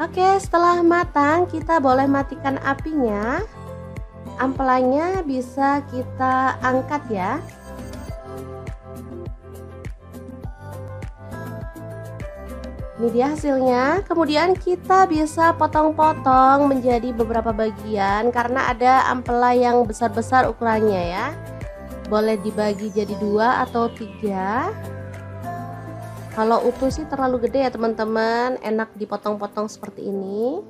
Oke, setelah matang kita boleh matikan apinya. Ampelanya bisa kita angkat ya. Ini dia hasilnya. Kemudian kita bisa potong-potong menjadi beberapa bagian karena ada ampela yang besar-besar ukurannya ya. Boleh dibagi jadi 2 atau 3. Kalau utuh sih terlalu gede ya teman-teman, enak dipotong-potong seperti ini.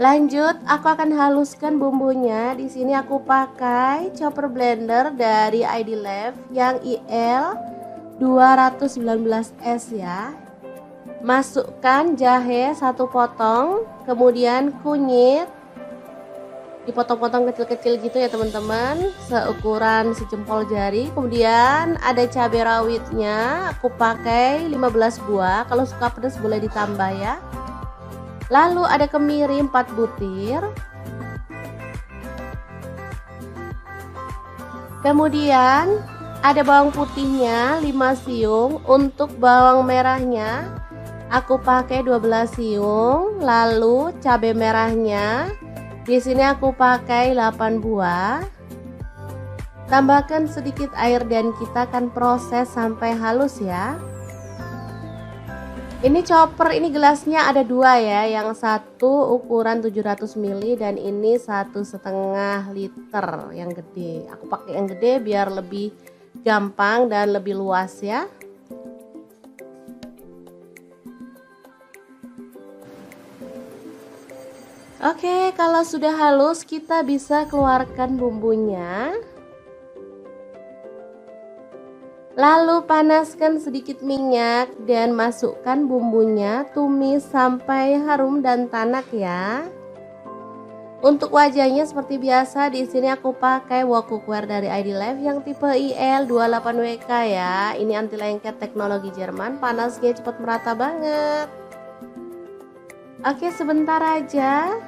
Lanjut, aku akan haluskan bumbunya. Di sini aku pakai chopper blender dari ID Life yang IL 219S ya. Masukkan jahe 1 potong, kemudian kunyit dipotong-potong kecil-kecil gitu ya teman-teman, seukuran sejempol jari. Kemudian ada cabai rawitnya, aku pakai 15 buah. Kalau suka pedas boleh ditambah ya. Lalu ada kemiri 4 butir. Kemudian ada bawang putihnya 5 siung. Untuk bawang merahnya aku pakai 12 siung. Lalu cabai merahnya di sini aku pakai 8 buah. Tambahkan sedikit air dan kita akan proses sampai halus ya. Ini chopper, ini gelasnya ada 2 ya, yang satu ukuran 700 ml dan ini 1,5 liter yang gede. Aku pakai yang gede biar lebih gampang dan lebih luas ya. Oke, kalau sudah halus kita bisa keluarkan bumbunya. Lalu panaskan sedikit minyak dan masukkan bumbunya, tumis sampai harum dan tanak ya. Untuk wajahnya seperti biasa, di sini aku pakai wok cookware dari ID Life yang tipe IL28WK ya. Ini anti lengket teknologi Jerman, panasnya cepat merata banget. Oke, sebentar aja.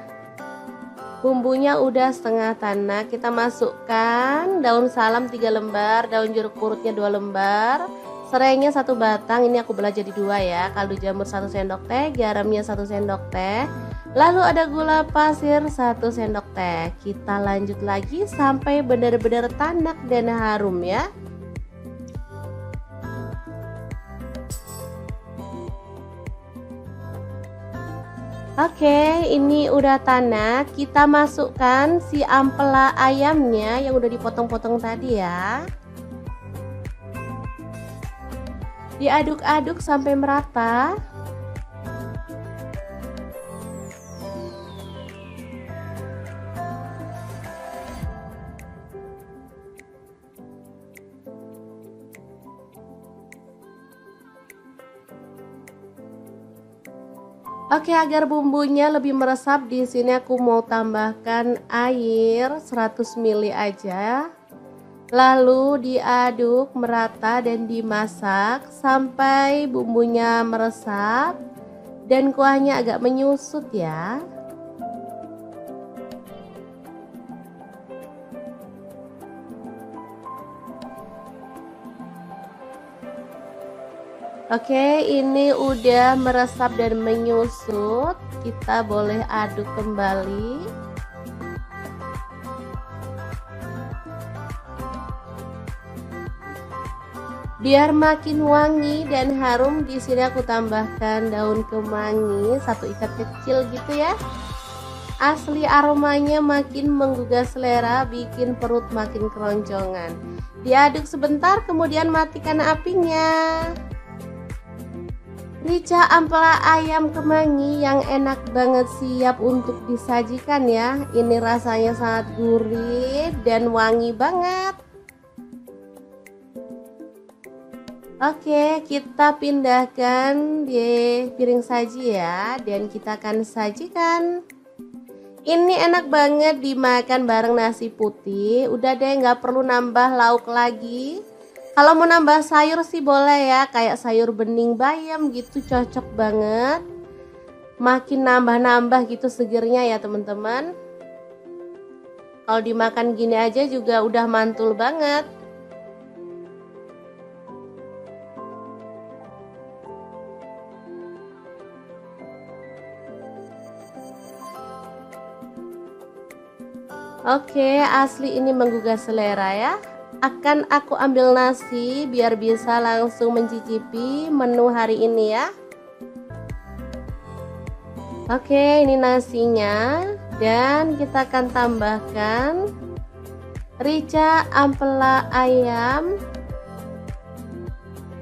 Bumbunya udah setengah tanak, kita masukkan daun salam 3 lembar, daun jeruk purutnya 2 lembar, serainya 1 batang, ini aku belah jadi 2 ya, kaldu jamur 1 sendok teh, garamnya 1 sendok teh, lalu ada gula pasir 1 sendok teh. Kita lanjut lagi sampai benar-benar tanak dan harum ya. Oke, ini udah tanak, kita masukkan si ampela ayamnya yang udah dipotong-potong tadi ya. Diaduk-aduk sampai merata. Oke, agar bumbunya lebih meresap, di sini aku mau tambahkan air 100 ml aja. Lalu diaduk merata dan dimasak sampai bumbunya meresap dan kuahnya agak menyusut ya. Oke, ini udah meresap dan menyusut. Kita boleh aduk kembali. Biar makin wangi dan harum, di sini aku tambahkan daun kemangi 1 ikat kecil gitu ya. Asli aromanya makin menggugah selera, bikin perut makin keroncongan. Diaduk sebentar, kemudian matikan apinya. Rica ampela ayam kemangi yang enak banget, siap untuk disajikan ya. Ini rasanya sangat gurih dan wangi banget. Oke, kita pindahkan di piring saji ya, dan kita akan sajikan. Ini enak banget dimakan bareng nasi putih. Udah deh, nggak perlu nambah lauk lagi. Kalau mau nambah sayur sih boleh ya, kayak sayur bening bayam gitu, cocok banget. Makin nambah-nambah gitu segernya ya teman-teman. Kalau dimakan gini aja juga udah mantul banget. Oke, asli ini menggugah selera ya. Akan aku ambil nasi biar bisa langsung mencicipi menu hari ini ya. Oke, ini nasinya, dan kita akan tambahkan rica ampela ayam,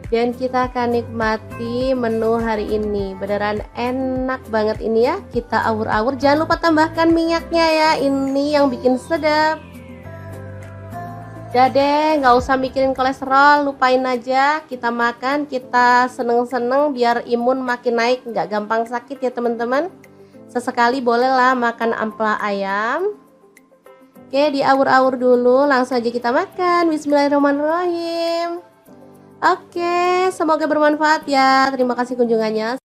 dan kita akan nikmati menu hari ini. Beneran enak banget ini ya. Kita awur-awur, jangan lupa tambahkan minyaknya ya, ini yang bikin sedap. Udah deh, nggak usah mikirin kolesterol, lupain aja. Kita makan, kita seneng-seneng biar imun makin naik, nggak gampang sakit ya teman-teman. Sesekali bolehlah makan ampela ayam. Oke, diawur-awur dulu, langsung aja kita makan. Bismillahirrahmanirrahim. Oke, semoga bermanfaat ya. Terima kasih kunjungannya.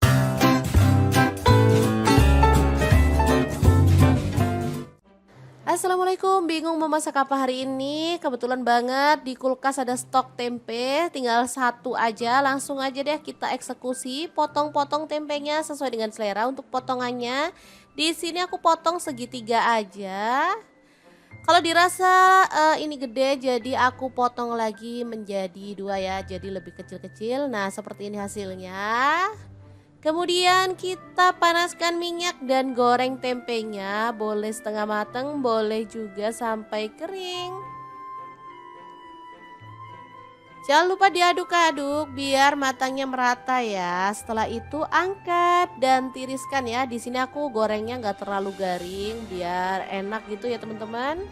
Assalamualaikum, bingung mau masak apa hari ini? Kebetulan banget di kulkas ada stok tempe, tinggal 1 aja. Langsung aja deh kita eksekusi, potong-potong tempenya sesuai dengan selera. Untuk potongannya, di sini aku potong segitiga aja. Kalau dirasa ini gede, jadi aku potong lagi menjadi 2 ya, jadi lebih kecil-kecil. Nah, seperti ini hasilnya. Kemudian kita panaskan minyak dan goreng tempenya, boleh setengah matang, boleh juga sampai kering. Jangan lupa diaduk-aduk biar matangnya merata ya. Setelah itu angkat dan tiriskan ya. Di sini aku gorengnya nggak terlalu garing biar enak gitu ya teman-teman.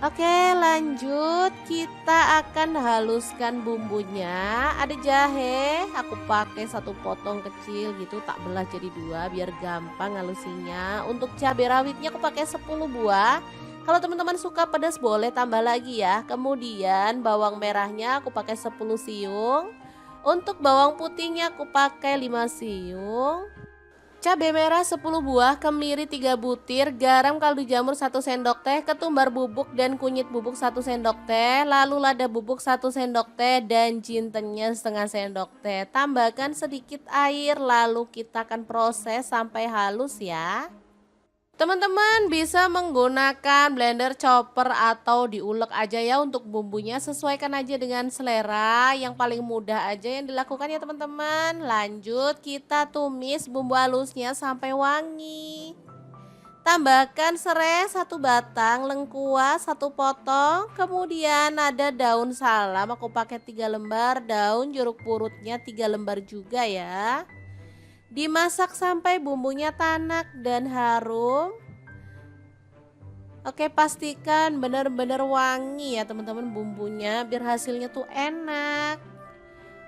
Oke, lanjut kita akan haluskan bumbunya. Ada jahe, aku pakai satu potong kecil gitu, tak belah jadi dua biar gampang halusinya. Untuk cabai rawitnya aku pakai 10 buah. Kalau teman-teman suka pedas boleh tambah lagi ya. Kemudian bawang merahnya aku pakai 10 siung. Untuk bawang putihnya aku pakai 5 siung. Cabai merah 10 buah, kemiri 3 butir, garam kaldu jamur 1 sendok teh, ketumbar bubuk dan kunyit bubuk 1 sendok teh, lalu lada bubuk 1 sendok teh dan jintennya setengah sendok teh. Tambahkan sedikit air lalu kita akan proses sampai halus ya. Teman-teman bisa menggunakan blender, chopper atau diulek aja ya untuk bumbunya, sesuaikan aja dengan selera, yang paling mudah aja yang dilakukan ya teman-teman. Lanjut kita tumis bumbu halusnya sampai wangi. Tambahkan serai 1 batang, lengkuas 1 potong, kemudian ada daun salam aku pakai 3 lembar, daun jeruk purutnya 3 lembar juga ya. Dimasak sampai bumbunya tanak dan harum. Oke, pastikan benar-benar wangi ya teman-teman bumbunya biar hasilnya tuh enak.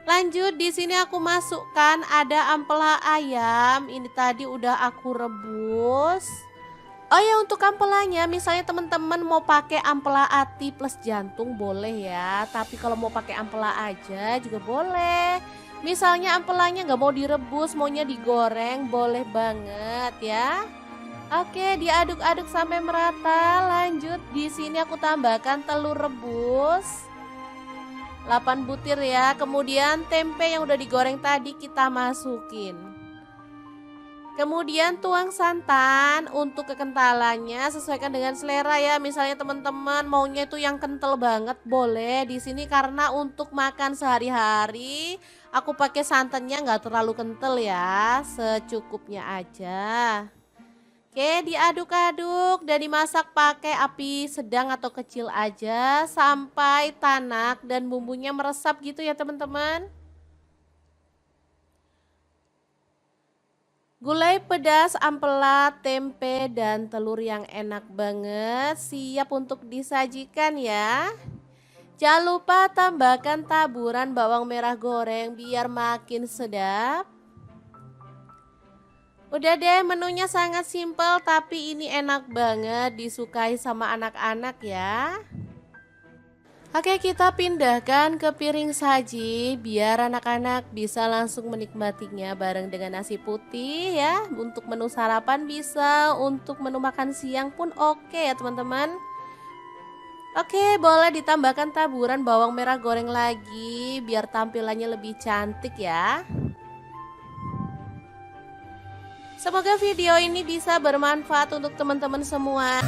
Lanjut di sini aku masukkan ada ampela ayam. Ini tadi udah aku rebus. Oh ya, untuk ampelanya misalnya teman-teman mau pakai ampela ati plus jantung boleh ya. Tapi kalau mau pakai ampela aja juga boleh. Misalnya ampelanya nggak mau direbus, maunya digoreng, boleh banget ya. Oke, diaduk-aduk sampai merata. Lanjut di sini aku tambahkan telur rebus 8 butir ya. Kemudian tempe yang udah digoreng tadi kita masukin. Kemudian tuang santan. Untuk kekentalannya sesuaikan dengan selera ya. Misalnya teman-teman maunya itu yang kental banget boleh. Di sini karena untuk makan sehari-hari aku pakai santannya nggak terlalu kental ya, secukupnya aja. Oke, diaduk-aduk dan dimasak pakai api sedang atau kecil aja sampai tanak dan bumbunya meresap gitu ya teman-teman. Gulai pedas, ampela, tempe, dan telur yang enak banget siap untuk disajikan ya. Jangan lupa tambahkan taburan bawang merah goreng biar makin sedap. Udah deh, menunya sangat simpel tapi ini enak banget disukai sama anak-anak ya. Oke, kita pindahkan ke piring saji biar anak-anak bisa langsung menikmatinya bareng dengan nasi putih ya. Untuk menu sarapan bisa, untuk menu makan siang pun oke ya teman-teman. Oke, boleh ditambahkan taburan bawang merah goreng lagi biar tampilannya lebih cantik ya. Semoga video ini bisa bermanfaat untuk teman-teman semua.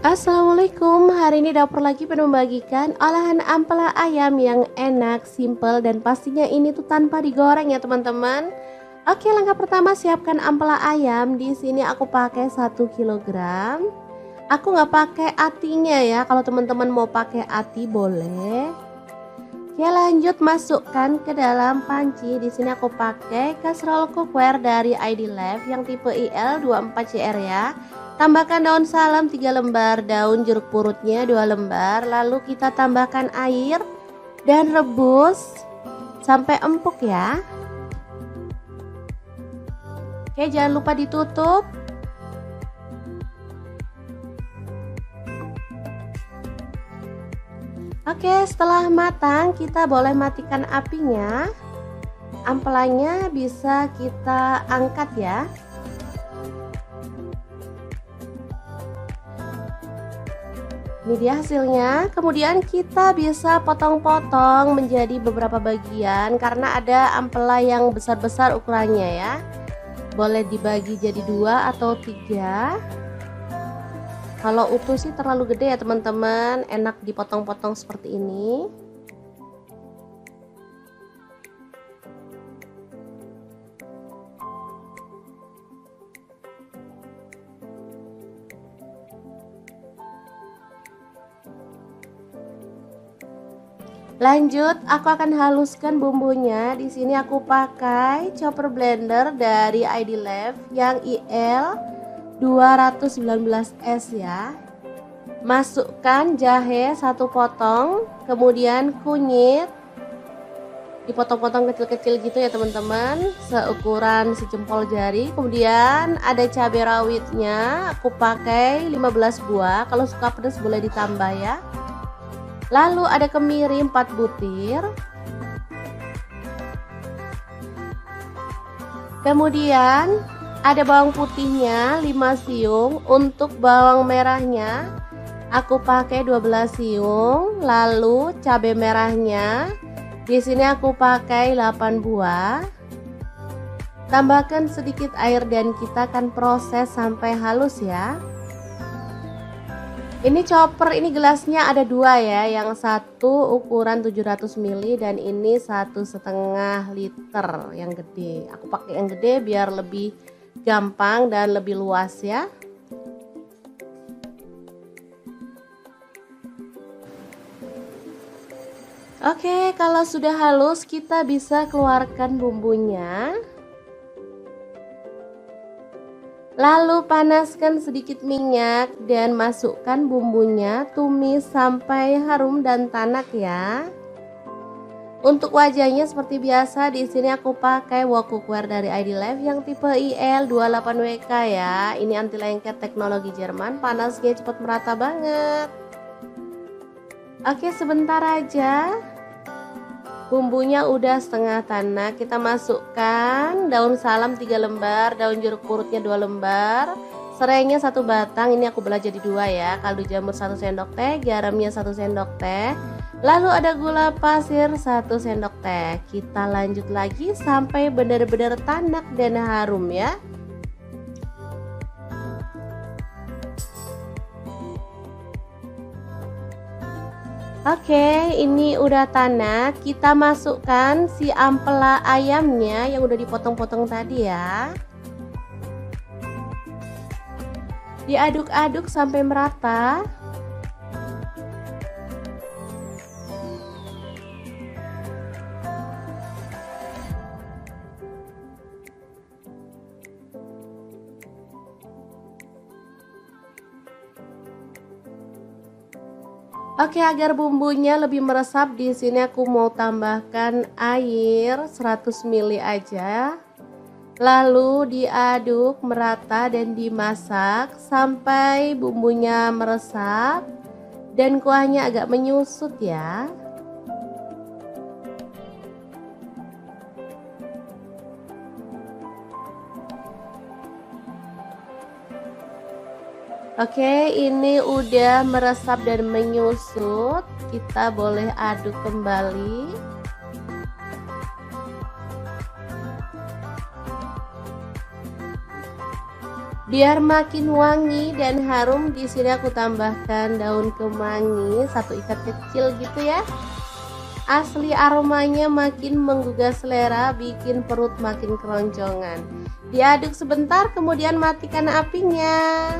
Assalamualaikum, hari ini dapur lagi pengen membagikan olahan ampela ayam yang enak, simple, dan pastinya ini tuh tanpa digoreng ya teman-teman. Oke, langkah pertama siapkan ampela ayam. Di sini aku pakai 1 kilogram. Aku nggak pakai atinya ya, kalau teman-teman mau pakai ati boleh. Oke, lanjut masukkan ke dalam panci. Di sini aku pakai kastrol cookware dari ID Life yang tipe IL24CR ya. Tambahkan daun salam 3 lembar, daun jeruk purutnya 2 lembar, lalu kita tambahkan air dan rebus sampai empuk ya. Oke, jangan lupa ditutup. Oke, setelah matang kita boleh matikan apinya. Ampelanya bisa kita angkat ya. Ini dia hasilnya. Kemudian kita bisa potong-potong menjadi beberapa bagian karena ada ampela yang besar-besar ukurannya ya. Boleh dibagi jadi 2 atau 3. Kalau utuh sih terlalu gede ya teman-teman, enak dipotong-potong seperti ini. Lanjut, aku akan haluskan bumbunya. Di sini aku pakai chopper blender dari ID Lab yang IL 219S ya. Masukkan jahe 1 potong, kemudian kunyit dipotong-potong kecil-kecil gitu ya teman-teman, seukuran sejempol jari. Kemudian ada cabai rawitnya, aku pakai 15 buah, kalau suka pedas boleh ditambah ya. Lalu ada kemiri 4 butir. Kemudian ada bawang putihnya 5 siung. Untuk bawang merahnya aku pakai 12 siung. Lalu cabai merahnya di sini aku pakai 8 buah. Tambahkan sedikit air dan kita akan proses sampai halus ya. Ini chopper, ini gelasnya ada 2 ya, yang satu ukuran 700 ml dan ini 1,5 liter yang gede. Aku pakai yang gede biar lebih gampang dan lebih luas ya. Oke, kalau sudah halus kita bisa keluarkan bumbunya. Lalu panaskan sedikit minyak dan masukkan bumbunya, tumis sampai harum dan tanak ya. Untuk wajahnya seperti biasa, di sini aku pakai wok cookware dari ID Lab yang tipe IL28WK ya. Ini anti lengket teknologi Jerman, panasnya cepat merata banget. Oke, sebentar aja. Bumbunya udah setengah tanak, kita masukkan daun salam 3 lembar, daun jeruk purutnya 2 lembar, serainya 1 batang, ini aku belah jadi 2 ya, kaldu jamur 1 sendok teh, garamnya 1 sendok teh, lalu ada gula pasir 1 sendok teh. Kita lanjut lagi sampai benar-benar tanak dan harum ya. Oke, ini udah tanak. Kita masukkan si ampela ayamnya yang udah dipotong-potong tadi ya. Diaduk-aduk sampai merata. Oke, agar bumbunya lebih meresap, di sini aku mau tambahkan air 100 ml aja. Lalu diaduk merata dan dimasak sampai bumbunya meresap dan kuahnya agak menyusut ya. Oke, ini udah meresap dan menyusut. Kita boleh aduk kembali. Biar makin wangi dan harum, di sini aku tambahkan daun kemangi 1 ikat kecil gitu ya. Asli aromanya makin menggugah selera, bikin perut makin keroncongan. Diaduk sebentar, kemudian matikan apinya.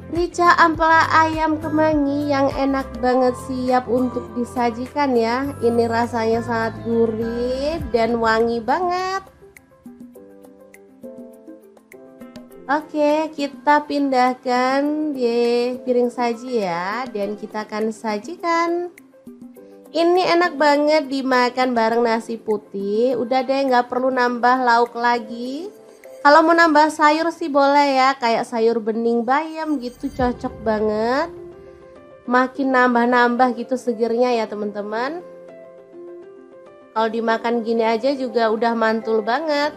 Rica ampela ayam kemangi yang enak banget, siap untuk disajikan ya. Ini rasanya sangat gurih dan wangi banget. Oke, kita pindahkan di piring saji ya, dan kita akan sajikan. Ini enak banget dimakan bareng nasi putih. Udah deh, nggak perlu nambah lauk lagi. Kalau mau nambah sayur sih boleh ya, kayak sayur bening bayam gitu, cocok banget. Makin nambah-nambah gitu segernya ya teman-teman. Kalau dimakan gini aja juga udah mantul banget.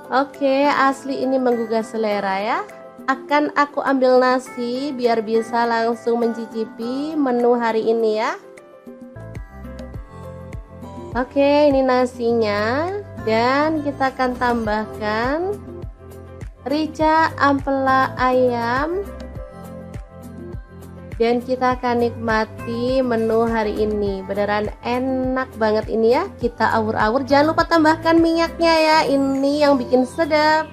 Oke, asli ini menggugah selera ya. Akan aku ambil nasi biar bisa langsung mencicipi menu hari ini ya. Oke, ini nasinya, dan kita akan tambahkan rica ampela ayam Dan kita akan nikmati menu hari ini. Beneran enak banget ini ya. Kita awur-awur. Jangan lupa tambahkan minyaknya ya. Ini yang bikin sedap.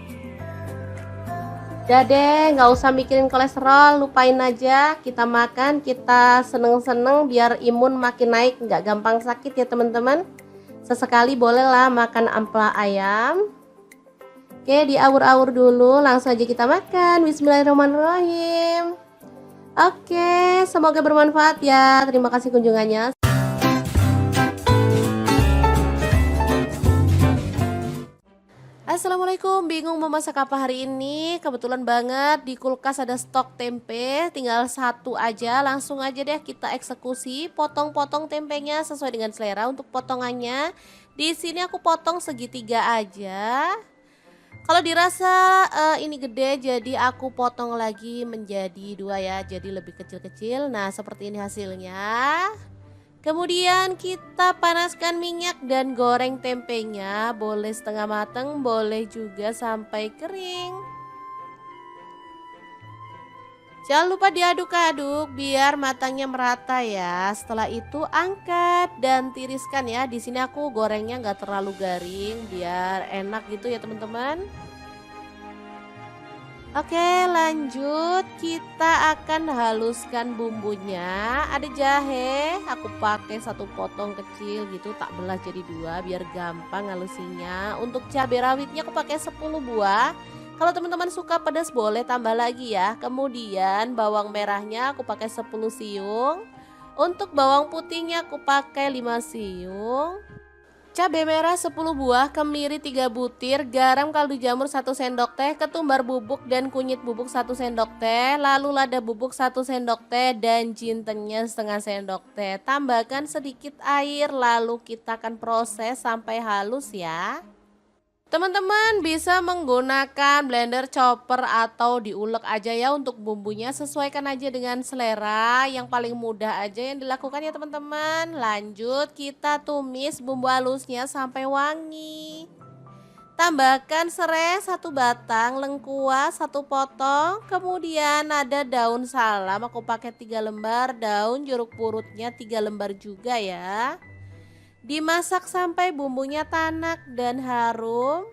Udah deh, nggak usah mikirin kolesterol, lupain aja. Kita makan, kita seneng-seneng biar imun makin naik, nggak gampang sakit ya teman-teman. Sesekali bolehlah makan ampela ayam. Oke, diawur-awur dulu, langsung aja kita makan. Bismillahirrahmanirrahim. Oke, semoga bermanfaat ya. Terima kasih kunjungannya. Assalamualaikum, bingung mau masak apa hari ini? Kebetulan banget di kulkas ada stok tempe, tinggal satu aja. Langsung aja deh kita eksekusi, potong-potong tempenya sesuai dengan selera. Untuk potongannya, di sini aku potong segitiga aja. Kalau dirasa ini gede, jadi aku potong lagi menjadi dua ya, jadi lebih kecil-kecil. Nah, seperti ini hasilnya. Kemudian kita panaskan minyak dan goreng tempenya, boleh setengah matang, boleh juga sampai kering. Jangan lupa diaduk-aduk biar matangnya merata ya. Setelah itu angkat dan tiriskan ya. Di sini aku gorengnya nggak terlalu garing biar enak gitu ya teman-teman. Oke, lanjut kita akan haluskan bumbunya. Ada jahe, aku pakai satu potong kecil gitu, tak belah jadi dua biar gampang halusinya. Untuk cabai rawitnya aku pakai 10 buah. Kalau teman-teman suka pedas boleh tambah lagi ya. Kemudian bawang merahnya aku pakai 10 siung. Untuk bawang putihnya aku pakai 5 siung. Cabai merah 10 buah, kemiri 3 butir, garam kaldu jamur 1 sendok teh, ketumbar bubuk dan kunyit bubuk 1 sendok teh, lalu lada bubuk 1 sendok teh dan jintennya setengah sendok teh. Tambahkan sedikit air lalu kita akan proses sampai halus ya. Teman-teman bisa menggunakan blender, chopper atau diulek aja ya untuk bumbunya, sesuaikan aja dengan selera, yang paling mudah aja yang dilakukan ya teman-teman. Lanjut kita tumis bumbu halusnya sampai wangi. Tambahkan serai 1 batang, lengkuas 1 potong, kemudian ada daun salam aku pakai 3 lembar, daun jeruk purutnya 3 lembar juga ya. Dimasak sampai bumbunya tanak dan harum.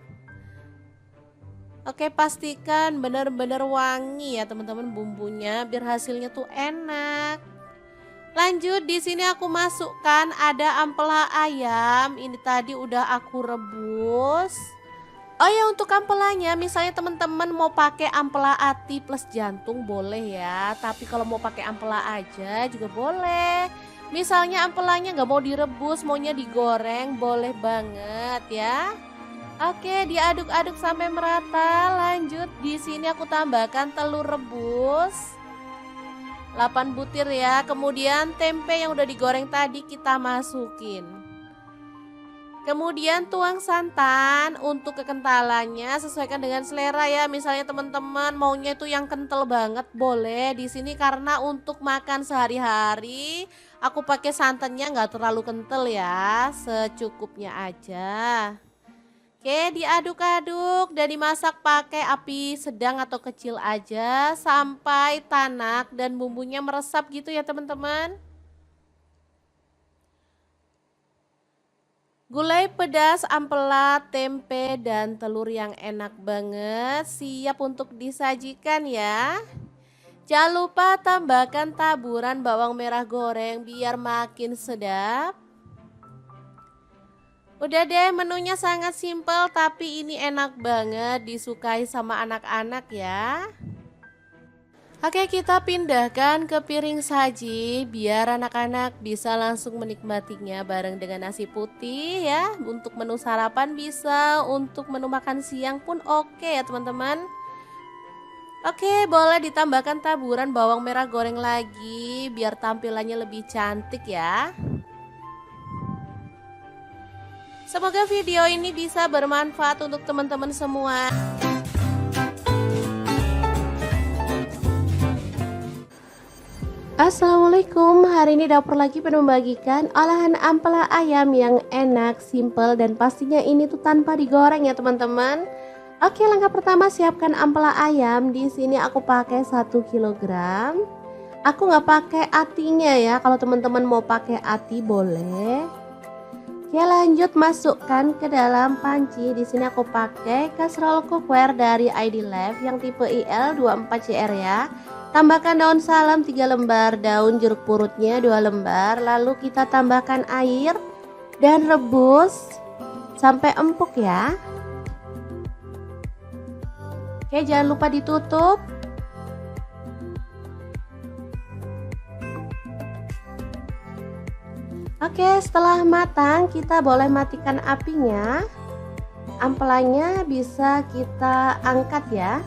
Oke, pastikan benar-benar wangi ya teman-teman bumbunya biar hasilnya tuh enak. Lanjut di sini aku masukkan ada ampela ayam. Ini tadi udah aku rebus. Oh ya, untuk ampelanya misalnya teman-teman mau pakai ampela ati plus jantung boleh ya. Tapi kalau mau pakai ampela aja juga boleh. Misalnya ampelanya nggak mau direbus, maunya digoreng, boleh banget ya. Oke, diaduk-aduk sampai merata. Lanjut di sini aku tambahkan telur rebus 8 butir ya. Kemudian tempe yang udah digoreng tadi kita masukin. Kemudian tuang santan. Untuk kekentalannya sesuaikan dengan selera ya. Misalnya teman-teman maunya itu yang kental banget boleh. Di sini karena untuk makan sehari-hari aku pakai santannya nggak terlalu kental ya, secukupnya aja. Oke, diaduk-aduk dan dimasak pakai api sedang atau kecil aja sampai tanak dan bumbunya meresap gitu ya teman-teman. Gulai pedas, ampela, tempe, dan telur yang enak banget siap untuk disajikan ya. Jangan lupa tambahkan taburan bawang merah goreng biar makin sedap. Udah deh, menunya sangat simpel tapi ini enak banget disukai sama anak-anak ya. Oke, kita pindahkan ke piring saji biar anak-anak bisa langsung menikmatinya bareng dengan nasi putih ya. Untuk menu sarapan bisa, untuk menu makan siang pun oke ya teman-teman. Oke, boleh ditambahkan taburan bawang merah goreng lagi biar tampilannya lebih cantik ya. Semoga video ini bisa bermanfaat untuk teman-teman semua. Assalamualaikum, hari ini dapur lagi penuh membagikan olahan ampela ayam yang enak, simple, dan pastinya ini tuh tanpa digoreng ya teman-teman. Oke, langkah pertama siapkan ampela ayam. Di sini aku pakai 1 kg. Aku nggak pakai atinya ya, kalau teman-teman mau pakai ati boleh. Oke, lanjut masukkan ke dalam panci. Di sini aku pakai casserole cookware dari ID Lab yang tipe IL24CR ya. Tambahkan daun salam 3 lembar, daun jeruk purutnya 2 lembar, lalu kita tambahkan air dan rebus sampai empuk ya. Oke, jangan lupa ditutup. Oke, setelah matang kita boleh matikan apinya. Ampelanya bisa kita angkat ya.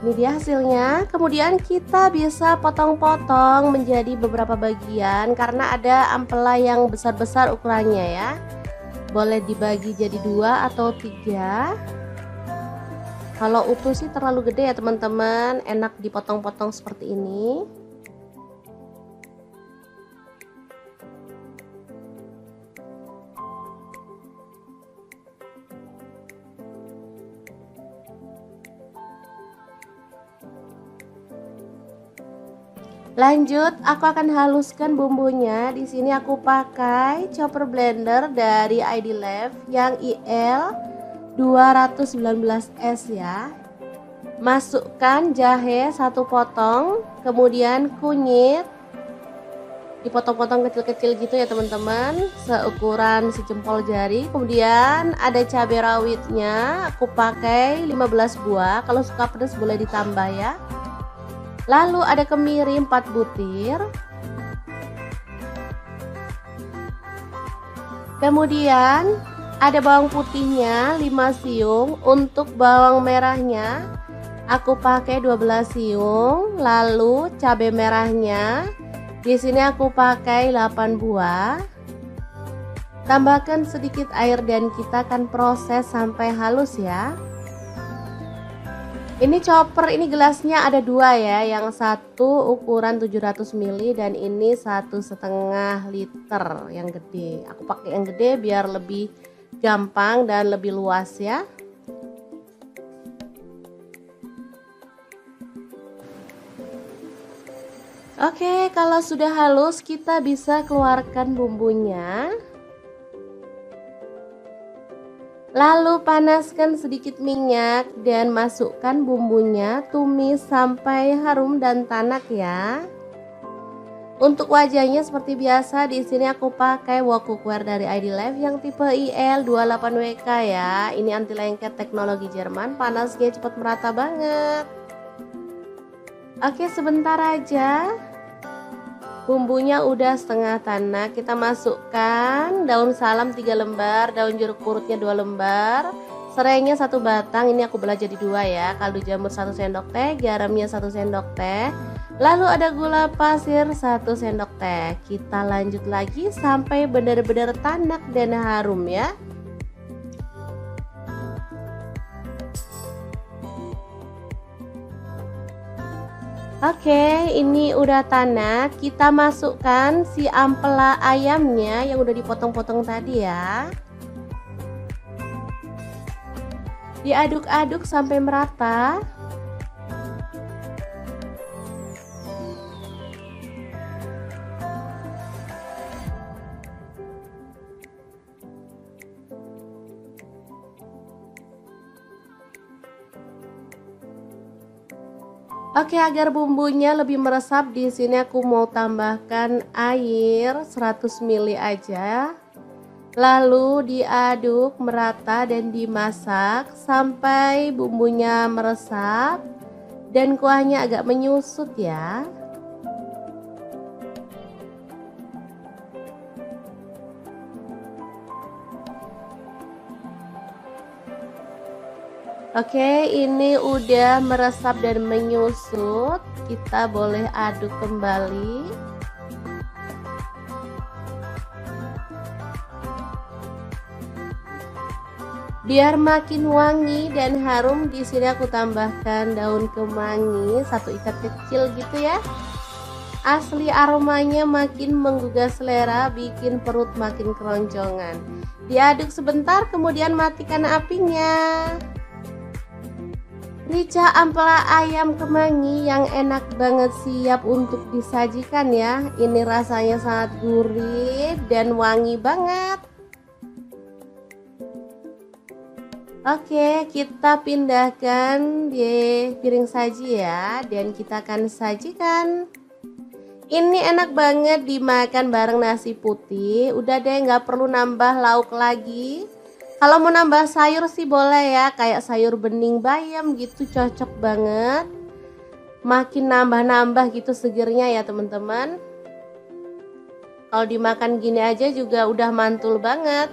Ini dia hasilnya. Kemudian kita bisa potong-potong menjadi beberapa bagian karena ada ampela yang besar-besar ukurannya ya. Boleh dibagi jadi 2 atau 3. Kalau utuh sih terlalu gede ya teman-teman, enak dipotong-potong seperti ini. Lanjut, aku akan haluskan bumbunya. Di sini aku pakai chopper blender dari ID Lab yang IL 219S ya. Masukkan jahe 1 potong, kemudian kunyit dipotong-potong kecil-kecil gitu ya teman-teman, seukuran sejempol jari. Kemudian ada cabai rawitnya, aku pakai 15 buah, kalau suka pedas boleh ditambah ya. Lalu ada kemiri 4 butir. Kemudian ada bawang putihnya 5 siung. Untuk bawang merahnya aku pakai 12 siung. Lalu cabai merahnya di sini aku pakai 8 buah. Tambahkan sedikit air dan kita akan proses sampai halus ya. Ini chopper, ini gelasnya ada 2 ya, yang satu ukuran 700 ml dan ini 1,5 liter yang gede. Aku pakai yang gede biar lebih gampang dan lebih luas ya. Oke, kalau sudah halus kita bisa keluarkan bumbunya. Lalu panaskan sedikit minyak dan masukkan bumbunya, tumis sampai harum dan tanak ya. Untuk wajahnya seperti biasa, di sini aku pakai wok cookware dari ID Lab yang tipe IL28WK ya. Ini anti lengket teknologi Jerman, panasnya cepat merata banget. Oke, sebentar aja. Bumbunya udah setengah tanak, kita masukkan daun salam 3 lembar, daun jeruk purutnya 2 lembar, serainya 1 batang, ini aku belah jadi 2 ya, kaldu jamur 1 sendok teh, garamnya 1 sendok teh, lalu ada gula pasir 1 sendok teh. Kita lanjut lagi sampai benar-benar tanak dan harum ya. Oke, ini udah tanak. Kita masukkan si ampela ayamnya yang udah dipotong-potong tadi ya. Diaduk-aduk sampai merata. Oke, agar bumbunya lebih meresap, di sini aku mau tambahkan air 100 ml aja. Lalu diaduk merata dan dimasak sampai bumbunya meresap dan kuahnya agak menyusut ya. Oke, ini udah meresap dan menyusut. Kita boleh aduk kembali. Biar makin wangi dan harum, di sini aku tambahkan daun kemangi 1 ikat kecil gitu ya. Asli aromanya makin menggugah selera, bikin perut makin keroncongan. Diaduk sebentar, kemudian matikan apinya. Rica ampela ayam kemangi yang enak banget siap untuk disajikan ya. Ini rasanya sangat gurih dan wangi banget. Oke, kita pindahkan di piring saji ya, dan kita akan sajikan. Ini enak banget dimakan bareng nasi putih. Udah deh, nggak perlu nambah lauk lagi. Kalau mau nambah sayur sih boleh ya, kayak sayur bening bayam gitu, cocok banget. Makin nambah-nambah gitu segernya ya teman-teman. Kalau dimakan gini aja juga udah mantul banget.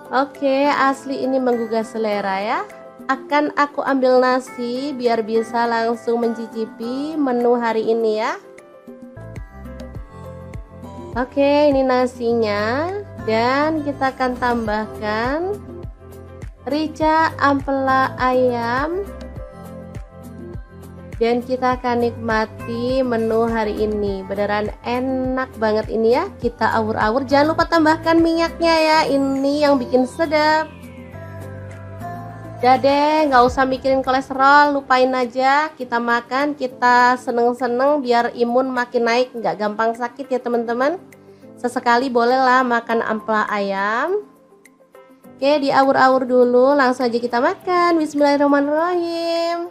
Oke, asli ini menggugah selera ya. Akan aku ambil nasi biar bisa langsung mencicipi menu hari ini ya. Oke, ini nasinya, dan kita akan tambahkan rica ampela ayam, dan kita akan nikmati menu hari ini. Beneran enak banget ini ya. Kita awur-awur, jangan lupa tambahkan minyaknya ya, ini yang bikin sedap. Udah deh, nggak usah mikirin kolesterol, lupain aja. Kita makan, kita seneng-seneng biar imun makin naik, nggak gampang sakit ya teman-teman. Sesekali bolehlah makan ampela ayam. Oke, diawur-awur dulu, langsung aja kita makan. Bismillahirrahmanirrahim.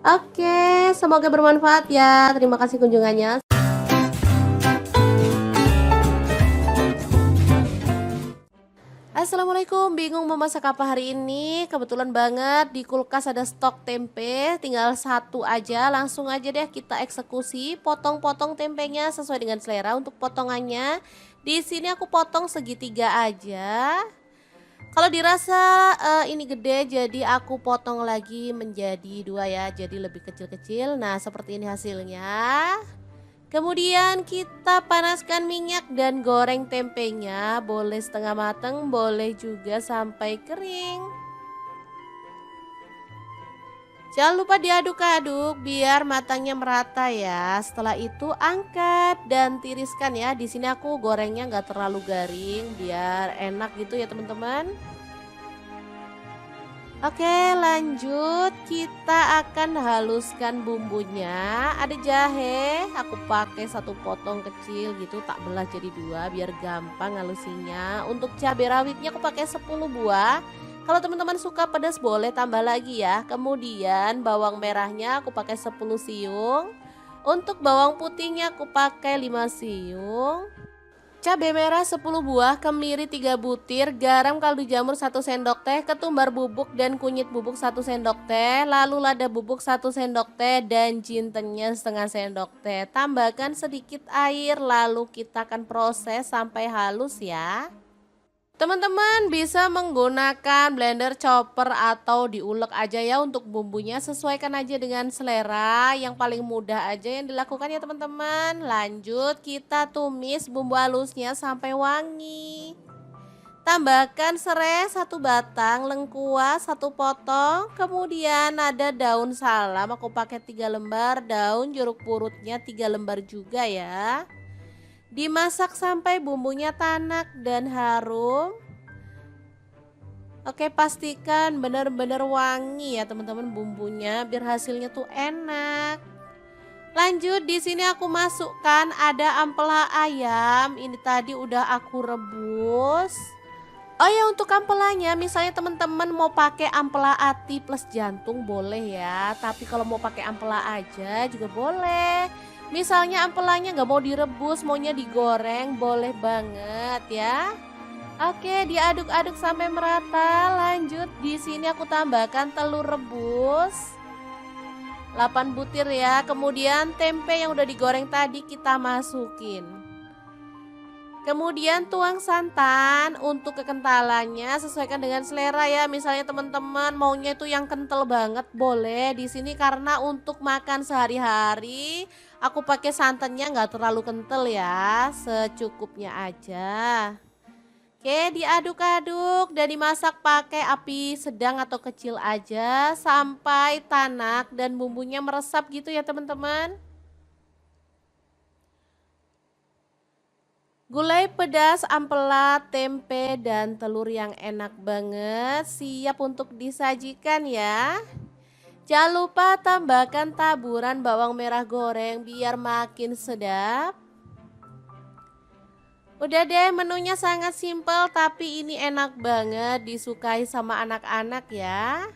Oke, semoga bermanfaat ya. Terima kasih kunjungannya. Assalamualaikum, bingung mau masak apa hari ini? Kebetulan banget di kulkas ada stok tempe, tinggal satu aja. Langsung aja deh kita eksekusi, potong-potong tempenya sesuai dengan selera untuk potongannya. Di sini aku potong segitiga aja. Kalau dirasa ini gede, jadi aku potong lagi menjadi dua ya, jadi lebih kecil-kecil. Nah, seperti ini hasilnya. Kemudian kita panaskan minyak dan goreng tempenya, boleh setengah matang, boleh juga sampai kering. Jangan lupa diaduk-aduk biar matangnya merata ya. Setelah itu angkat dan tiriskan ya. Di sini aku gorengnya nggak terlalu garing biar enak gitu ya teman-teman. Oke, lanjut, kita akan haluskan bumbunya. Ada jahe, aku pakai satu potong kecil gitu, tak belah jadi dua biar gampang halusinya. Untuk cabai rawitnya aku pakai 10 buah. Kalau teman-teman suka pedas boleh tambah lagi ya. Kemudian bawang merahnya aku pakai 10 siung. Untuk bawang putihnya aku pakai 5 siung. Cabai merah 10 buah, kemiri 3 butir, garam kaldu jamur 1 sendok teh, ketumbar bubuk dan kunyit bubuk 1 sendok teh, lalu lada bubuk 1 sendok teh, dan jintennya setengah sendok teh. Tambahkan sedikit air, lalu kita akan proses sampai halus ya. Teman-teman bisa menggunakan blender, chopper, atau diulek aja ya untuk bumbunya. Sesuaikan aja dengan selera, yang paling mudah aja yang dilakukan ya teman-teman. Lanjut kita tumis bumbu halusnya sampai wangi. Tambahkan serai 1 batang, lengkuas 1 potong, kemudian ada daun salam aku pakai 3 lembar, daun jeruk purutnya 3 lembar juga ya. Dimasak sampai bumbunya tanak dan harum. Oke, pastikan benar-benar wangi ya teman-teman bumbunya biar hasilnya tuh enak. Lanjut, di sini aku masukkan ada ampela ayam. Ini tadi udah aku rebus. Oh ya, untuk ampelanya misalnya teman-teman mau pakai ampela ati plus jantung boleh ya. Tapi kalau mau pakai ampela aja juga boleh. Misalnya ampelanya nggak mau direbus, maunya digoreng, boleh banget ya. Oke, diaduk-aduk sampai merata. Lanjut, di sini aku tambahkan telur rebus 8 butir ya. Kemudian tempe yang udah digoreng tadi kita masukin. Kemudian tuang santan. Untuk kekentalannya sesuaikan dengan selera ya. Misalnya teman-teman maunya itu yang kental banget boleh. Di sini karena untuk makan sehari-hari aku pakai santannya nggak terlalu kental ya, secukupnya aja. Oke, diaduk-aduk dan dimasak pakai api sedang atau kecil aja sampai tanak dan bumbunya meresap gitu ya teman-teman. Gulai pedas, ampela, tempe, dan telur yang enak banget siap untuk disajikan ya. Jangan lupa tambahkan taburan bawang merah goreng biar makin sedap. Udah deh, menunya sangat simpel tapi ini enak banget disukai sama anak-anak ya.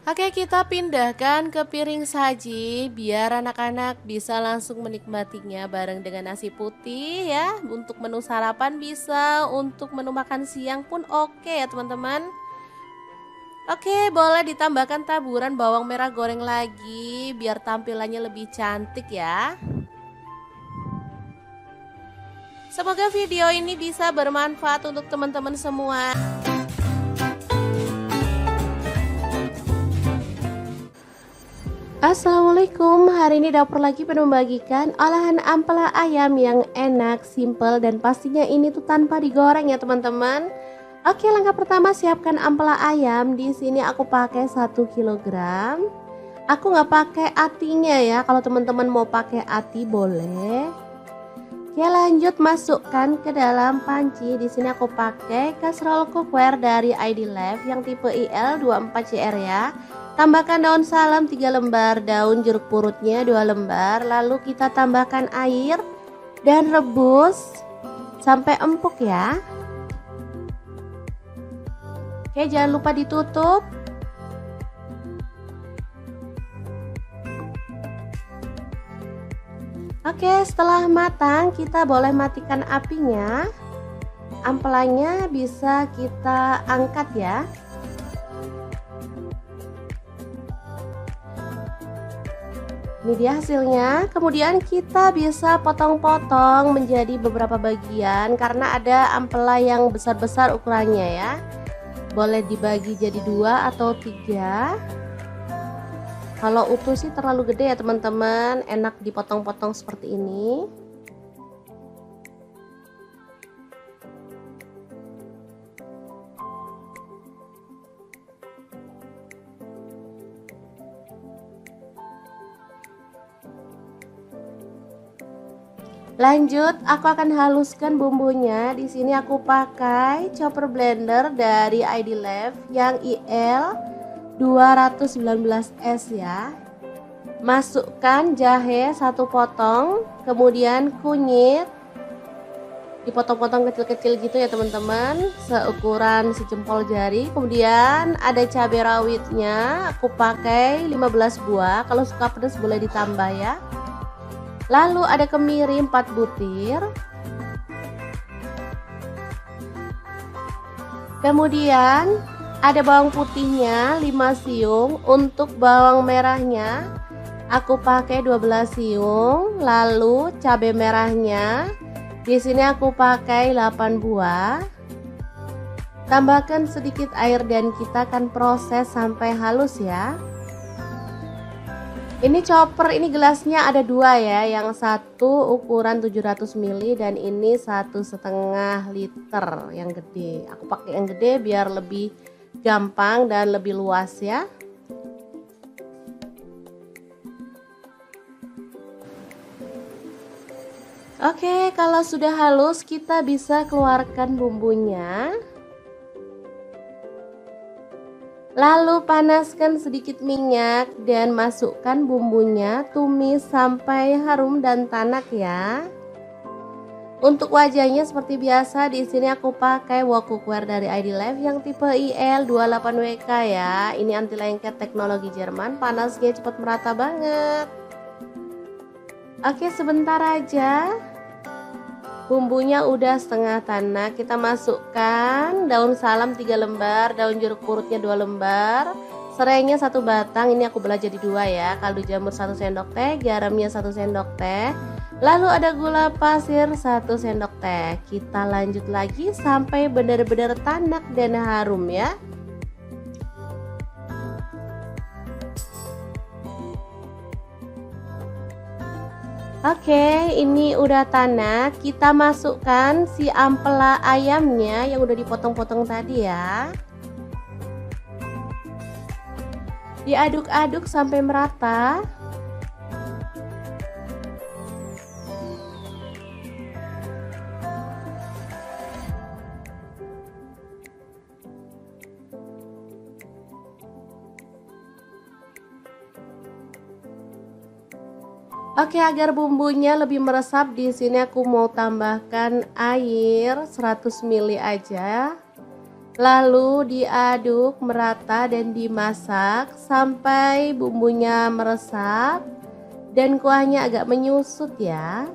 Oke, kita pindahkan ke piring saji biar anak-anak bisa langsung menikmatinya bareng dengan nasi putih ya. Untuk menu sarapan bisa, untuk menu makan siang pun oke ya teman-teman. Oke, boleh ditambahkan taburan bawang merah goreng lagi biar tampilannya lebih cantik ya. Semoga video ini bisa bermanfaat untuk teman-teman semua. Assalamualaikum, hari ini dapur lagi penuh membagikan olahan ampela ayam yang enak, simple, dan pastinya ini tuh tanpa digoreng ya teman-teman. Oke, langkah pertama siapkan ampela ayam. Di sini aku pakai 1 kilogram. Aku nggak pakai atinya ya. Kalau teman-teman mau pakai ati boleh. Oke, lanjut masukkan ke dalam panci. Di sini aku pakai casserole cookware dari ID Life yang tipe IL24CR ya. Tambahkan daun salam 3 lembar, daun jeruk purutnya 2 lembar. Lalu kita tambahkan air dan rebus sampai empuk ya. Oke, jangan lupa ditutup. Oke, setelah matang kita boleh matikan apinya. Ampelanya bisa kita angkat ya. Ini dia hasilnya. Kemudian kita bisa potong-potong menjadi beberapa bagian karena ada ampela yang besar-besar ukurannya ya. Boleh dibagi jadi 2 atau 3. Kalau utuh sih terlalu gede ya teman-teman, enak dipotong-potong seperti ini. Lanjut, aku akan haluskan bumbunya. Di sini aku pakai chopper blender dari ID Life yang IL 219S ya. Masukkan jahe 1 potong, kemudian kunyit dipotong-potong kecil-kecil gitu ya teman-teman, seukuran sejempol jari. Kemudian ada cabai rawitnya, aku pakai 15 buah. Kalau suka pedas boleh ditambah ya. Lalu ada kemiri 4 butir. Kemudian ada bawang putihnya 5 siung. Untuk bawang merahnya aku pakai 12 siung. Lalu cabai merahnya di sini aku pakai 8 buah. Tambahkan sedikit air dan kita akan proses sampai halus ya. Ini chopper, ini gelasnya ada 2 ya, yang satu ukuran 700 ml dan ini 1,5 liter yang gede. Aku pakai yang gede biar lebih gampang dan lebih luas ya. Oke, kalau sudah halus kita bisa keluarkan bumbunya. Lalu panaskan sedikit minyak dan masukkan bumbunya, tumis sampai harum dan tanak ya. Untuk wajahnya seperti biasa, di sini aku pakai wok cookware dari ID Life yang tipe IL28WK ya. Ini anti lengket teknologi Jerman, panasnya cepat merata banget. Oke, sebentar aja. Bumbunya udah setengah tanak, kita masukkan daun salam 3 lembar, daun jeruk purutnya 2 lembar, serainya 1 batang, ini aku belah jadi 2 ya, kaldu jamur 1 sendok teh, garamnya 1 sendok teh, lalu ada gula pasir 1 sendok teh. Kita lanjut lagi sampai benar-benar tanak dan harum ya. Oke, ini udah tanak. Kita masukkan si ampela ayamnya yang udah dipotong-potong tadi ya. Diaduk-aduk sampai merata. Oke, agar bumbunya lebih meresap, di sini aku mau tambahkan air 100 ml aja. Lalu diaduk merata dan dimasak sampai bumbunya meresap dan kuahnya agak menyusut ya.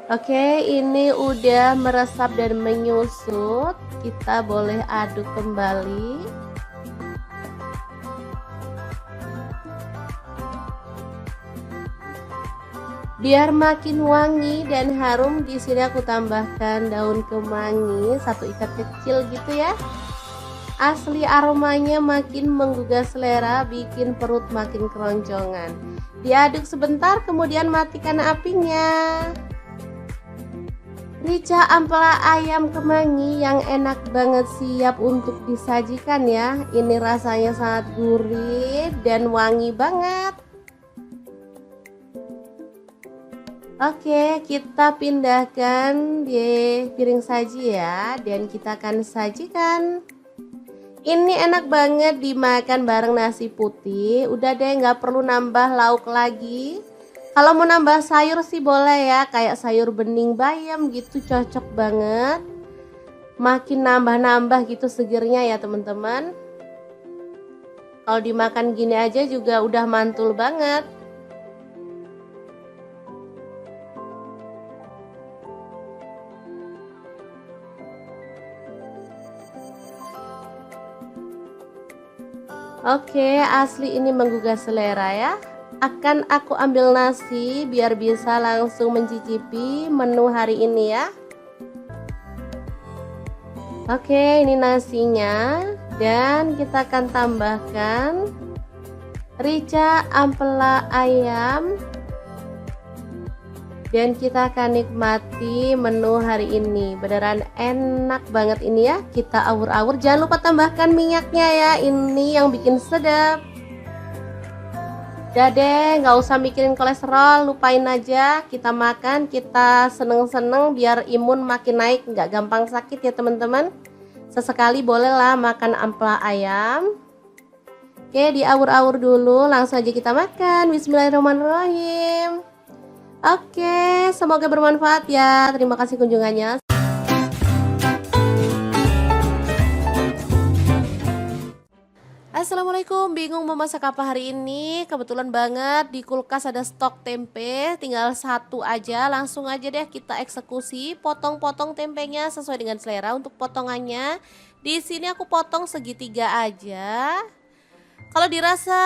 Oke, ini udah meresap dan menyusut. Kita boleh aduk kembali. Biar makin wangi dan harum, di sini aku tambahkan daun kemangi 1 ikat kecil gitu ya. Asli aromanya makin menggugah selera, bikin perut makin keroncongan. Diaduk sebentar, kemudian matikan apinya. Rica ampela ayam kemangi yang enak banget, siap untuk disajikan ya. Ini rasanya sangat gurih dan wangi banget. Oke, kita pindahkan di piring saji ya, dan kita akan sajikan. Ini enak banget dimakan bareng nasi putih. Udah deh, nggak perlu nambah lauk lagi. Kalau mau nambah sayur sih boleh ya, kayak sayur bening bayam gitu, cocok banget. Makin nambah-nambah gitu segernya ya teman-teman. Kalau dimakan gini aja juga udah mantul banget. Oke, asli ini menggugah selera ya. Akan aku ambil nasi biar bisa langsung mencicipi menu hari ini ya. Oke, ini nasinya, dan kita akan tambahkan rica ampela ayam, dan kita akan nikmati menu hari ini. Beneran enak banget ini ya. Kita awur-awur, jangan lupa tambahkan minyaknya ya, ini yang bikin sedap. Udah deh, nggak usah mikirin kolesterol, lupain aja. Kita makan, kita seneng-seneng biar imun makin naik, nggak gampang sakit ya teman-teman. Sesekali bolehlah makan ampela ayam. Oke, diawur-awur dulu, langsung aja kita makan. Bismillahirrahmanirrahim. Oke, semoga bermanfaat ya. Terima kasih kunjungannya. Assalamualaikum, bingung mau masak apa hari ini? Kebetulan banget di kulkas ada stok tempe, tinggal 1 aja. Langsung aja deh kita eksekusi, potong-potong tempenya sesuai dengan selera. Untuk potongannya di sini aku potong segitiga aja. Kalau dirasa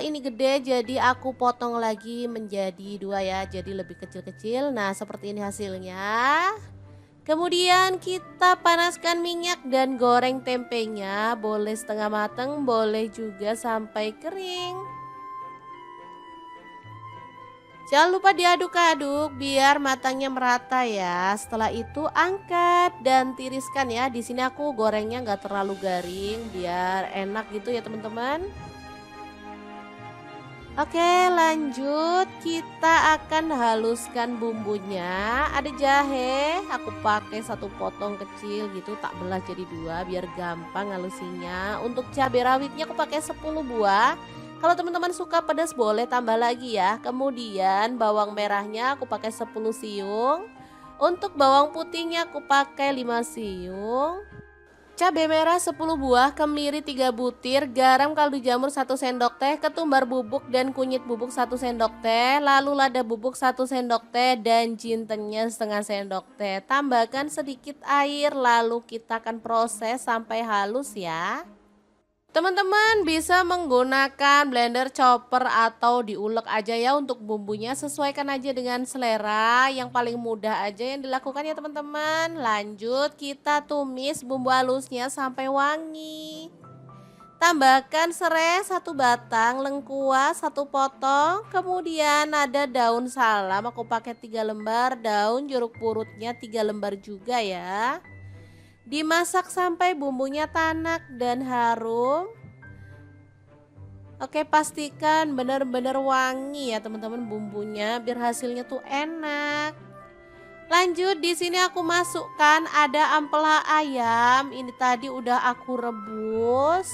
ini gede, jadi aku potong lagi menjadi 2 ya, jadi lebih kecil-kecil. Nah, seperti ini hasilnya. Kemudian kita panaskan minyak dan goreng tempenya, boleh setengah matang, boleh juga sampai kering. Jangan lupa diaduk-aduk biar matangnya merata ya. Setelah itu angkat dan tiriskan ya. Di sini aku gorengnya nggak terlalu garing biar enak gitu ya teman-teman. Oke, lanjut, kita akan haluskan bumbunya. Ada jahe, aku pakai 1 potong kecil gitu, tak belah jadi 2 biar gampang halusinya. Untuk cabai rawitnya aku pakai 10 buah. Kalau teman-teman suka pedas boleh tambah lagi ya. Kemudian bawang merahnya aku pakai 10 siung. Untuk bawang putihnya aku pakai 5 siung. Cabai merah 10 buah, kemiri 3 butir, garam kaldu jamur 1 sendok teh, ketumbar bubuk dan kunyit bubuk 1 sendok teh, lalu lada bubuk 1 sendok teh, dan jintennya setengah sendok teh. Tambahkan sedikit air, lalu kita akan proses sampai halus ya. Teman-teman bisa menggunakan blender, chopper, atau diulek aja ya untuk bumbunya, sesuaikan aja dengan selera. Yang paling mudah aja yang dilakukan ya teman-teman. Lanjut kita tumis bumbu halusnya sampai wangi. Tambahkan serai 1 batang, lengkuas 1 potong, kemudian ada daun salam aku pakai 3 lembar, daun jeruk purutnya 3 lembar juga ya. Dimasak sampai bumbunya tanak dan harum. Oke, pastikan benar-benar wangi ya teman-teman bumbunya biar hasilnya tuh enak. Lanjut, di sini aku masukkan ada ampela ayam. Ini tadi udah aku rebus.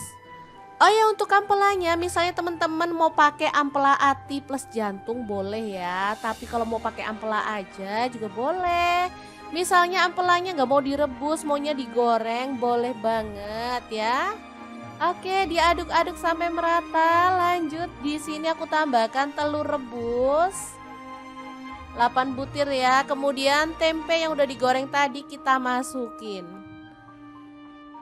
Oh ya, untuk ampelanya misalnya teman-teman mau pakai ampela ati plus jantung boleh ya. Tapi kalau mau pakai ampela aja juga boleh. Misalnya ampelanya nggak mau direbus, maunya digoreng, boleh banget ya. Oke, diaduk-aduk sampai merata. Lanjut, di sini aku tambahkan telur rebus 8 butir ya. Kemudian tempe yang udah digoreng tadi kita masukin.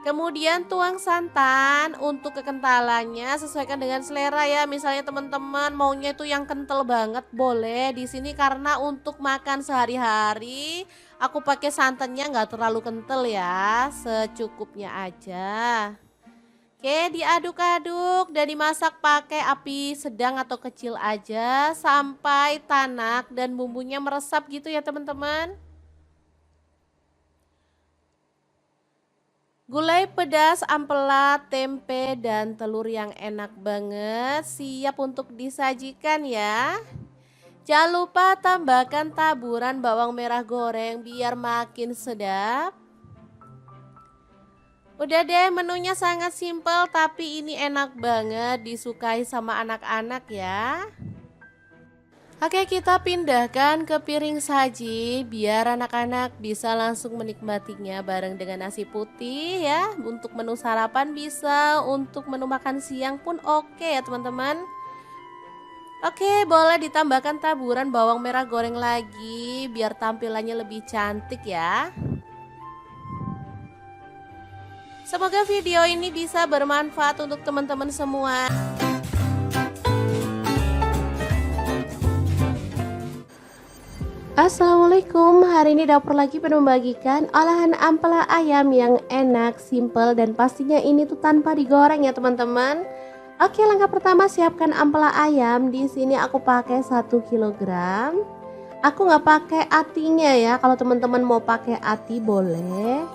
Kemudian tuang santan. Untuk kekentalannya sesuaikan dengan selera ya. Misalnya teman-teman maunya itu yang kental banget boleh. Di sini karena untuk makan sehari-hari aku pakai santannya nggak terlalu kental ya, secukupnya aja. Oke, diaduk-aduk dan dimasak pakai api sedang atau kecil aja sampai tanak dan bumbunya meresap gitu ya teman-teman. Gulai pedas, ampela, tempe, dan telur yang enak banget siap untuk disajikan ya. Jangan lupa tambahkan taburan bawang merah goreng biar makin sedap. Udah deh, menunya sangat simpel tapi ini enak banget disukai sama anak-anak ya. Oke, kita pindahkan ke piring saji biar anak-anak bisa langsung menikmatinya bareng dengan nasi putih ya. Untuk menu sarapan bisa, untuk menu makan siang pun oke ya teman-teman. Oke, boleh ditambahkan taburan bawang merah goreng lagi biar tampilannya lebih cantik ya. Semoga video ini bisa bermanfaat untuk teman-teman semua. Assalamualaikum, hari ini dapur lagi pengen membagikan olahan ampela ayam yang enak, simple, dan pastinya ini tuh tanpa digoreng ya teman-teman. Oke, langkah pertama siapkan ampela ayam. Di sini aku pakai 1 kg. Aku nggak pakai atinya ya, kalau teman-teman mau pakai ati boleh.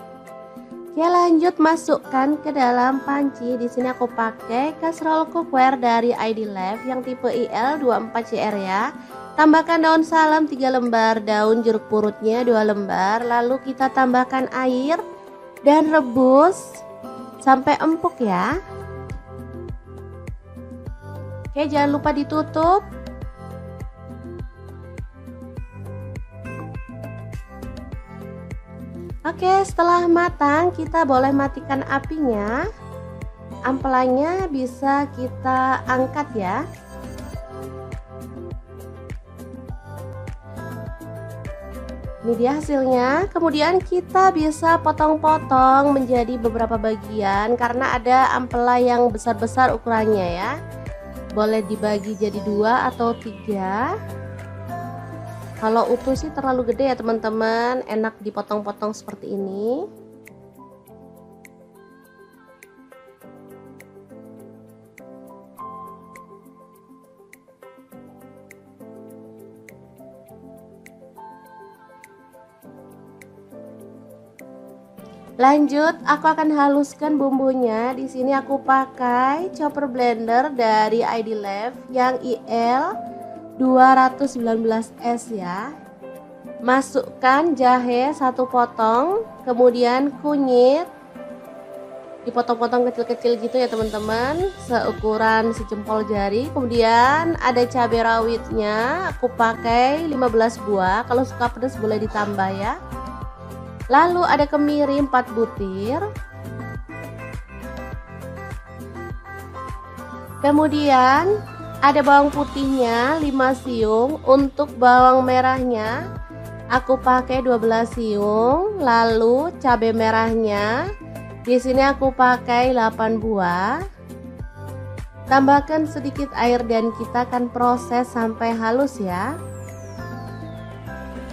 Oke, lanjut masukkan ke dalam panci. Di sini aku pakai kaserol cookware dari ID Life yang tipe IL24CR ya. Tambahkan daun salam 3 lembar, daun jeruk purutnya 2 lembar. Lalu kita tambahkan air dan rebus sampai empuk ya. Oke, jangan lupa ditutup. Oke, setelah matang kita boleh matikan apinya. Ampelanya bisa kita angkat ya. Ini dia hasilnya. Kemudian kita bisa potong-potong menjadi beberapa bagian karena ada ampela yang besar-besar ukurannya ya. Boleh dibagi jadi 2 atau 3. Kalau utuh sih terlalu gede ya teman-teman, enak dipotong-potong seperti ini. Lanjut, aku akan haluskan bumbunya. Di sini aku pakai chopper blender dari ID Life yang IL 219S ya. Masukkan jahe 1 potong, kemudian kunyit dipotong-potong kecil-kecil gitu ya teman-teman, seukuran sejempol jari. Kemudian ada cabai rawitnya, aku pakai 15 buah, kalau suka pedas boleh ditambah ya. Lalu ada kemiri 4 butir. Kemudian ada bawang putihnya 5 siung. Untuk bawang merahnya aku pakai 12 siung. Lalu cabai merahnya di sini aku pakai 8 buah. Tambahkan sedikit air dan kita akan proses sampai halus ya.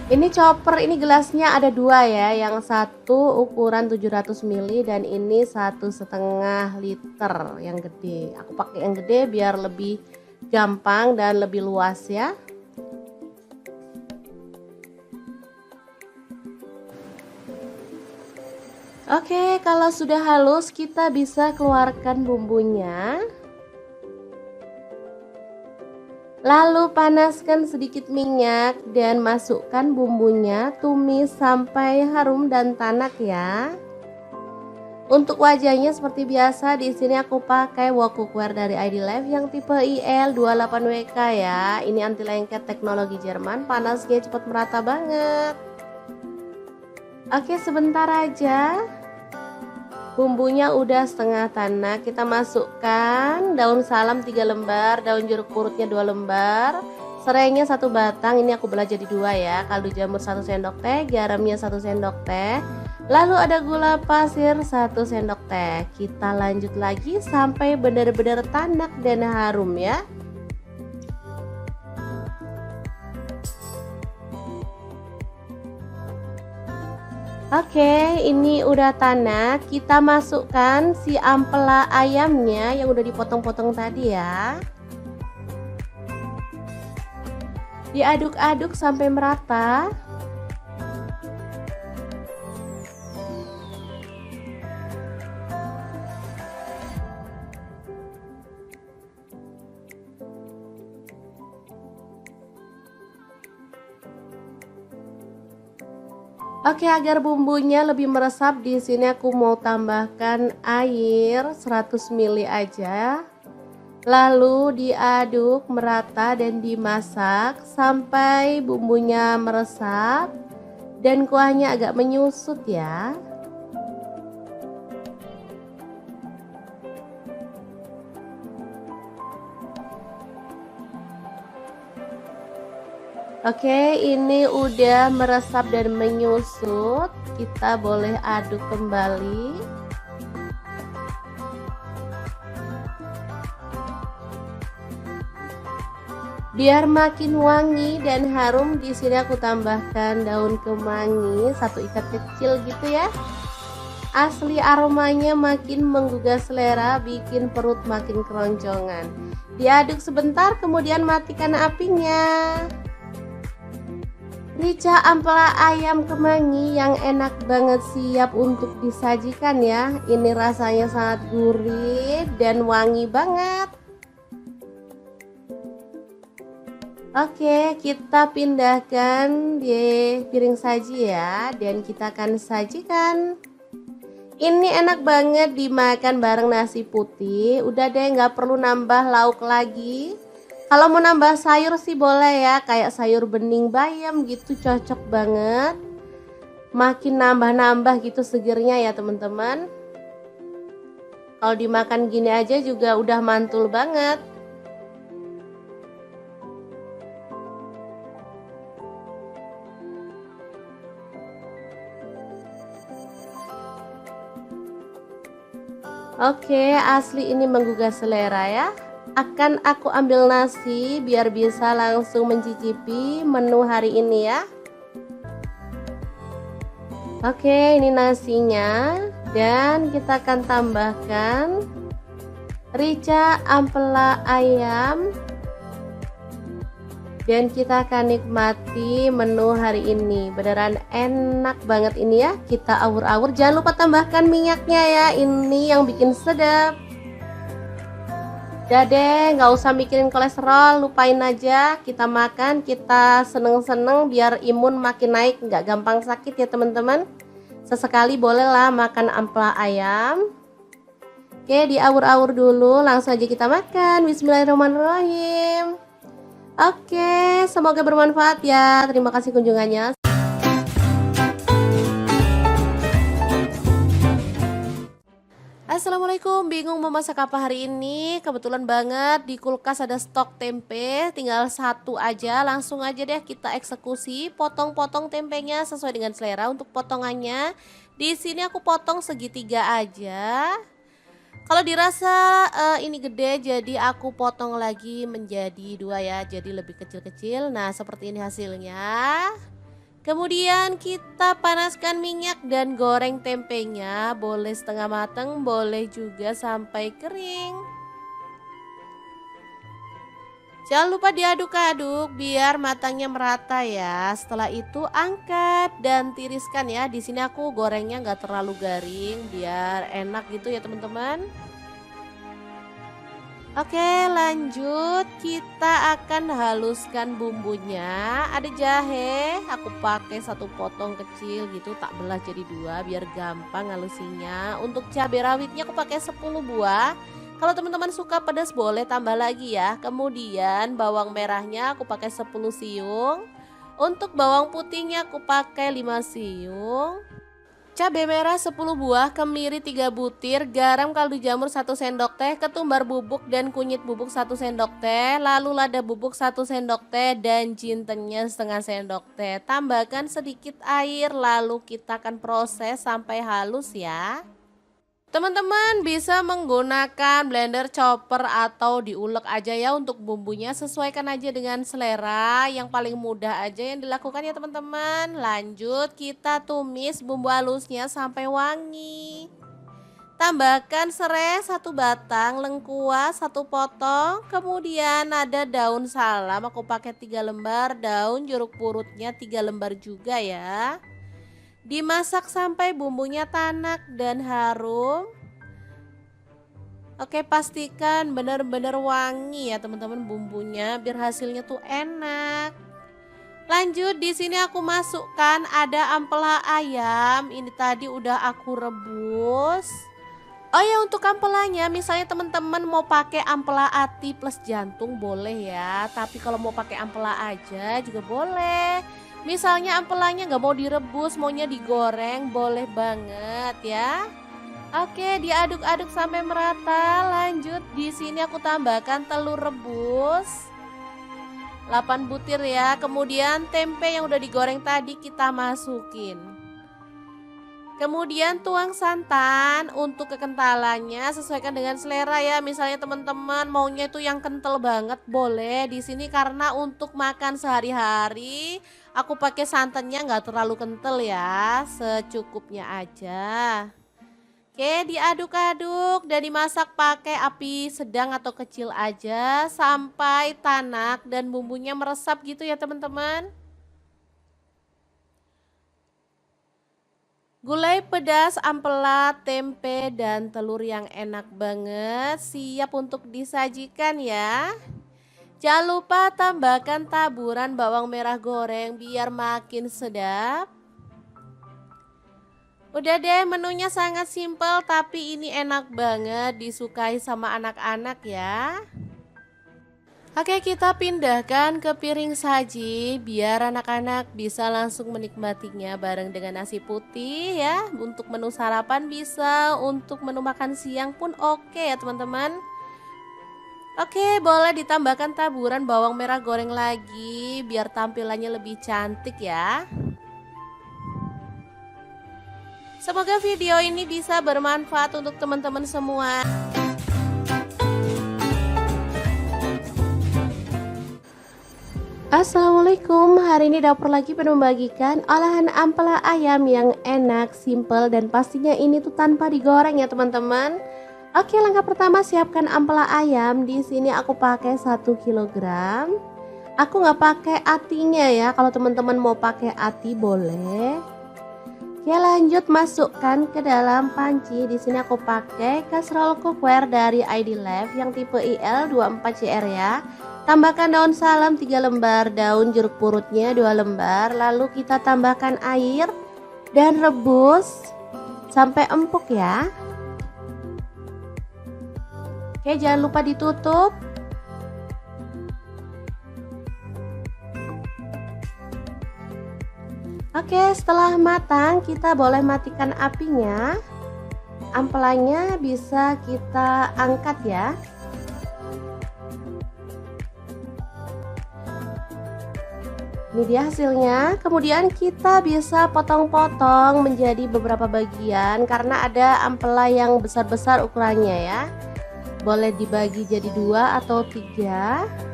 Ini chopper, ini gelasnya ada 2 ya, yang satu ukuran 700 ml dan ini 1,5 liter yang gede. Aku pakai yang gede biar lebih gampang dan lebih luas ya. Oke, kalau sudah halus kita bisa keluarkan bumbunya. Lalu panaskan sedikit minyak dan masukkan bumbunya, tumis sampai harum dan tanak ya. Untuk wajahnya seperti biasa, di sini aku pakai wok cookware dari ID Life yang tipe IL28WK ya. Ini anti lengket teknologi Jerman, panasnya cepat merata banget. Oke, sebentar aja. Bumbunya udah setengah tanak, kita masukkan daun salam 3 lembar, daun jeruk purutnya 2 lembar, serainya 1 batang, ini aku belah jadi 2 ya, kaldu jamur 1 sendok teh, garamnya 1 sendok teh, lalu ada gula pasir 1 sendok teh. Kita lanjut lagi sampai benar-benar tanak dan harum ya. Oke, ini udah tanak, kita masukkan si ampela ayamnya yang udah dipotong-potong tadi ya. Diaduk-aduk sampai merata. Oke, agar bumbunya lebih meresap, di sini aku mau tambahkan air 100 ml aja. Lalu diaduk merata dan dimasak sampai bumbunya meresap dan kuahnya agak menyusut ya. Oke, ini udah meresap dan menyusut. Kita boleh aduk kembali. Biar makin wangi dan harum, di sini aku tambahkan daun kemangi 1 ikat kecil gitu ya. Asli aromanya makin menggugah selera, bikin perut makin keroncongan. Diaduk sebentar, kemudian matikan apinya. Rica ampela ayam kemangi yang enak banget, siap untuk disajikan ya. Ini rasanya sangat gurih dan wangi banget. Oke, kita pindahkan di piring saji ya, dan kita akan sajikan. Ini enak banget dimakan bareng nasi putih. Udah deh, nggak perlu nambah lauk lagi. Kalau mau nambah sayur sih boleh ya, kayak sayur bening bayam gitu, cocok banget. Makin nambah-nambah gitu segernya ya teman-teman. Kalau dimakan gini aja juga udah mantul banget. Oke, asli ini menggugah selera ya. Akan aku ambil nasi biar bisa langsung mencicipi menu hari ini ya. Oke, ini nasinya, dan kita akan tambahkan rica ampela ayam, dan kita akan nikmati menu hari ini. Beneran enak banget ini ya. Kita awur-awur, jangan lupa tambahkan minyaknya ya, ini yang bikin sedap. Udah deh, nggak usah mikirin kolesterol, lupain aja. Kita makan, kita seneng-seneng biar imun makin naik, nggak gampang sakit ya teman-teman. Sesekali bolehlah makan ampela ayam. Oke, diawur-awur dulu, langsung aja kita makan. Bismillahirrahmanirrahim. Oke, semoga bermanfaat ya. Terima kasih kunjungannya. Assalamualaikum, bingung mau masak apa hari ini? Kebetulan banget di kulkas ada stok tempe, tinggal 1 aja. Langsung aja deh kita eksekusi, potong-potong tempenya sesuai dengan selera. Untuk potongannya di sini aku potong segitiga aja. Kalau dirasa ini gede, jadi aku potong lagi menjadi 2 ya, jadi lebih kecil-kecil. Nah, seperti ini hasilnya. Kemudian kita panaskan minyak dan goreng tempenya, boleh setengah matang, boleh juga sampai kering. Jangan lupa diaduk-aduk biar matangnya merata ya. Setelah itu angkat dan tiriskan ya. Di sini aku gorengnya nggak terlalu garing biar enak gitu ya teman-teman. Oke, lanjut kita akan haluskan bumbunya. Ada jahe, aku pakai satu potong kecil gitu, tak belah jadi dua biar gampang halusinya. Untuk cabai rawitnya aku pakai 10 buah. Kalau teman-teman suka pedas boleh tambah lagi ya. Kemudian bawang merahnya aku pakai 10 siung. Untuk bawang putihnya aku pakai 5 siung. Cabai merah 10 buah, kemiri 3 butir, garam kaldu jamur 1 sendok teh, ketumbar bubuk dan kunyit bubuk 1 sendok teh, lalu lada bubuk 1 sendok teh dan jintennya setengah sendok teh. Tambahkan sedikit air lalu kita akan proses sampai halus ya. Teman-teman bisa menggunakan blender, chopper atau diulek aja ya untuk bumbunya, sesuaikan aja dengan selera, yang paling mudah aja yang dilakukan ya teman-teman. Lanjut kita tumis bumbu halusnya sampai wangi. Tambahkan serai 1 batang, lengkuas 1 potong, kemudian ada daun salam aku pakai 3 lembar, daun jeruk purutnya 3 lembar juga ya. Dimasak sampai bumbunya tanak dan harum. Oke, pastikan benar-benar wangi ya teman-teman bumbunya biar hasilnya tuh enak. Lanjut di sini aku masukkan ada ampela ayam. Ini tadi udah aku rebus. Oh ya, untuk ampelanya misalnya teman-teman mau pakai ampela ati plus jantung boleh ya. Tapi kalau mau pakai ampela aja juga boleh. Misalnya ampelanya nggak mau direbus, maunya digoreng, boleh banget ya. Oke, diaduk-aduk sampai merata. Lanjut di sini aku tambahkan telur rebus 8 butir ya. Kemudian tempe yang udah digoreng tadi kita masukin. Kemudian tuang santan. Untuk kekentalannya sesuaikan dengan selera ya. Misalnya teman-teman maunya itu yang kental banget boleh. Di sini karena untuk makan sehari-hari aku pakai santannya nggak terlalu kental ya, secukupnya aja. Oke, diaduk-aduk dan dimasak pakai api sedang atau kecil aja sampai tanak dan bumbunya meresap gitu ya teman-teman. Gulai pedas, ampela, tempe, dan telur yang enak banget siap untuk disajikan ya. Jangan lupa tambahkan taburan bawang merah goreng biar makin sedap. Udah deh, menunya sangat simpel tapi ini enak banget disukai sama anak-anak ya. Oke, kita pindahkan ke piring saji biar anak-anak bisa langsung menikmatinya bareng dengan nasi putih ya. Untuk menu sarapan bisa, untuk menu makan siang pun oke ya teman-teman. Oke, boleh ditambahkan taburan bawang merah goreng lagi biar tampilannya lebih cantik ya. Semoga video ini bisa bermanfaat untuk teman-teman semua. Assalamualaikum, hari ini dapur lagi pengen membagikan olahan ampela ayam yang enak, simple, dan pastinya ini tuh tanpa digoreng ya teman-teman. Oke, langkah pertama siapkan ampela ayam. Di sini aku pakai 1 kilogram. Aku nggak pakai atinya ya, kalau teman-teman mau pakai ati boleh. Oke, lanjut masukkan ke dalam panci. Di sini aku pakai kastrol cookware dari ID Life yang tipe IL24CR ya. Tambahkan daun salam 3 lembar, daun jeruk purutnya 2 lembar, lalu kita tambahkan air dan rebus sampai empuk ya. Oke, jangan lupa ditutup. Oke, setelah matang kita boleh matikan apinya. Ampelanya bisa kita angkat ya. Ini dia hasilnya. Kemudian kita bisa potong-potong menjadi beberapa bagian karena ada ampela yang besar-besar ukurannya ya. Boleh dibagi jadi 2 atau 3.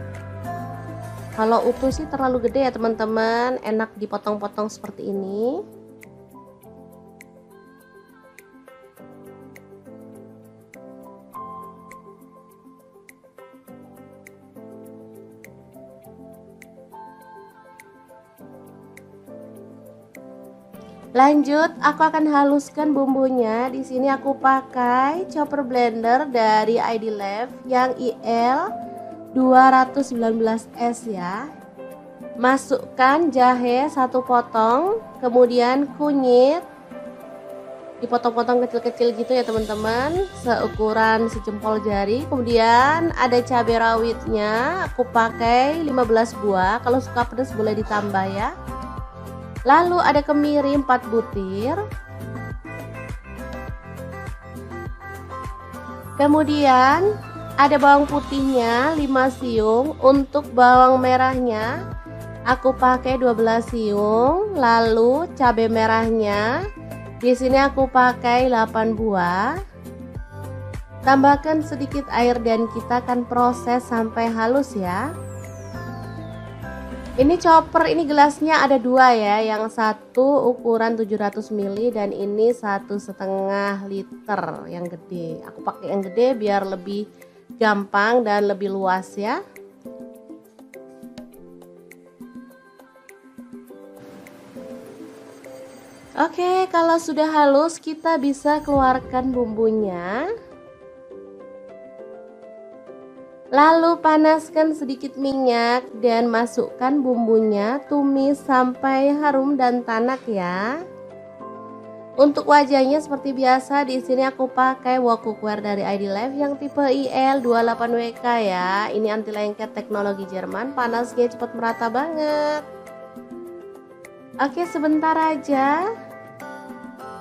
Kalau utuh sih terlalu gede ya teman-teman, enak dipotong-potong seperti ini. Lanjut, aku akan haluskan bumbunya. Di sini aku pakai chopper blender dari ID Lab yang IL 219S ya. Masukkan jahe 1 potong, kemudian kunyit dipotong-potong kecil-kecil gitu ya teman-teman, seukuran sejempol jari. Kemudian ada cabai rawitnya, aku pakai 15 buah, kalau suka pedas boleh ditambah ya. Lalu ada kemiri 4 butir. Kemudian ada bawang putihnya 5 siung. Untuk bawang merahnya aku pakai 12 siung. Lalu cabai merahnya di sini aku pakai 8 buah. Tambahkan sedikit air dan kita akan proses sampai halus ya. Ini chopper, ini gelasnya ada 2 ya, yang satu ukuran 700 ml dan ini 1,5 liter yang gede. Aku pakai yang gede biar lebih gampang dan lebih luas ya. Oke, kalau sudah halus kita bisa keluarkan bumbunya. Lalu panaskan sedikit minyak dan masukkan bumbunya, tumis sampai harum dan tanak ya. Untuk wajahnya seperti biasa, di sini aku pakai wok cookware dari ID Lab yang tipe IL28WK ya. Ini anti lengket teknologi Jerman, panasnya cepat merata banget. Oke, sebentar aja.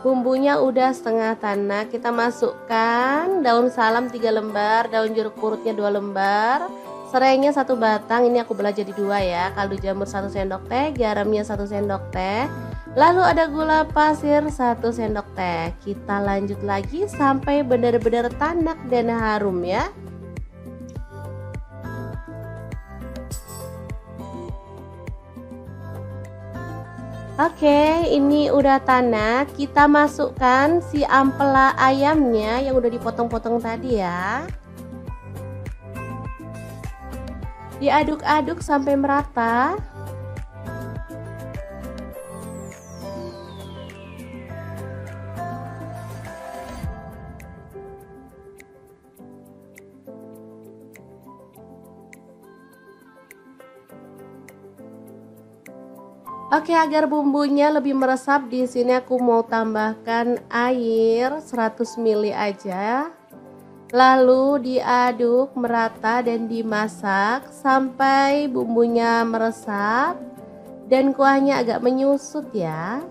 Bumbunya udah setengah tanak, kita masukkan daun salam 3 lembar, daun jeruk purutnya 2 lembar, serainya 1 batang, ini aku belah jadi 2 ya, kaldu jamur 1 sendok teh, garamnya 1 sendok teh, lalu ada gula pasir 1 sendok teh. Kita lanjut lagi sampai benar-benar tanak dan harum ya. Oke, ini udah tanak. Kita masukkan si ampela ayamnya yang udah dipotong-potong tadi ya. Diaduk-aduk sampai merata. Oke, agar bumbunya lebih meresap, di sini aku mau tambahkan air 100 ml aja. Lalu diaduk merata dan dimasak sampai bumbunya meresap dan kuahnya agak menyusut ya.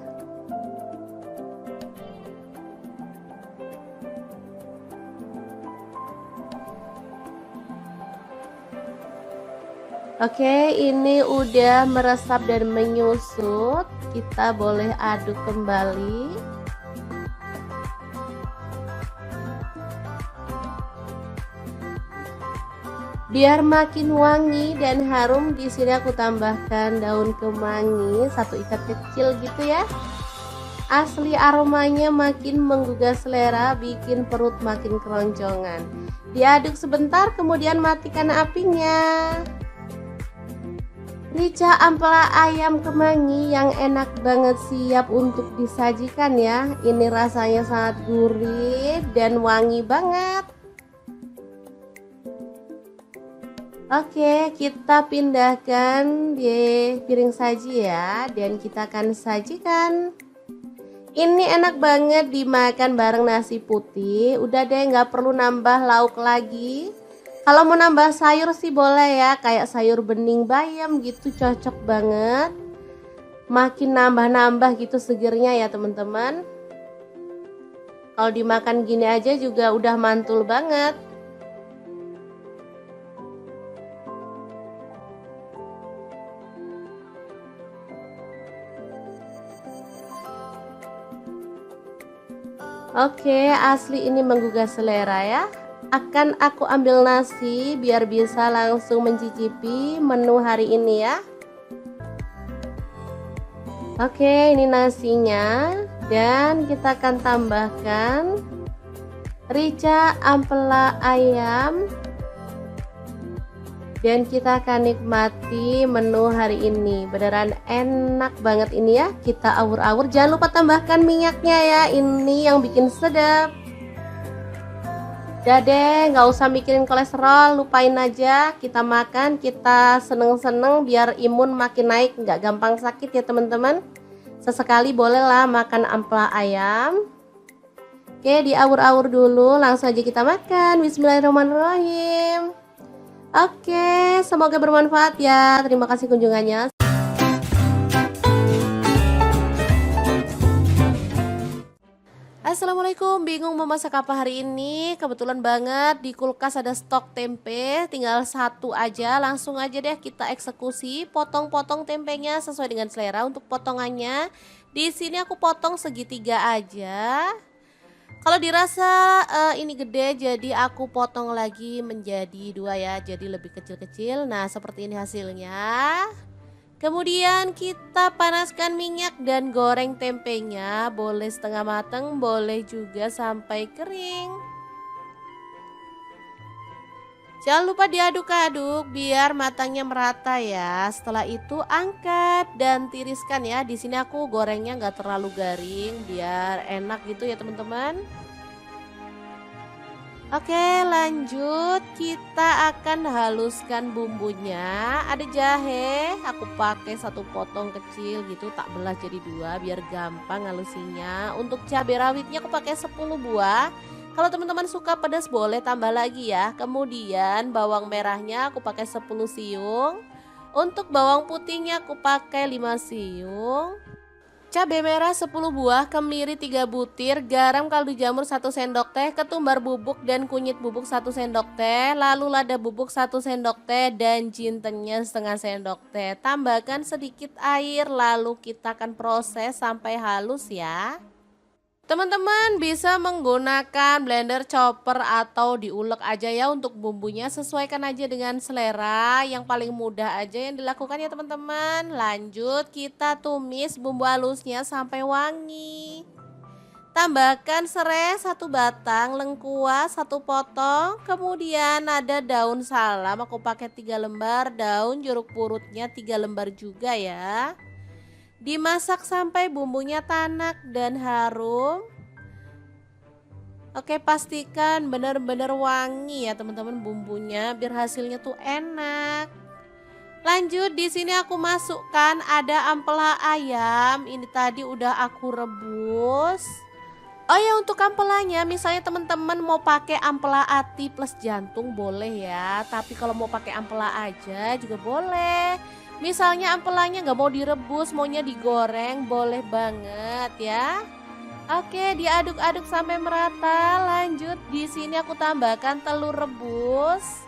Oke, ini udah meresap dan menyusut. Kita boleh aduk kembali. Biar makin wangi dan harum, di sini aku tambahkan daun kemangi 1 ikat kecil gitu ya. Asli aromanya makin menggugah selera, bikin perut makin keroncongan. Diaduk sebentar, kemudian matikan apinya. Rica ampela ayam kemangi yang enak banget, siap untuk disajikan ya. Ini rasanya sangat gurih dan wangi banget. Oke, kita pindahkan di piring saji ya, dan kita akan sajikan. Ini enak banget dimakan bareng nasi putih. Udah deh, nggak perlu nambah lauk lagi. Kalau mau nambah sayur sih boleh ya, kayak sayur bening bayam gitu, cocok banget. Makin nambah-nambah gitu segernya ya teman-teman. Kalau dimakan gini aja juga udah mantul banget. Oke, asli ini menggugah selera ya. Akan aku ambil nasi biar bisa langsung mencicipi menu hari ini ya. Oke, ini nasinya, dan kita akan tambahkan rica ampela ayam Dan kita akan nikmati menu hari ini. Beneran enak banget ini ya. Kita awur-awur. Jangan lupa tambahkan minyaknya ya. Ini yang bikin sedap. Udah deh, nggak usah mikirin kolesterol, lupain aja. Kita makan, kita seneng-seneng biar imun makin naik, nggak gampang sakit ya teman-teman. Sesekali bolehlah makan ampela ayam. Oke, diawur-awur dulu, langsung aja kita makan. Bismillahirrahmanirrahim. Oke, semoga bermanfaat ya. Terima kasih kunjungannya. Assalamualaikum, bingung mau masak apa hari ini? Kebetulan banget di kulkas ada stok tempe, tinggal satu aja. Langsung aja deh kita eksekusi, potong-potong tempenya sesuai dengan selera untuk potongannya. Di sini aku potong segitiga aja. Kalau dirasa ini gede, jadi aku potong lagi menjadi dua ya, jadi lebih kecil-kecil. Nah, seperti ini hasilnya. Kemudian kita panaskan minyak dan goreng tempenya, boleh setengah matang, boleh juga sampai kering. Jangan lupa diaduk-aduk biar matangnya merata ya. Setelah itu angkat dan tiriskan ya. Di sini aku gorengnya nggak terlalu garing biar enak gitu ya teman-teman. Oke, lanjut kita akan haluskan bumbunya. Ada jahe, aku pakai satu potong kecil gitu, tak belah jadi dua biar gampang halusinya. Untuk cabai rawitnya aku pakai 10 buah. Kalau teman-teman suka pedas boleh tambah lagi ya. Kemudian bawang merahnya aku pakai 10 siung. Untuk bawang putihnya aku pakai 5 siung. Cabai merah 10 buah, kemiri 3 butir, garam kaldu jamur 1 sendok teh, ketumbar bubuk dan kunyit bubuk 1 sendok teh, lalu lada bubuk 1 sendok teh dan jintennya setengah sendok teh. Tambahkan sedikit air lalu kita akan proses sampai halus ya. Teman-teman bisa menggunakan blender, chopper atau diulek aja ya untuk bumbunya, sesuaikan aja dengan selera, yang paling mudah aja yang dilakukan ya teman-teman. Lanjut kita tumis bumbu halusnya sampai wangi. Tambahkan serai 1 batang, lengkuas 1 potong, kemudian ada daun salam aku pakai 3 lembar, daun jeruk purutnya 3 lembar juga ya. Dimasak sampai bumbunya tanak dan harum. Oke, pastikan benar-benar wangi ya teman-teman bumbunya biar hasilnya tuh enak. Lanjut di sini aku masukkan ada ampela ayam. Ini tadi udah aku rebus. Oh ya, untuk ampelanya misalnya teman-teman mau pakai ampela ati plus jantung boleh ya. Tapi kalau mau pakai ampela aja juga boleh. Misalnya ampelanya nggak mau direbus, maunya digoreng, boleh banget ya. Oke, diaduk-aduk sampai merata. Lanjut di sini aku tambahkan telur rebus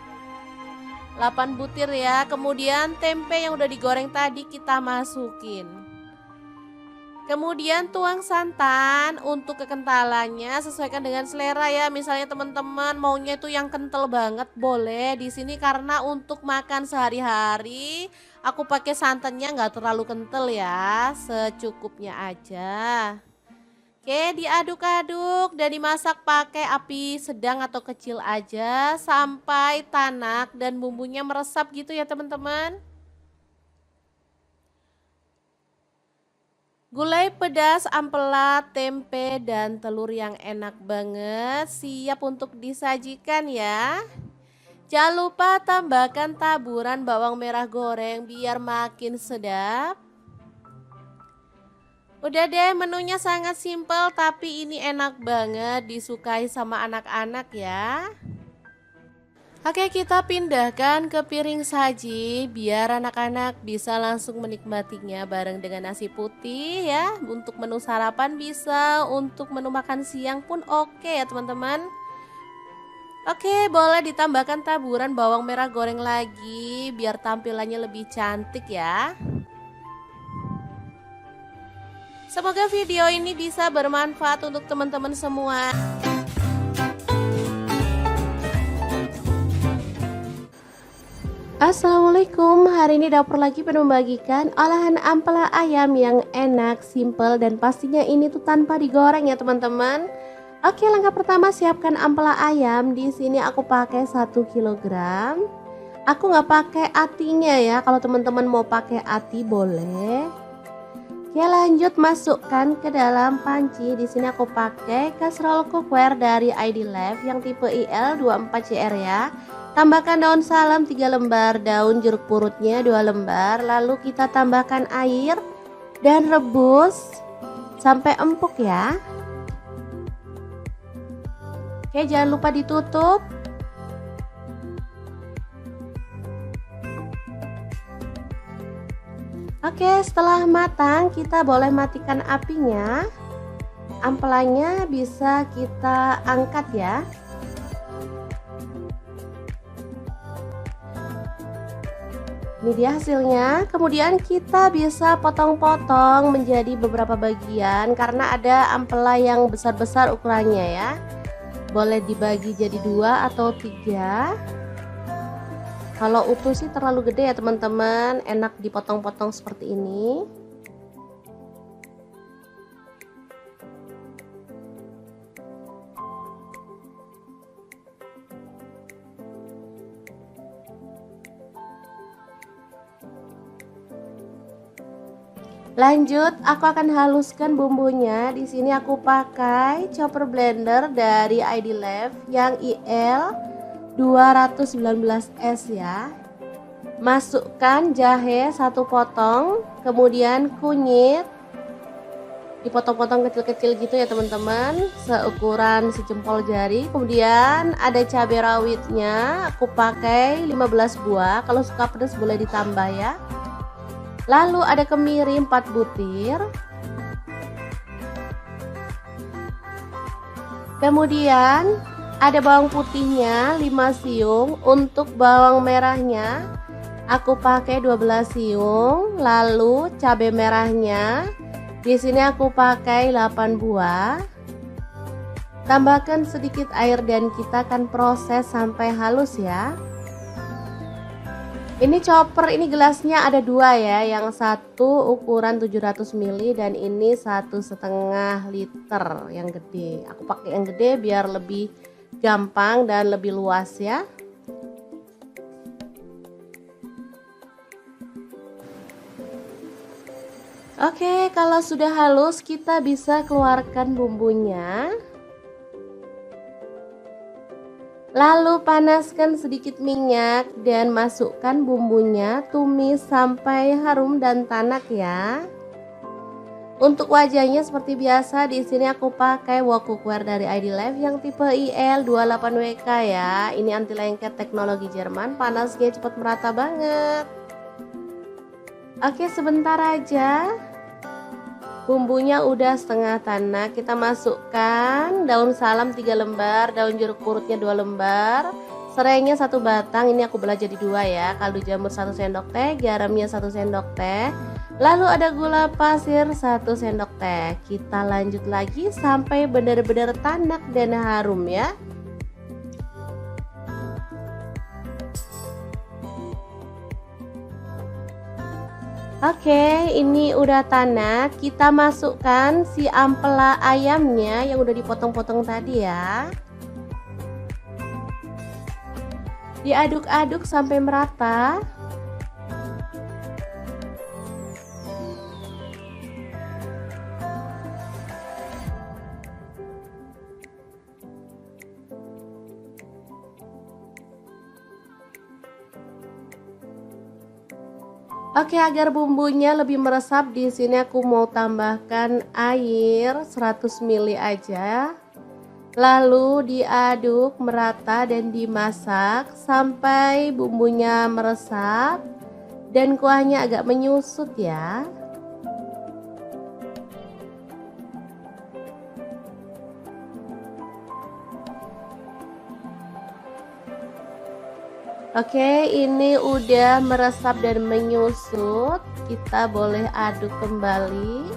8 butir ya. Kemudian tempe yang udah digoreng tadi kita masukin. Kemudian tuang santan. Untuk kekentalannya sesuaikan dengan selera ya. Misalnya teman-teman maunya itu yang kental banget boleh. Di sini karena untuk makan sehari-hari aku pakai santannya nggak terlalu kental ya, secukupnya aja. Oke, diaduk-aduk dan dimasak pakai api sedang atau kecil aja sampai tanak dan bumbunya meresap gitu ya teman-teman. Gulai pedas, ampela, tempe, dan telur yang enak banget siap untuk disajikan ya. Jangan lupa tambahkan taburan bawang merah goreng biar makin sedap. Udah deh, menunya sangat simpel tapi ini enak banget disukai sama anak-anak ya. Oke, kita pindahkan ke piring saji biar anak-anak bisa langsung menikmatinya bareng dengan nasi putih ya. Untuk menu sarapan bisa, untuk menu makan siang pun oke ya teman-teman. Oke, boleh ditambahkan taburan bawang merah goreng lagi biar tampilannya lebih cantik ya. Semoga video ini bisa bermanfaat untuk teman-teman semua. Assalamualaikum, hari ini dapur lagi pengen membagikan olahan ampela ayam yang enak, simple, dan pastinya ini tuh tanpa digoreng ya teman-teman. Oke, langkah pertama siapkan ampela ayam. Di sini aku pakai 1 kg. Aku nggak pakai atinya ya, kalau teman-teman mau pakai ati boleh. Oke, lanjut masukkan ke dalam panci. Di sini aku pakai kastrol cookware dari ID Life yang tipe IL24CR ya. Tambahkan daun salam 3 lembar, daun jeruk purutnya 2 lembar, lalu kita tambahkan air dan rebus sampai empuk ya. Oke, jangan lupa ditutup. Oke, setelah matang kita boleh matikan apinya. Ampelanya bisa kita angkat ya. Ini dia hasilnya. Kemudian kita bisa potong-potong menjadi beberapa bagian karena ada ampela yang besar-besar ukurannya ya. Boleh dibagi jadi 2 atau 3. Kalau utuh sih terlalu gede ya teman-teman, enak dipotong-potong seperti ini. Lanjut, aku akan haluskan bumbunya. Di sini aku pakai chopper blender dari ID Life yang IL 219S ya. Masukkan jahe 1 potong, kemudian kunyit dipotong-potong kecil-kecil gitu ya teman-teman, seukuran sejempol jari. Kemudian ada cabai rawitnya, aku pakai 15 buah, kalau suka pedas boleh ditambah ya. Lalu ada kemiri 4 butir. Kemudian ada bawang putihnya 5 siung. Untuk bawang merahnya aku pakai 12 siung. Lalu cabai merahnya di sini aku pakai 8 buah. Tambahkan sedikit air dan kita akan proses sampai halus ya. Ini chopper, ini gelasnya ada 2 ya, yang satu ukuran 700 ml dan ini 1,5 liter yang gede. Aku pakai yang gede biar lebih gampang dan lebih luas ya. Oke, kalau sudah halus kita bisa keluarkan bumbunya. Lalu panaskan sedikit minyak dan masukkan bumbunya, tumis sampai harum dan tanak ya. Untuk wajahnya seperti biasa, di sini aku pakai wok cookware dari ID Life yang tipe IL28WK ya. Ini anti lengket teknologi Jerman, panasnya cepat merata banget. Oke, sebentar aja. Bumbunya udah setengah tanak, kita masukkan daun salam 3 lembar, daun jeruk purutnya 2 lembar, serainya 1 batang, ini aku belah jadi 2 ya, kaldu jamur 1 sendok teh, garamnya 1 sendok teh, lalu ada gula pasir 1 sendok teh. Kita lanjut lagi sampai benar-benar tanak dan harum ya. Oke, ini udah tanak. Kita masukkan si ampela ayamnya yang udah dipotong-potong tadi ya. Diaduk-aduk sampai merata. Oke, agar bumbunya lebih meresap, di sini aku mau tambahkan air 100 ml aja. Lalu diaduk merata dan dimasak sampai bumbunya meresap dan kuahnya agak menyusut ya. Oke, ini udah meresap dan menyusut. Kita boleh aduk kembali.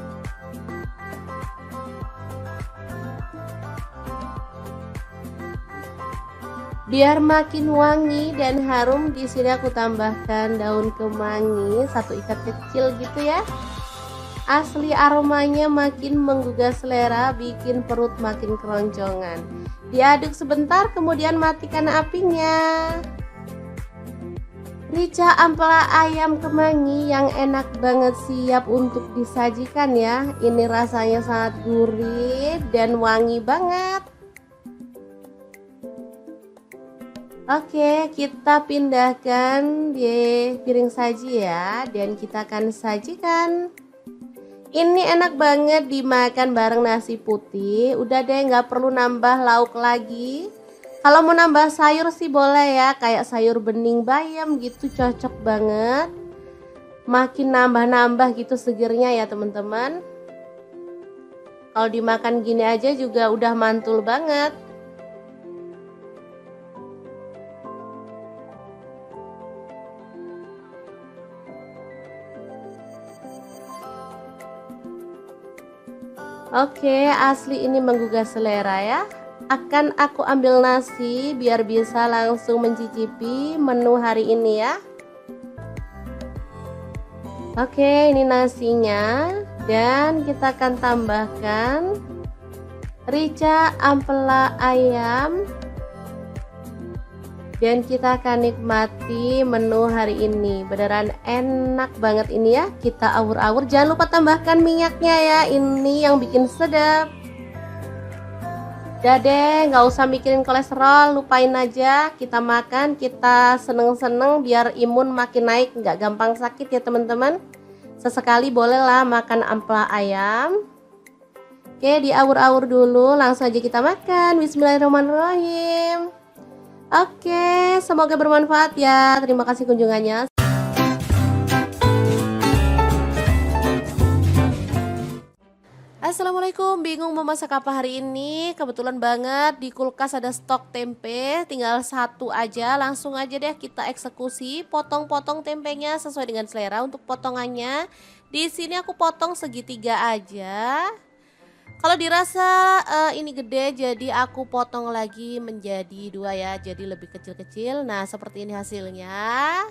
Biar makin wangi dan harum, di sini aku tambahkan daun kemangi 1 ikat kecil gitu ya. Asli aromanya makin menggugah selera, bikin perut makin keroncongan. Diaduk sebentar, kemudian matikan apinya. Rica ampela ayam kemangi yang enak banget siap untuk disajikan ya. Ini rasanya sangat gurih dan wangi banget. Oke, kita pindahkan di piring saji ya, dan kita akan sajikan. Ini enak banget dimakan bareng nasi putih. Udah deh, nggak perlu nambah lauk lagi. Kalau mau nambah sayur sih boleh ya, kayak sayur bening bayam gitu, cocok banget. Makin nambah-nambah gitu segernya ya teman-teman. Kalau dimakan gini aja juga udah mantul banget. Oke, asli ini menggugah selera ya. Akan aku ambil nasi biar bisa langsung mencicipi menu hari ini ya. Oke, ini nasinya, dan kita akan tambahkan rica ampela ayam, dan kita akan nikmati menu hari ini. Beneran enak banget ini ya. Kita awur-awur, jangan lupa tambahkan minyaknya ya, ini yang bikin sedap. Udah deh, nggak usah mikirin kolesterol, lupain aja. Kita makan, kita seneng-seneng biar imun makin naik, nggak gampang sakit ya teman-teman. Sesekali bolehlah makan ampela ayam. Oke, diawur-awur dulu, langsung aja kita makan. Bismillahirrahmanirrahim. Oke, semoga bermanfaat ya. Terima kasih kunjungannya. Assalamualaikum, bingung mau masak apa hari ini? Kebetulan banget di kulkas ada stok tempe, tinggal satu aja. Langsung aja deh kita eksekusi, potong-potong tempenya sesuai dengan selera untuk potongannya. Di sini aku potong segitiga aja. Kalau dirasa ini gede, jadi aku potong lagi menjadi dua ya, jadi lebih kecil-kecil. Nah, seperti ini hasilnya.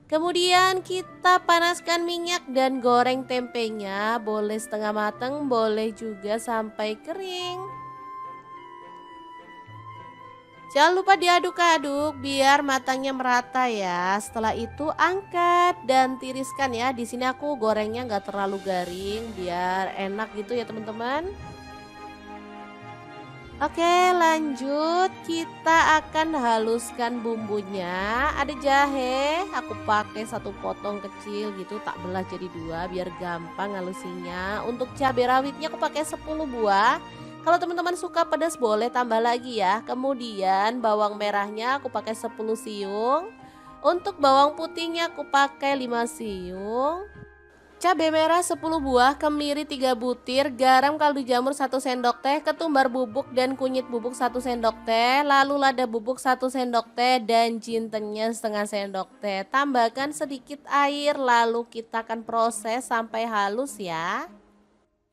Kemudian kita panaskan minyak dan goreng tempenya, boleh setengah matang, boleh juga sampai kering. Jangan lupa diaduk-aduk biar matangnya merata ya. Setelah itu angkat dan tiriskan ya. Di sini aku gorengnya nggak terlalu garing biar enak gitu ya teman-teman. Oke, lanjut kita akan haluskan bumbunya. Ada jahe, aku pakai satu potong kecil gitu, tak belah jadi dua biar gampang halusinya. Untuk cabai rawitnya aku pakai 10 buah. Kalau teman-teman suka pedas boleh tambah lagi ya. Kemudian bawang merahnya aku pakai 10 siung. Untuk bawang putihnya aku pakai 5 siung. Cabai merah 10 buah, kemiri 3 butir, garam kaldu jamur 1 sendok teh, ketumbar bubuk dan kunyit bubuk 1 sendok teh, lalu lada bubuk 1 sendok teh, dan jintennya setengah sendok teh. Tambahkan sedikit air, lalu kita akan proses sampai halus ya.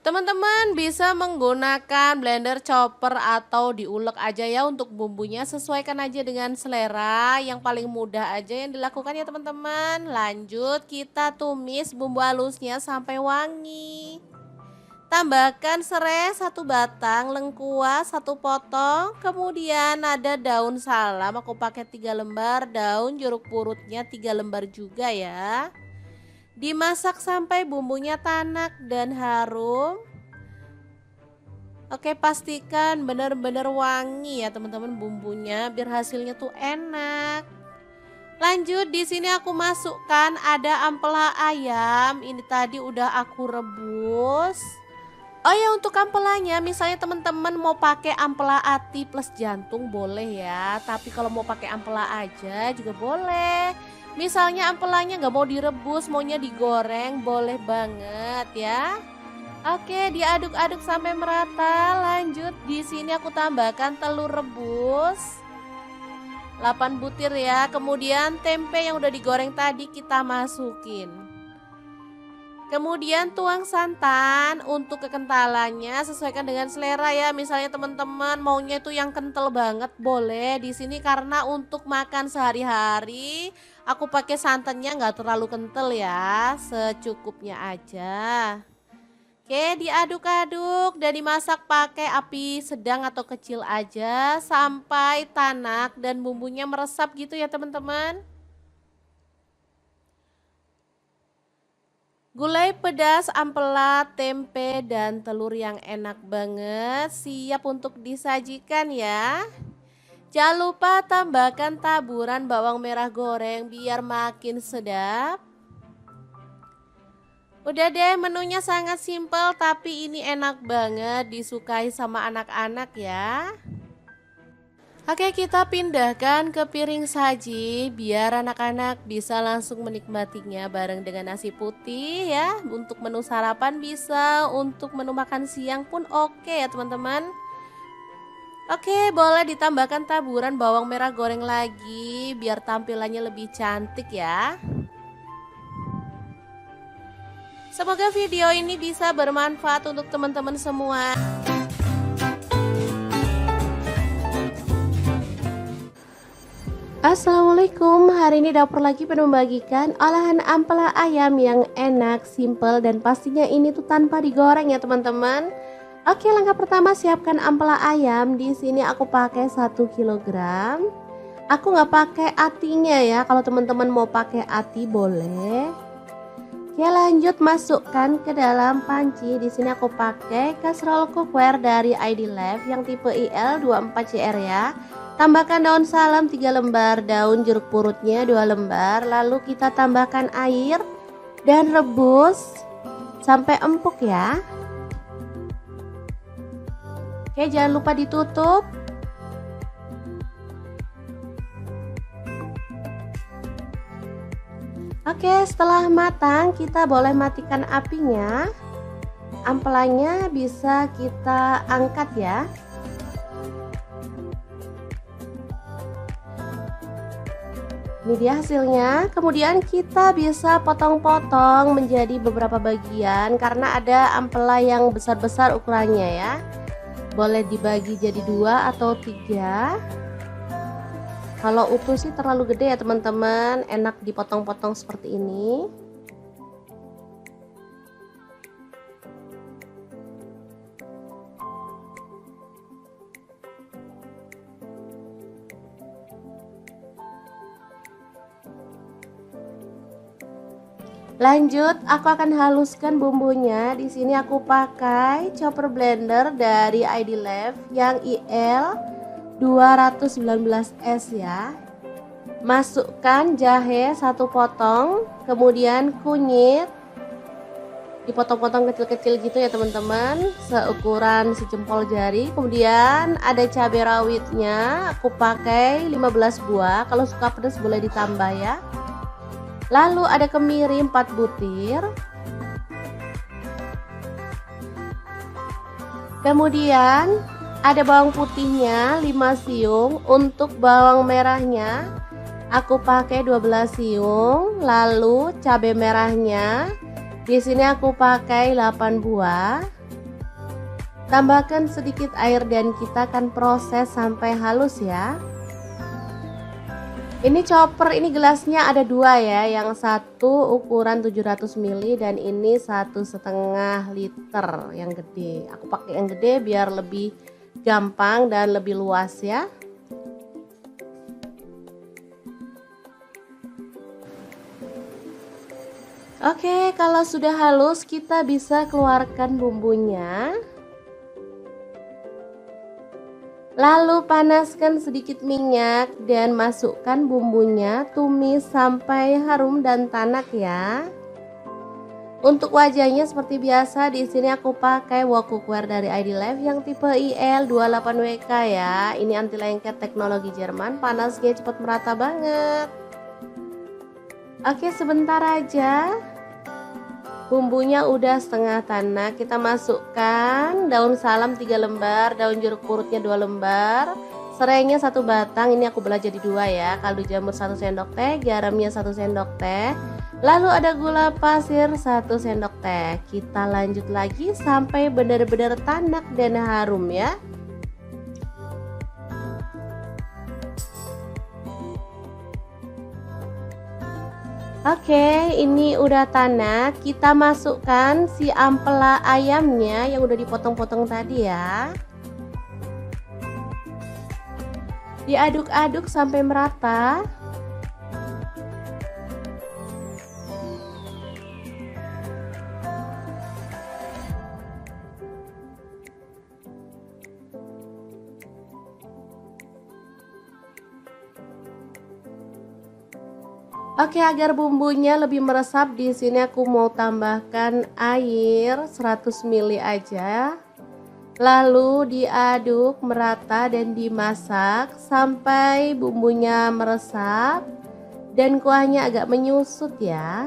Teman-teman bisa menggunakan blender, chopper, atau diulek aja ya untuk bumbunya. Sesuaikan aja dengan selera, yang paling mudah aja yang dilakukan ya teman-teman. Lanjut kita tumis bumbu halusnya sampai wangi. Tambahkan serai 1 batang, lengkuas 1 potong, kemudian ada daun salam aku pakai 3 lembar, daun jeruk purutnya 3 lembar juga ya. Dimasak sampai bumbunya tanak dan harum. Oke, pastikan benar-benar wangi ya teman-teman bumbunya biar hasilnya tuh enak. Lanjut, di sini aku masukkan ada ampela ayam. Ini tadi udah aku rebus. Oh ya, untuk ampelanya misalnya teman-teman mau pakai ampela ati plus jantung boleh ya. Tapi kalau mau pakai ampela aja juga boleh. Misalnya ampelanya nggak mau direbus, maunya digoreng, boleh banget ya. Oke, diaduk-aduk sampai merata. Lanjut, di sini aku tambahkan telur rebus 8 butir ya. Kemudian tempe yang udah digoreng tadi kita masukin. Kemudian tuang santan. Untuk kekentalannya sesuaikan dengan selera ya. Misalnya teman-teman maunya itu yang kental banget boleh. Di sini karena untuk makan sehari-hari aku pakai santannya nggak terlalu kental ya, secukupnya aja. Oke, diaduk-aduk dan dimasak pakai api sedang atau kecil aja sampai tanak dan bumbunya meresap gitu ya teman-teman. Gulai pedas, ampela, tempe, dan telur yang enak banget siap untuk disajikan ya. Jangan lupa tambahkan taburan bawang merah goreng biar makin sedap. Udah deh, menunya sangat simpel tapi ini enak banget disukai sama anak-anak ya. Oke, kita pindahkan ke piring saji biar anak-anak bisa langsung menikmatinya bareng dengan nasi putih ya. Untuk menu sarapan bisa, untuk menu makan siang pun oke ya teman-teman. Oke, boleh ditambahkan taburan bawang merah goreng lagi biar tampilannya lebih cantik ya. Semoga video ini bisa bermanfaat untuk teman-teman semua. Assalamualaikum, hari ini dapur lagi penuh membagikan olahan ampela ayam yang enak, simple, dan pastinya ini tuh tanpa digoreng ya teman-teman. Oke, langkah pertama siapkan ampela ayam. Di sini aku pakai 1 kilogram. Aku nggak pakai atinya ya, kalau teman-teman mau pakai ati boleh. Oke, lanjut masukkan ke dalam panci. Di sini aku pakai kaserol cookware dari ID Life yang tipe IL24CR ya. Tambahkan daun salam 3 lembar, daun jeruk purutnya 2 lembar. Lalu kita tambahkan air dan rebus sampai empuk ya. Oke, jangan lupa ditutup. Oke, setelah matang kita boleh matikan apinya. Ampelanya bisa kita angkat ya. Ini dia hasilnya. Kemudian kita bisa potong-potong menjadi beberapa bagian karena ada ampela yang besar-besar ukurannya ya. Boleh dibagi jadi 2 atau 3. Kalau utuh sih terlalu gede ya teman-teman, enak dipotong-potong seperti ini. Lanjut, aku akan haluskan bumbunya. Di sini aku pakai chopper blender dari ID Life yang IL 219S ya. Masukkan jahe 1 potong, kemudian kunyit dipotong-potong kecil-kecil gitu ya teman-teman, seukuran sejempol jari. Kemudian ada cabai rawitnya, aku pakai 15 buah, kalau suka pedas boleh ditambah ya. Lalu ada kemiri 4 butir. Kemudian ada bawang putihnya 5 siung. Untuk bawang merahnya aku pakai 12 siung. Lalu cabai merahnya di sini aku pakai 8 buah. Tambahkan sedikit air dan kita akan proses sampai halus ya. Ini chopper, ini gelasnya ada 2 ya, yang satu ukuran 700 ml dan ini 1,5 liter yang gede. Aku pakai yang gede biar lebih gampang dan lebih luas ya. Oke, kalau sudah halus kita bisa keluarkan bumbunya. Lalu panaskan sedikit minyak dan masukkan bumbunya, tumis sampai harum dan tanak ya. Untuk wajahnya seperti biasa, di sini aku pakai wok cookware dari ID Life yang tipe IL28WK ya. Ini anti lengket teknologi Jerman, panasnya cepat merata banget. Oke, sebentar aja. Bumbunya udah setengah tanak, kita masukkan daun salam 3 lembar, daun jeruk purutnya 2 lembar, serainya 1 batang, ini aku belah jadi 2 ya, kaldu jamur 1 sendok teh, garamnya 1 sendok teh, lalu ada gula pasir 1 sendok teh. Kita lanjut lagi sampai benar-benar tanak dan harum ya. Oke, ini udah tanak. Kita masukkan si ampela ayamnya yang udah dipotong-potong tadi ya. Diaduk-aduk sampai merata. Oke, agar bumbunya lebih meresap, di sini aku mau tambahkan air 100 ml aja. Lalu diaduk merata dan dimasak sampai bumbunya meresap dan kuahnya agak menyusut ya.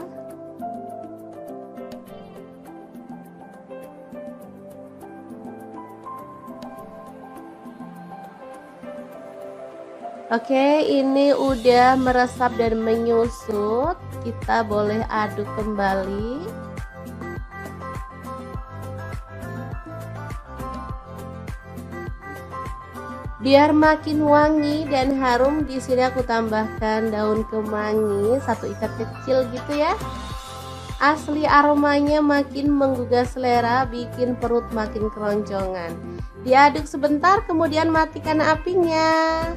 Oke, ini udah meresap dan menyusut. Kita boleh aduk kembali. Biar makin wangi dan harum, di sini aku tambahkan daun kemangi 1 ikat kecil gitu ya. Asli aromanya makin menggugah selera, bikin perut makin keroncongan. Diaduk sebentar, kemudian matikan apinya.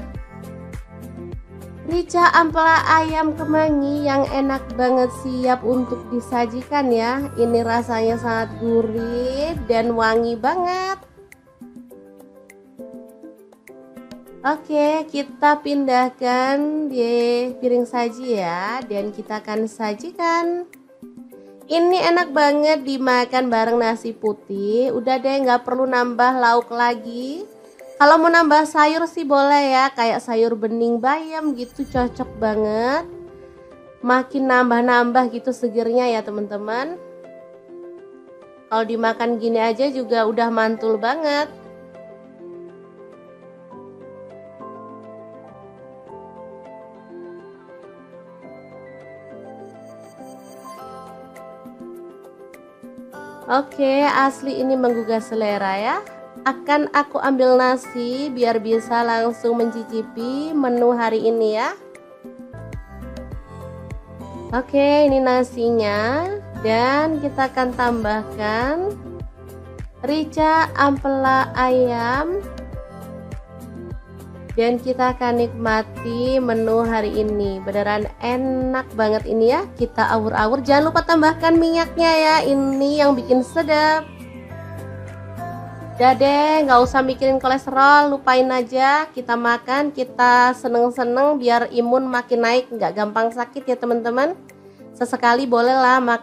Rica ampela ayam kemangi yang enak banget, siap untuk disajikan ya. Ini rasanya sangat gurih dan wangi banget. Oke, kita pindahkan di piring saji ya, dan kita akan sajikan. Ini enak banget dimakan bareng nasi putih. Udah deh, nggak perlu nambah lauk lagi. Kalau mau nambah sayur sih boleh ya, kayak sayur bening bayam gitu, cocok banget. Makin nambah-nambah gitu segernya ya teman-teman. Kalau dimakan gini aja juga udah mantul banget. Oke, asli ini menggugah selera ya. Akan aku ambil nasi biar bisa langsung mencicipi menu hari ini ya. Oke, ini nasinya, dan kita akan tambahkan rica ampela ayam. Dan kita akan nikmati menu hari ini. Beneran enak banget ini ya. Kita awur-awur. Jangan lupa tambahkan minyaknya ya. Ini yang bikin sedap. Udah deh, nggak usah mikirin kolesterol. Lupain aja. Kita makan, kita seneng-seneng biar imun makin naik. Nggak gampang sakit ya teman-teman. Sesekali bolehlah makan